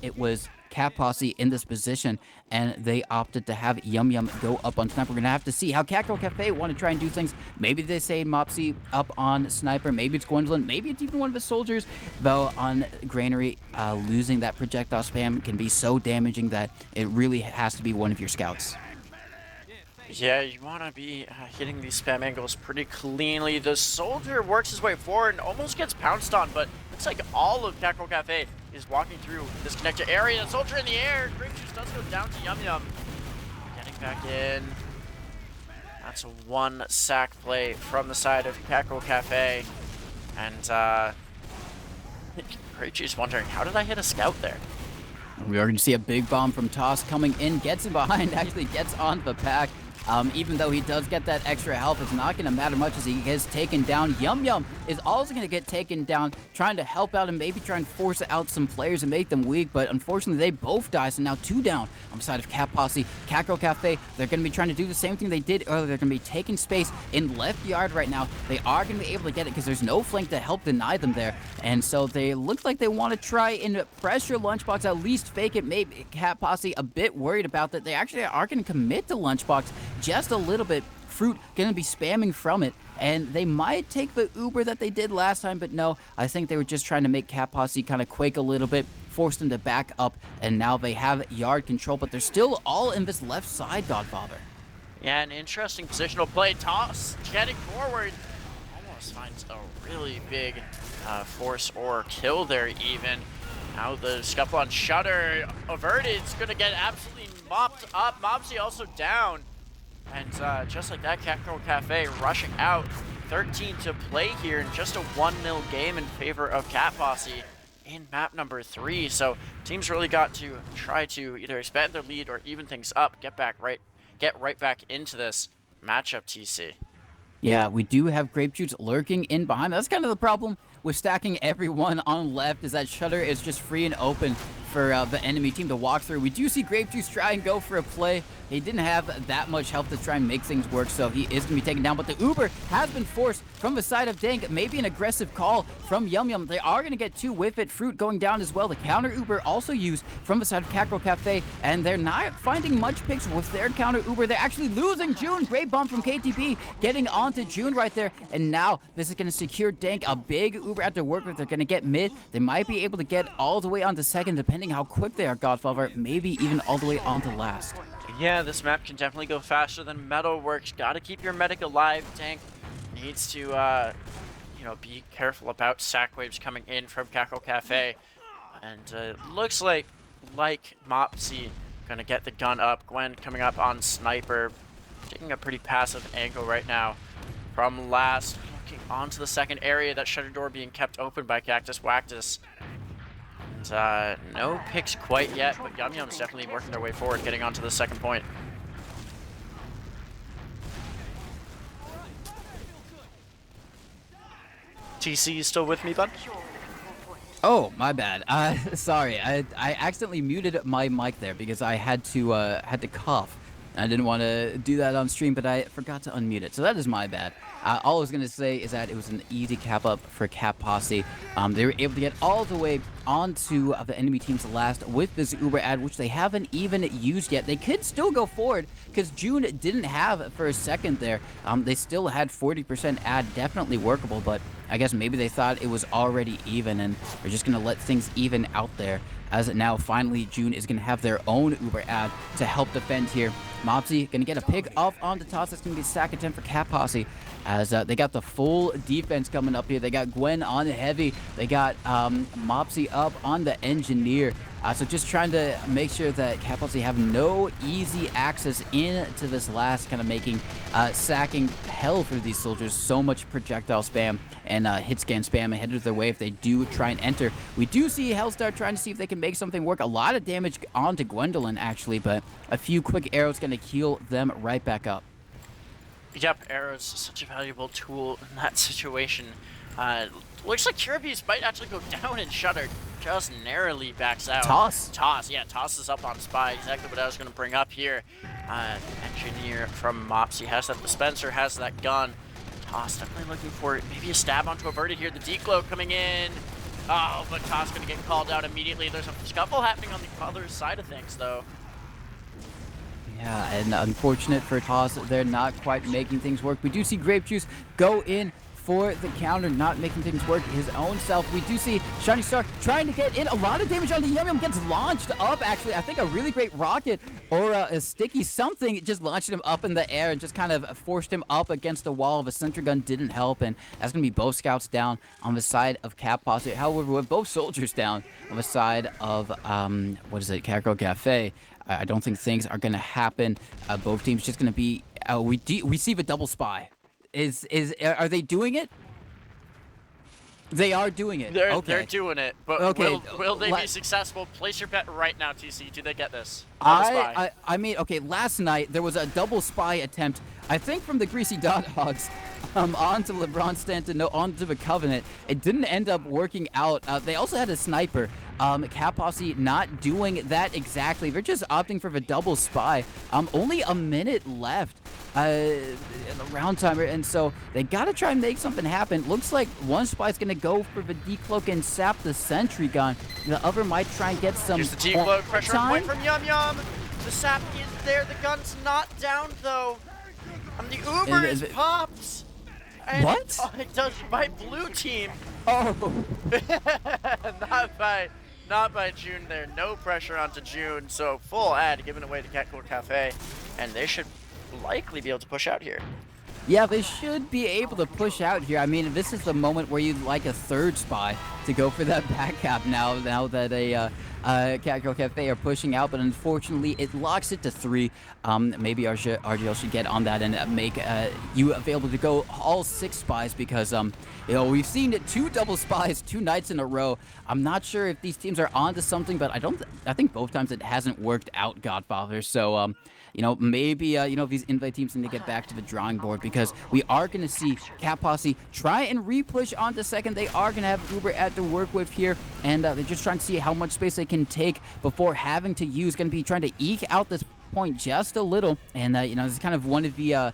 it was Cat Posse in this position, and they opted to have Yum Yum go up on Sniper. We're gonna have to see how Catgirl Cafe want to try and do things. Maybe they say Mopsy up on Sniper, maybe it's Gwendolyn, maybe it's even one of his soldiers, though on Granary, losing that projectile spam can be so damaging that it really has to be one of your scouts. Yeah, you want to be hitting these spam angles pretty cleanly. The soldier works his way forward and almost gets pounced on, but looks like all of Catgirl Cafe is walking through this connector area. The soldier in the air. Grape Juice does go down to Yum Yum. Getting back in. That's a 1 sack play from the side of Catgirl Cafe. And Grape Juice wondering, how did I hit a scout there? We are going to see a big bomb from Toss coming in, gets in behind, actually gets on the pack. Even though he does get that extra health, it's not going to matter much as he gets taken down. Yum Yum is also going to get taken down, trying to help out and maybe try and force out some players and make them weak, but unfortunately they both die, so now 2 down on the side of Cat Posse. Catgirl Cafe, they're going to be trying to do the same thing they did earlier. They're going to be taking space in left Yard right now. They are going to be able to get it because there's no flank to help deny them there, and so they look like they want to try and pressure Lunchbox, at least fake it. Maybe Cat Posse a bit worried about that. They actually are going to commit to Lunchbox just a little bit. Fruit going to be spamming from it, and they might take the Uber that they did last time, but no, I think they were just trying to make Cat Posse kind of quake a little bit, force them to back up, and now they have Yard control, but they're still all in this left side, Godfather. Yeah, an interesting positional play. Toss getting forward. Almost finds a really big force or kill there even. Now the scuffle on Shutter averted. It's going to get absolutely mopped up. Mopsy also down. And just like that, Catgirl Cafe rushing out. 13 to play here in just a 1-0 game in favor of Cat Posse in map number 3. So teams really got to try to either expand their lead or even things up, get right back into this matchup, TC. Yeah, we do have Grape Juice lurking in behind. That's kind of the problem with stacking everyone on left, is that Shutter is just free and open for the enemy team to walk through. We do see Grape Juice try and go for a play. He didn't have that much help to try and make things work, so he is going to be taken down. But the Uber has been forced from the side of Dank. Maybe an aggressive call from Yum Yum. They are going to get 2 with it. Fruit going down as well. The counter Uber also used from the side of Catgirl Cafe, and they're not finding much picks with their counter Uber. They're actually losing June. Great bomb from KTB getting onto June right there, and now this is going to secure Dank a big Uber at their work with. They're going to get mid. They might be able to get all the way onto second, depending depending how quick they are, Godfather, maybe even all the way on to last. Yeah, this map can definitely go faster than Metalworks. Gotta keep your medic alive. Tank needs to, you know, be careful about sack waves coming in from Catgirl Cafe. And looks like Mopsy gonna get the gun up. Gwen coming up on Sniper, taking a pretty passive angle right now. From last, looking onto the second area, that shutter door being kept open by Cactus Wactus. And no picks quite yet, but Yum Yum's definitely working their way forward, getting onto the second point. TC, you still with me, bud? Oh, my bad. Sorry, I accidentally muted my mic there because I had to cough. I didn't want to do that on stream, but I forgot to unmute it, so that is my bad. All I was going to say is that it was an easy cap up for Cap Posse. They were able to get all the way onto the enemy team's last with this Uber ad, which they haven't even used yet. They could still go forward because June didn't have for a second there. They still had 40% ad, definitely workable, but I guess maybe they thought it was already even and they're just going to let things even out there. As now finally June is going to have their own Uber ad to help defend here. Mopsy going to get a pick off onto Toss. That's going to be a sack attempt for Cap Posse as they got the full defense coming up here. They got Gwen on the heavy. They got Mopsy up on the engineer. So just trying to make sure that Cap Posse have no easy access into this last, kind of making sacking hell for these soldiers. So much projectile spam and hit scan spam ahead of their way if they do try and enter. We do see Hellstar trying to see if they can make something work. A lot of damage onto Gwendolyn actually, but a few quick arrows going to heal them right back up. Yep, arrows such a valuable tool in that situation. Looks like Kirby's might actually go down and Shutter just narrowly backs out. Toss, yeah, Toss is up on Spy. Exactly what I was going to bring up here. Engineer from Mopsy has that dispenser, has that gun. Toss definitely looking for maybe a stab onto Averted here. The declo coming in. Oh, but Toss going to get called out immediately. There's a scuffle happening on the other side of things, though. Yeah, and unfortunate for Toss, they're not quite making things work. We do see Grape Juice go in for the counter, not making things work his own self. We do see Shiny Star trying to get in a lot of damage on the Yum Yum, gets launched up actually. I think a really great rocket or a sticky something just launched him up in the air and just kind of forced him up against the wall of a sentry gun. Didn't help, and that's going to be both scouts down on the side of Cap Posse. However, with both soldiers down on the side of, what is it, Catgirl Cafe, I don't think things are going to happen. Both teams just going to be, we see the double spy. Are they doing it? They are doing it. They're doing it, but okay. will they be successful? Place your bet right now, TC. Do they get this? I mean, okay, last night there was a double spy attempt, I think from the Greasy Dot Hogs, onto LeBron Stanton, onto the Covenant. It didn't end up working out. They also had a sniper. Cap Posse not doing that exactly. They're just opting for the double spy. Only a minute left in the round timer, and so they gotta try and make something happen. Looks like one spy's gonna go for the decloak and sap the sentry gun. The other might try and get some. Here's the decloak, pressure on point from Yum Yum. The sap is there. The gun's not down though. The Uber is popped. And what? It does my blue team. Oh. Not by June there. No pressure onto June. So full ad given away to Catgirl Cafe. And they should likely be able to push out here. Yeah, they should be able to push out here. I mean, this is the moment where you'd like a third spy to go for that back cap now that Catgirl Cafe are pushing out, but unfortunately it locks it to 3. Maybe RGL should get on that and make you available to go all 6 spies because we've seen 2 double spies 2 nights in a row. I'm not sure if these teams are onto something, but I think both times it hasn't worked out, Godfather. So maybe these invite teams need to get back to the drawing board because we are going to see Cap Posse try and re-push onto second. They are going to have Uber at to work with here, and they're just trying to see how much space they can take before having to use. Going to be trying to eke out this point just a little, and this is kind of one of the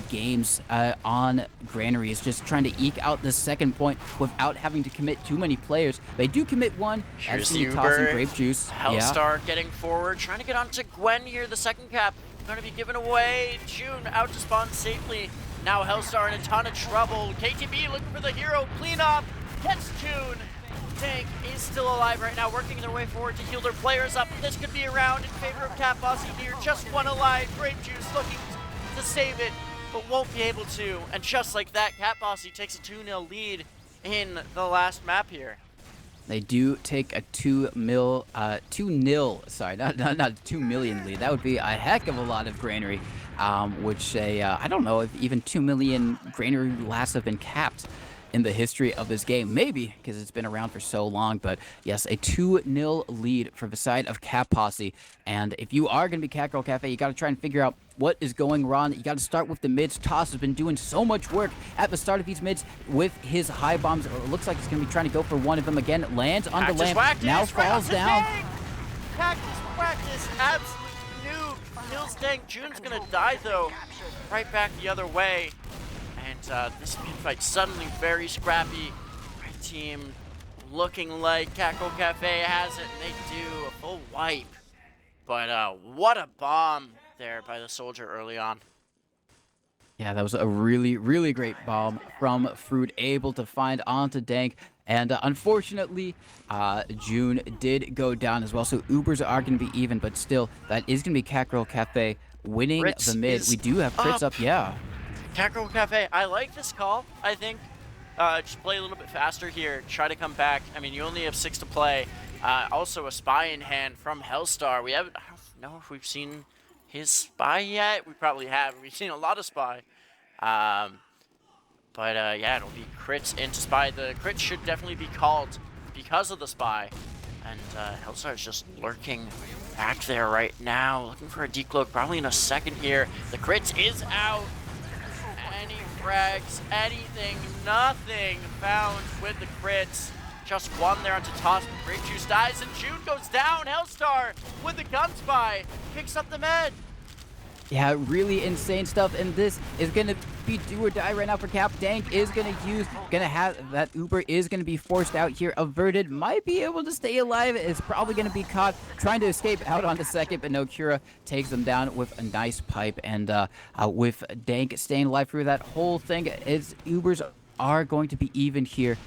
games on Granary is just trying to eke out the second point without having to commit too many players. They do commit one. Here's the tossing Grape Juice. Hellstar getting forward, trying to get onto Gwen here. The second cap going to be given away. June out to spawn safely. Now Hellstar in a ton of trouble. KTB looking for the hero cleanup. Gets June. Dank is still alive right now, working their way forward to heal their players up. This could be a round in favor of Cat Posse here. Just one alive. Grape Juice looking to save it, but won't be able to. And just like that, Cat Posse takes a 2-0 lead in the last map here. They do take a 2-0, sorry, not 2 million lead. That would be a heck of a lot of granary, which I don't know if even 2 million granary lasts have been capped in the history of this game. Maybe, because it's been around for so long, but yes, a 2-0 lead for the side of Cat Posse. And if you are going to be Catgirl Cafe, you got to try and figure out what is going wrong. You got to start with the mids. Toss has been doing so much work at the start of these mids with his high bombs. It looks like he's going to be trying to go for one of them again. Lands on the lamp, now falls down. Cactus Practice, absolute nuke. Kills Dank. June's going to die, though. Right back the other way. And this fight suddenly very scrappy. Red team looking like Catgirl Cafe has it, and they do a full wipe. But what a bomb there by the soldier early on. Yeah, that was a really, really great bomb from Fruit, able to find onto Dank. And unfortunately, June did go down as well. So Ubers are going to be even, but still, that is going to be Catgirl Cafe winning Crits the mid. We do have crits up, yeah. Catgirl Cafe, I like this call, I think. Just play a little bit faster here. Try to come back. I mean, you only have 6 to play. Also, a spy in hand from Hellstar. I don't know if we've seen his spy yet. We probably have. We've seen a lot of spy. Yeah, it'll be crits into spy. The crit should definitely be called because of the spy. And Hellstar is just lurking back there right now, looking for a decloak probably in a second here. The crits is out. Any frags, anything, nothing found with the crits. Just one there onto Toss, but Grape Juice dies, and June goes down. Hellstar with the gun spy picks up the med. Yeah, really insane stuff, and this is going to be do or die right now for Cap. Dank is going to have that Uber is going to be forced out here. Averted might be able to stay alive. It's probably going to be caught trying to escape out on the second, but no, Kira takes them down with a nice pipe, and with Dank staying alive through that whole thing, it's Ubers are going to be even here,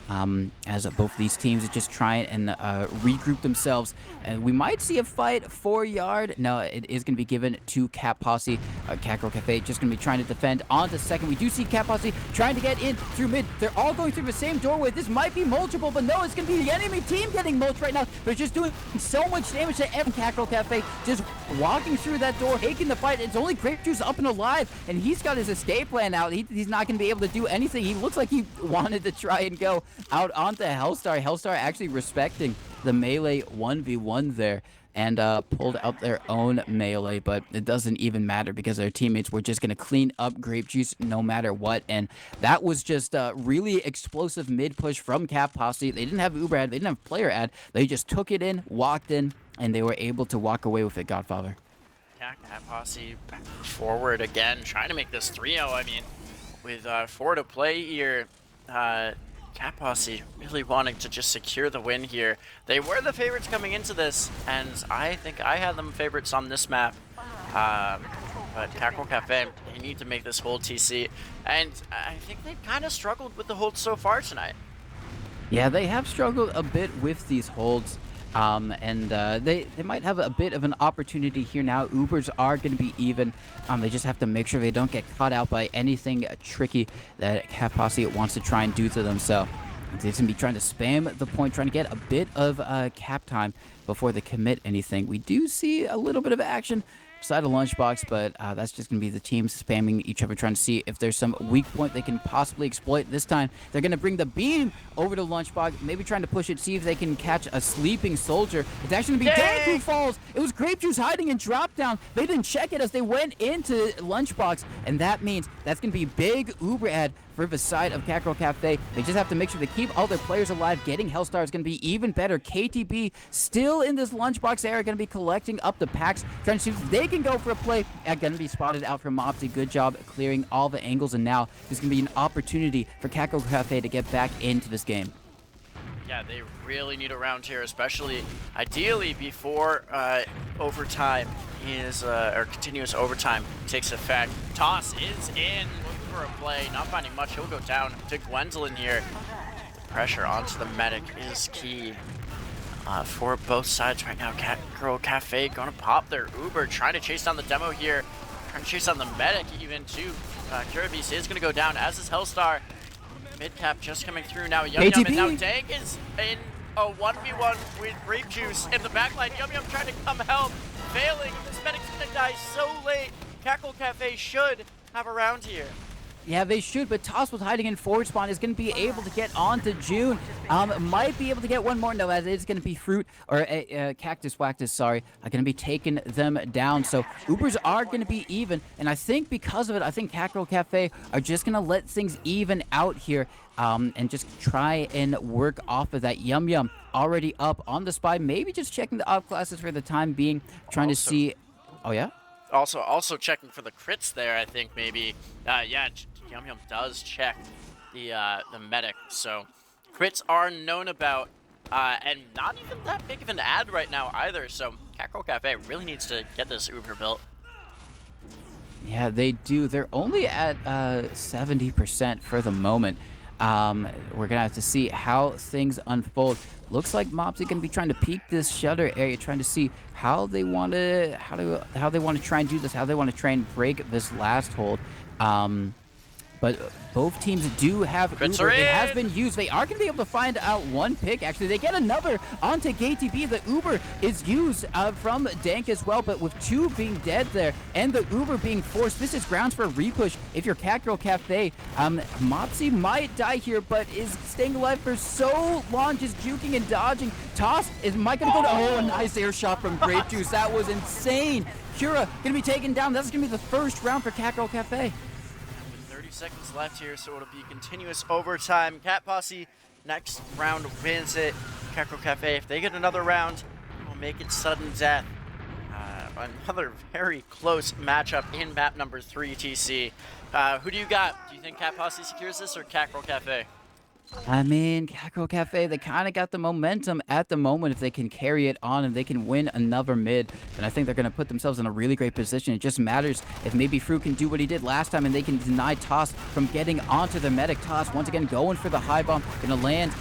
as both of these teams just try and regroup themselves. And we might see a fight 4 yard. No, it is going to be given to Cat Posse. Catgirl Cafe just going to be trying to defend onto second. We do see Cat Posse trying to get in through mid. They're all going through the same doorway. This might be multiple, but no, it's going to be the enemy team getting mulched right now. They're just doing so much damage to every Catgirl Cafe, just walking through that door, taking the fight. It's only Grape Juice up and alive, and he's got his escape plan out. He's not going to be able to do anything. He looks like he wanted to try and go out onto Hellstar. Hellstar actually respecting the melee 1v1 there, and pulled out their own melee, but it doesn't even matter because their teammates were just going to clean up Grape Juice no matter what. And that was just a really explosive mid push from Cat Posse. They didn't have Uber ad, they didn't have player ad, they just took it in, walked in, and they were able to walk away with it, Godfather. Yeah, Cat Posse forward again, trying to make this 3-0. I mean, with 4 to play here, Cat Posse really wanting to just secure the win here. They were the favorites coming into this, and I think I had them favorites on this map. But Catgirl Cafe, they need to make this hold TC, and I think they've kind of struggled with the hold so far tonight. Yeah, they have struggled a bit with these holds. And they might have a bit of an opportunity here now. Ubers are going to be even. They just have to make sure they don't get caught out by anything tricky that Cat Posse wants to try and do to them. So they're going to be trying to spam the point, trying to get a bit of cap time before they commit anything. We do see a little bit of action side of Lunchbox, but that's just going to be the teams spamming each other, trying to see if there's some weak point they can possibly exploit. This time, they're going to bring the beam over to Lunchbox, maybe trying to push it, see if they can catch a sleeping soldier. It's actually going to be Dank who falls. It was Grape Juice hiding in drop down. They didn't check it as they went into Lunchbox, and that means that's going to be big Uber ad for the side of Catgirl Cafe. They just have to make sure they keep all their players alive. Getting Hellstar is going to be even better. KTB still in this Lunchbox area, going to be collecting up the packs, trying to see if they can go for a play. Going to be spotted out from Mopsy. Good job clearing all the angles, and now there's going to be an opportunity for Catgirl Cafe to get back into this game. Yeah, they really need a round here, especially ideally before overtime is or continuous overtime takes effect. Toss is in, looking for a play, not finding much. He'll go down to Gwendolyn here. pressure onto the medic is key for both sides right now. Catgirl Cafe gonna pop their Uber, trying to chase down the demo here, trying to chase down the medic even too. Kirabeast is gonna go down, as is Hellstar. Midcap just coming through now. Yum Yum, and now Dank is in a 1v1 with Grape Juice in the backline. Yum Yum trying to come help, failing. This medic's gonna die so late. Catgirl Cafe should have a round here. Yeah, they should, but Toss was hiding in forward spawn is going to be able to get onto June. Might be able to get one more. No, as it's going to be Fruit, or Cactus Wactus, sorry, are going to be taking them down. So Ubers are going to be even, and I think because of it, I think Catgirl Cafe are just going to let things even out here and just try and work off of that. Yum Yum already up on the spy, maybe just checking the off classes for the time being, trying to see. Oh, yeah? Also checking for the crits there, I think maybe. Yeah, Yum Yum does check the medic, so crits are known about, and not even that big of an ad right now either. So Catgirl Cafe really needs to get this Uber built. Yeah, they do. They're only at 70% for the moment. We're gonna have to see how things unfold. Looks like Mopsy gonna be trying to peek this shutter area, trying to see how they want to how they want to try and do this, how they want to try and break this last hold. But both teams do have Uber. It has been used. They are going to be able to find out one pick. Actually, they get another onto KTB. The Uber is used from Dank as well, but with two being dead there and the Uber being forced, this is grounds for a repush. If you're Catgirl Cafe, Mopsy might die here, but is staying alive for so long, just juking and dodging. Toss is Mike going to go to, oh, a nice air shot from Grape Juice. That was insane. Kira going to be taken down. That's going to be the first round for Catgirl Cafe. 30 seconds left here, so it'll be continuous overtime. Cat Posse next round wins it. Catgirl Cafe, if they get another round, will make it sudden death. Another very close matchup in map number 3, TC. Who do you got? Do you think Cat Posse secures this or Catgirl Cafe? I mean, Catgirl Cafe, they kind of got the momentum at the moment. If they can carry it on and they can win another mid, then I think they're going to put themselves in a really great position. It just matters if maybe Fruit can do what he did last time and they can deny Toss from getting onto the medic. Toss, once again, going for the high bomb. Going to land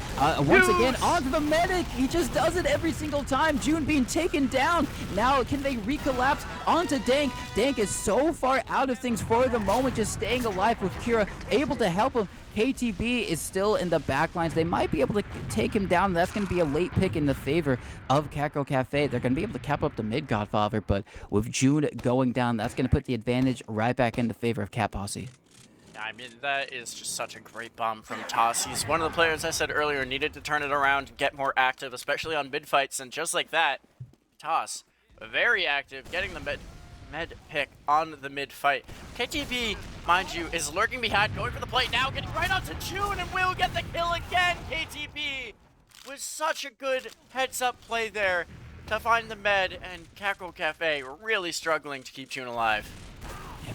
once again onto the medic. He just does it every single time. June being taken down. Now, can they recollapse onto Dank? Dank is so far out of things for the moment, just staying alive with Kira, able to help him. KTB is still in the backlines. They might be able to take him down. That's going to be a late pick in the favor of Catgirl Cafe. They're going to be able to cap up the mid Godfather, but with June going down, that's going to put the advantage right back in the favor of Cat Posse. I mean, that is just such a great bomb from Toss. He's one of the players I said earlier needed to turn it around, get more active, especially on mid fights, and just like that, Toss, very active, getting the med pick on the mid fight. KTB, mind you, is lurking behind, going for the play now, getting right onto June, and will get the kill again. KTB with such a good heads up play there to find the med, and Catgirl Cafe really struggling to keep June alive.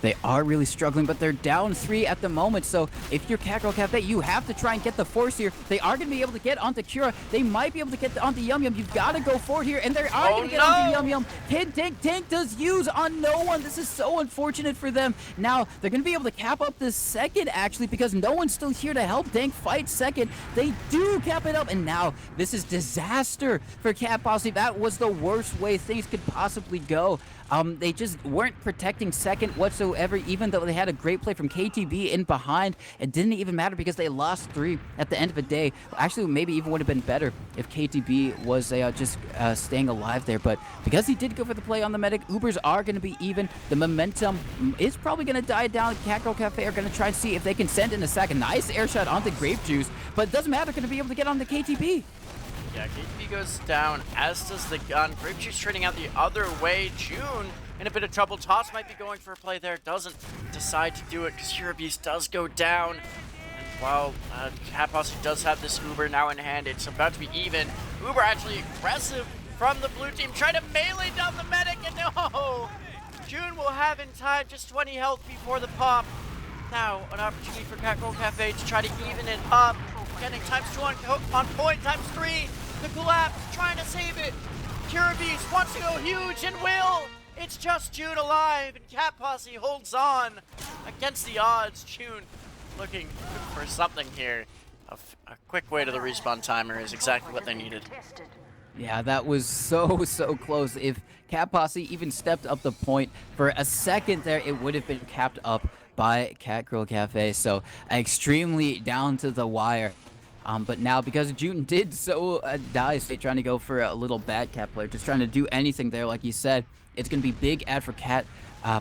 They are really struggling, but they're down 3 at the moment. So if you're Catgirl Cafe, you have to try and get the force here. They are going to be able to get onto Kira. They might be able to get onto Yum Yum. You've got to go forward here, and they are going to get onto Yum Yum. Hit Tank does use on no one. This is so unfortunate for them. Now, they're going to be able to cap up this second, actually, because no one's still here to help Dank fight second. They do cap it up, and now this is disaster for Cat Posse. That was the worst way things could possibly go. They just weren't protecting second whatsoever, even though they had a great play from KTB in behind. It didn't even matter because they lost 3 at the end of the day. Actually, maybe even would have been better if KTB was just staying alive there. But because he did go for the play on the medic, Ubers are going to be even. The momentum is probably going to die down. Catgirl Cafe are going to try and see if they can send in a second. Nice air shot onto Grape Juice, but it doesn't matter. Going to be able to get on the KTB. Yeah, KTB goes down, as does the gun. Grape Juice trading out the other way. June in a bit of trouble. Toss might be going for a play there. Doesn't decide to do it because Kirabeast does go down. And while Cat Posse does have this Uber now in hand, it's about to be even. Uber actually aggressive from the blue team, trying to melee down the medic, and no! June will have in time just 20 health before the pop. Now, an opportunity for Catgirl Cafe to try to even it up. Getting ×2 on point, ×3. The collapse, trying to save it. Kirabeast wants to go huge and will. It's just June alive, and Cat Posse holds on against the odds. June looking for something here. A quick way to the respawn timer is exactly what they needed. Yeah, that was so close. If Cat Posse even stepped up the point for a second there, it would have been capped up by Catgirl Cafe. So extremely down to the wire. But now, because June did so die, so trying to go for a little bad Cat player, just trying to do anything there, like you said, it's going to be big ad for Cat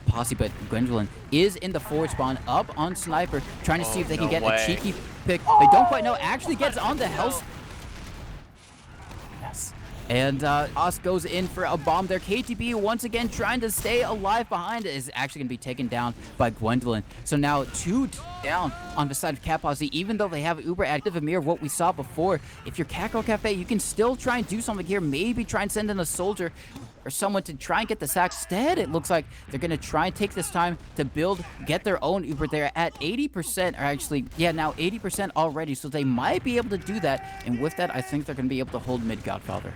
Posse, but Gwendolyn is in the forward spawn, up on Sniper, trying to see if they can get a cheeky pick. They don't quite know, actually gets on the health. Yes. And Os goes in for a bomb there. KTB once again trying to stay alive behind is actually going to be taken down by Gwendolyn. So now 2 down on the side of Cat Posse, even though they have Uber active. A mirror of what we saw before. If you're Catgirl Cafe, you can still try and do something here. Maybe try and send in a soldier or someone to try and get the sack. Instead, it looks like they're going to try and take this time to build, get their own Uber there at 80%, or actually, yeah, now 80% already, so they might be able to do that, and with that, I think they're going to be able to hold mid Godfather.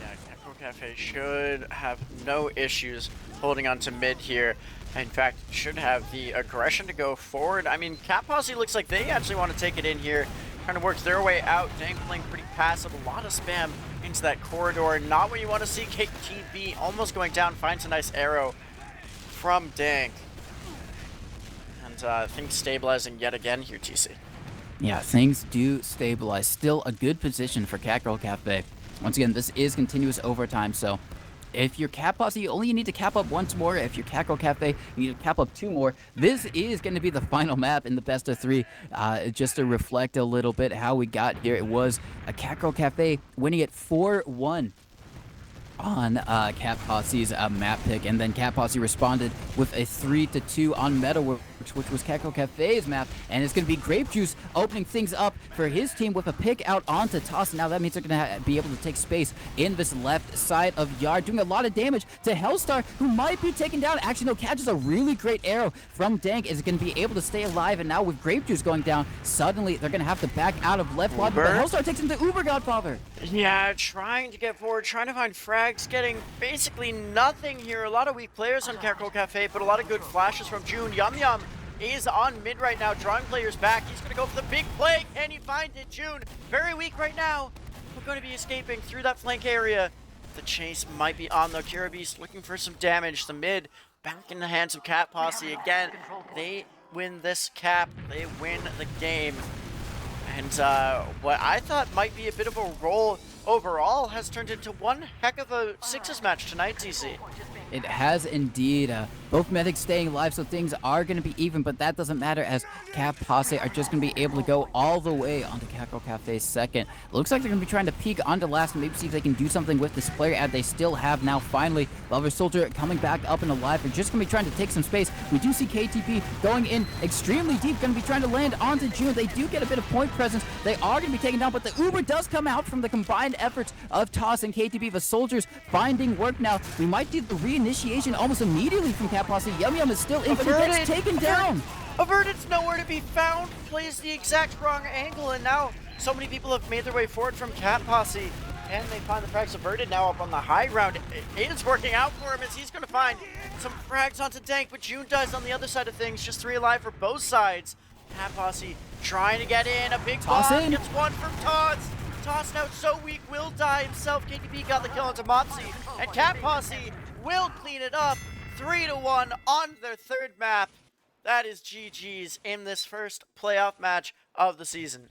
Yeah, Catgirl Cafe should have no issues holding on to mid here. In fact, should have the aggression to go forward. I mean, Cat Posse looks like they actually want to take it in here, trying to work their way out. Dank playing pretty passive, a lot of spam into that corridor. Not what you want to see. KTB almost going down, finds a nice arrow from Dank. And things stabilizing yet again here, TC. Yeah, things do stabilize. Still a good position for Catgirl Cafe. Once again, this is continuous overtime, so if you're Cat Posse, you only need to cap up once more. If you're Catgirl Cafe, you need to cap up 2 more. This is going to be the final map in the best of 3. Just to reflect a little bit how we got here, it was a Catgirl Cafe winning it 4-1 on Cat Posse's map pick, and then Cat Posse responded with a 3-2 on Metalworks, which was Catgirl Cafe's map, and it's going to be Grape Juice opening things up for his team with a pick out onto Toss. Now that means they're going to be able to take space in this left side of Yard, doing a lot of damage to Hellstar, who might be taken down. Actually, no, catches a really great arrow from Dank, is going to be able to stay alive, and now with Grape Juice going down, suddenly they're going to have to back out of left lobby, but Hellstar takes him to Uber Godfather. Yeah, trying to get forward, trying to find frags, getting basically nothing here. A lot of weak players on Catgirl Cafe, but a lot of good flashes from June. Yum Yum is on mid right now, drawing players back. He's going to go for the big play. Can he find it? June, very weak right now. We're going to be escaping through that flank area. The chase might be on though. Kirabeast looking for some damage. The mid back in the hands of Cat Posse again. They win this cap. They win the game. And what I thought might be a bit of a roll overall has turned into one heck of a sixes match tonight, TC. It has indeed. Both medics staying alive, so things are going to be even, but that doesn't matter as Cat Posse are just going to be able to go all the way onto Catgirl Cafe's second. Looks like they're going to be trying to peek onto last and maybe see if they can do something with this player ad they still have now. Finally, Lover Soldier coming back up and alive. They're just going to be trying to take some space. We do see KTP going in extremely deep, going to be trying to land onto June. They do get a bit of point presence. They are going to be taken down, but the Uber does come out from the combined efforts of Toss and KTP. The Soldiers finding work now. We might do the reinitiation almost immediately from Cat Posse. Yum Yum is still in, but he gets taken down. Averted's nowhere to be found. Plays the exact wrong angle, and now so many people have made their way forward from Cat Posse. And they find the frags. Averted now up on the high ground. Aiden's working out for him as he's going to find some frags onto Dank, but June dies on the other side of things. Just 3 alive for both sides. Cat Posse trying to get in. A big bomb gets one from Toss. Toss now so weak, will die himself. KTB got the kill onto Mopsy, and Cat Posse will clean it up. 3-1 on their third map. That is GG's in this first playoff match of the season.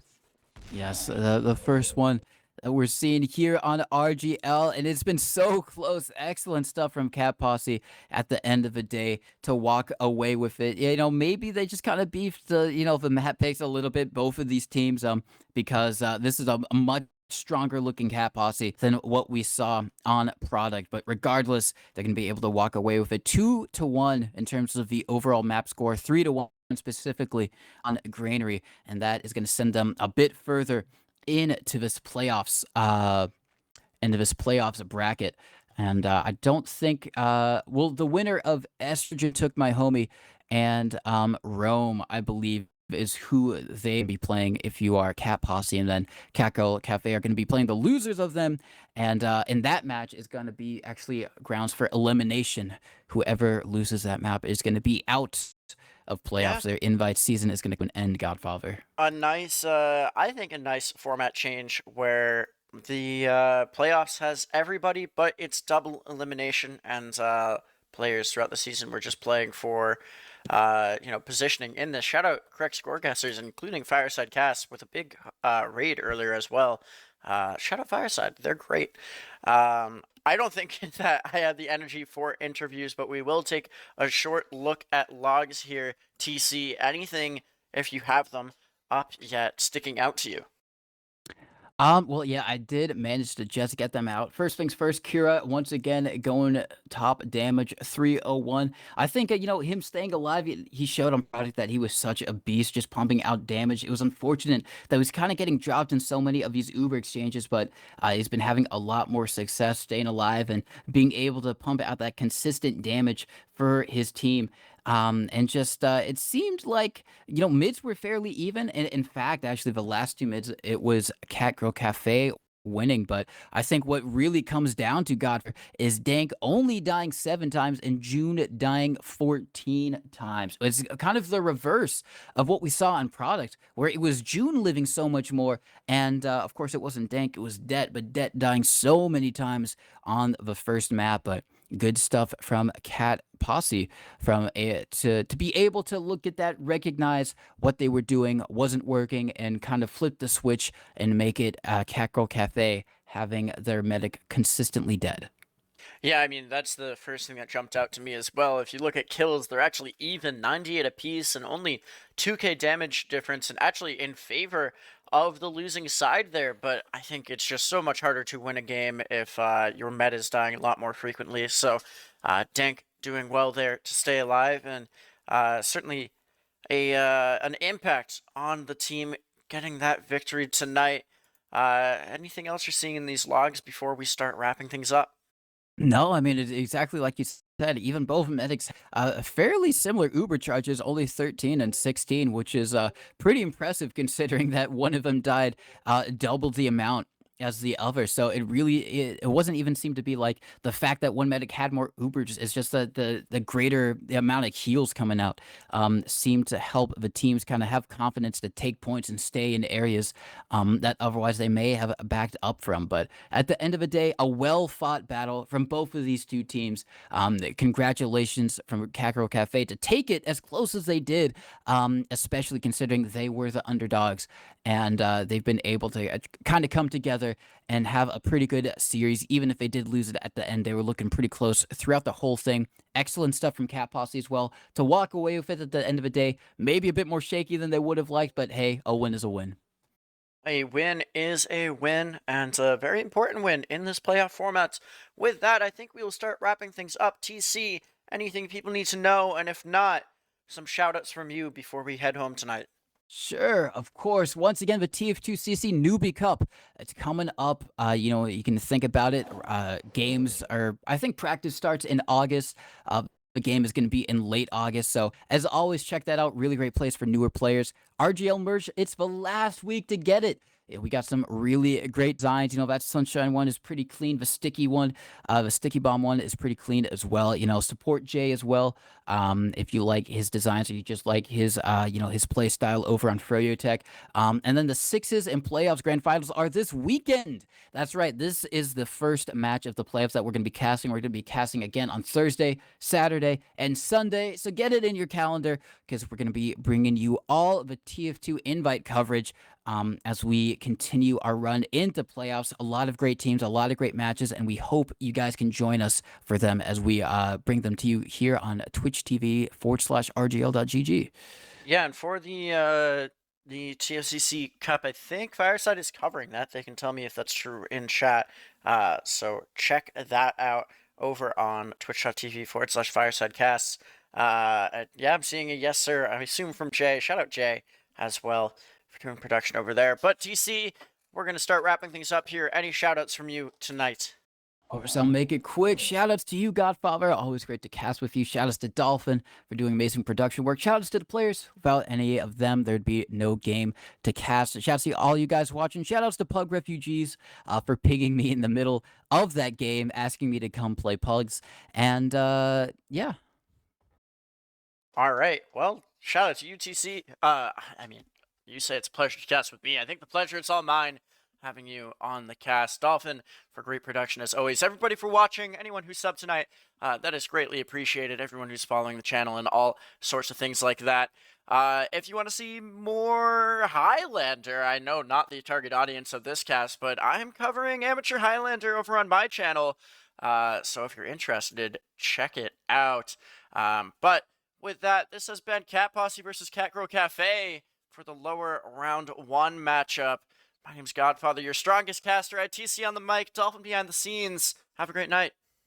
Yes, the first one that we're seeing here on RGL, and it's been so close. Excellent stuff from Cat Posse at the end of the day to walk away with it. You know, maybe they just kind of beefed the map picks a little bit, both of these teams, because this is a much stronger looking Cat Posse than what we saw on product, but regardless, they're going to be able to walk away with it 2-1 in terms of the overall map score, 3-1 specifically on Granary, and that is going to send them a bit further into this playoffs bracket. And I don't think well, the winner of Estrogen Took My Homie and Rome, I believe, is who they be playing if you are Cat Posse, and then Catgirl Cafe are going to be playing the losers of them, and in that match is going to be actually grounds for elimination. Whoever loses that map is going to be out of Yeah, playoffs. Their invite season is going to end, Godfather. a nice, I think a nice format change where the playoffs has everybody, but it's double elimination, and players throughout the season were just playing for, positioning in this. Shout out correct scorecasters, including Fireside Cast with a big raid earlier as well. Shout out Fireside, they're great. I don't think that I had the energy for interviews, but we will take a short look at logs here. TC, anything if you have them up yet sticking out to you? Well, yeah, I did manage to just get them out. First things first, Kira once again going top damage 301. I think him staying alive, he showed on product that he was such a beast, just pumping out damage. It was unfortunate that he was kind of getting dropped in so many of these Uber exchanges, but he's been having a lot more success staying alive and being able to pump out that consistent damage for his team. And just it seemed like mids were fairly even. And in fact, actually, the last two mids, it was Catgirl Cafe winning. But I think what really comes down to God is Dank only dying 7 times and June dying 14 times. It's kind of the reverse of what we saw on product, where it was June living so much more. And of course, it wasn't Dank, it was Det, but Det dying so many times on the first map. But good stuff from Cat Posse from a, to be able to look at that, recognize what they were doing wasn't working, and kind of flip the switch and make it Catgirl Cafe having their medic consistently dead. Yeah, I mean, that's the first thing that jumped out to me as well. If you look at kills, they're actually even 98 apiece and only 2k damage difference, and actually in favor of the losing side there. But I think it's just so much harder to win a game if your meta is dying a lot more frequently. So, Dank doing well there to stay alive, and certainly an impact on the team getting that victory tonight. Anything else you're seeing in these logs before we start wrapping things up? No, I mean, it's exactly like you said. Even both medics, fairly similar Uber charges, only 13 and 16, which is pretty impressive considering that one of them died double the amount as the other. So it wasn't even seem to be like the fact that one medic had more Ubers. It's just that the greater the amount of heals coming out seemed to help the teams kind of have confidence to take points and stay in areas that otherwise they may have backed up from. But at the end of the day, a well-fought battle from both of these two teams. Congratulations from Catgirl Cafe to take it as close as they did, especially considering they were the underdogs. And they've been able to kind of come together and have a pretty good series. Even if they did lose it at the end, they were looking pretty close throughout the whole thing. Excellent stuff from Cat Posse as well. To walk away with it at the end of the day, maybe a bit more shaky than they would have liked, but hey, a win is a win. A win is a win, and a very important win in this playoff format. With that, I think we will start wrapping things up. TC, anything people need to know, and if not, some shoutouts from you before we head home tonight. Sure, of course. Once again, the TF2CC Newbie Cup. It's coming up. You can think about it. Games are, I think practice starts in August. The game is going to be in late August. So, as always, check that out. Really great place for newer players. RGL merch, it's the last week to get it. Yeah, we got some really great designs. That Sunshine one is pretty clean. The sticky one, the sticky bomb one is pretty clean as well. Support Jay as well. If you like his designs or you just like his, his play style over on Froyo Tech. And then the sixes and playoffs grand finals are this weekend. That's right. This is the first match of the playoffs that we're going to be casting. We're going to be casting again on Thursday, Saturday, and Sunday. So get it in your calendar because we're going to be bringing you all the TF2 invite coverage as we continue our run into playoffs. A lot of great teams, a lot of great matches, and we hope you guys can join us for them as we bring them to you here on Twitch TV/RGL.gg. Yeah, and for the TFCC Cup, I think Fireside is covering that. They can tell me if that's true in chat. So check that out over on twitch.tv/FiresideCasts. Yeah, I'm seeing a yes, sir. I assume from Jay. Shout out Jay as well for doing production over there. But TC, we're going to start wrapping things up here. Any shout outs from you tonight? Of course, I'll make it quick. Shoutouts to you, Godfather. Always great to cast with you. Shoutouts to Dolphin for doing amazing production work. Shoutouts to the players. Without any of them, there'd be no game to cast. Shoutouts to all you guys watching. Shoutouts to Pug Refugees for pinging me in the middle of that game, asking me to come play Pugs. And yeah, All right. Well, shout out to UTC. I mean, you say it's a pleasure to cast with me. I think the pleasure it's all mine having you on the cast. Dolphin for great production as always. Everybody for watching. Anyone who subbed tonight, that is greatly appreciated. Everyone who's following the channel and all sorts of things like that. If you want to see more Highlander, I know not the target audience of this cast, but I'm covering amateur Highlander over on my channel. So if you're interested, check it out. But with that, this has been Cat Posse versus Catgirl Cafe for the lower round 1 matchup. My name's Godfather, your strongest caster at TC on the mic, Dolphin behind the scenes. Have a great night.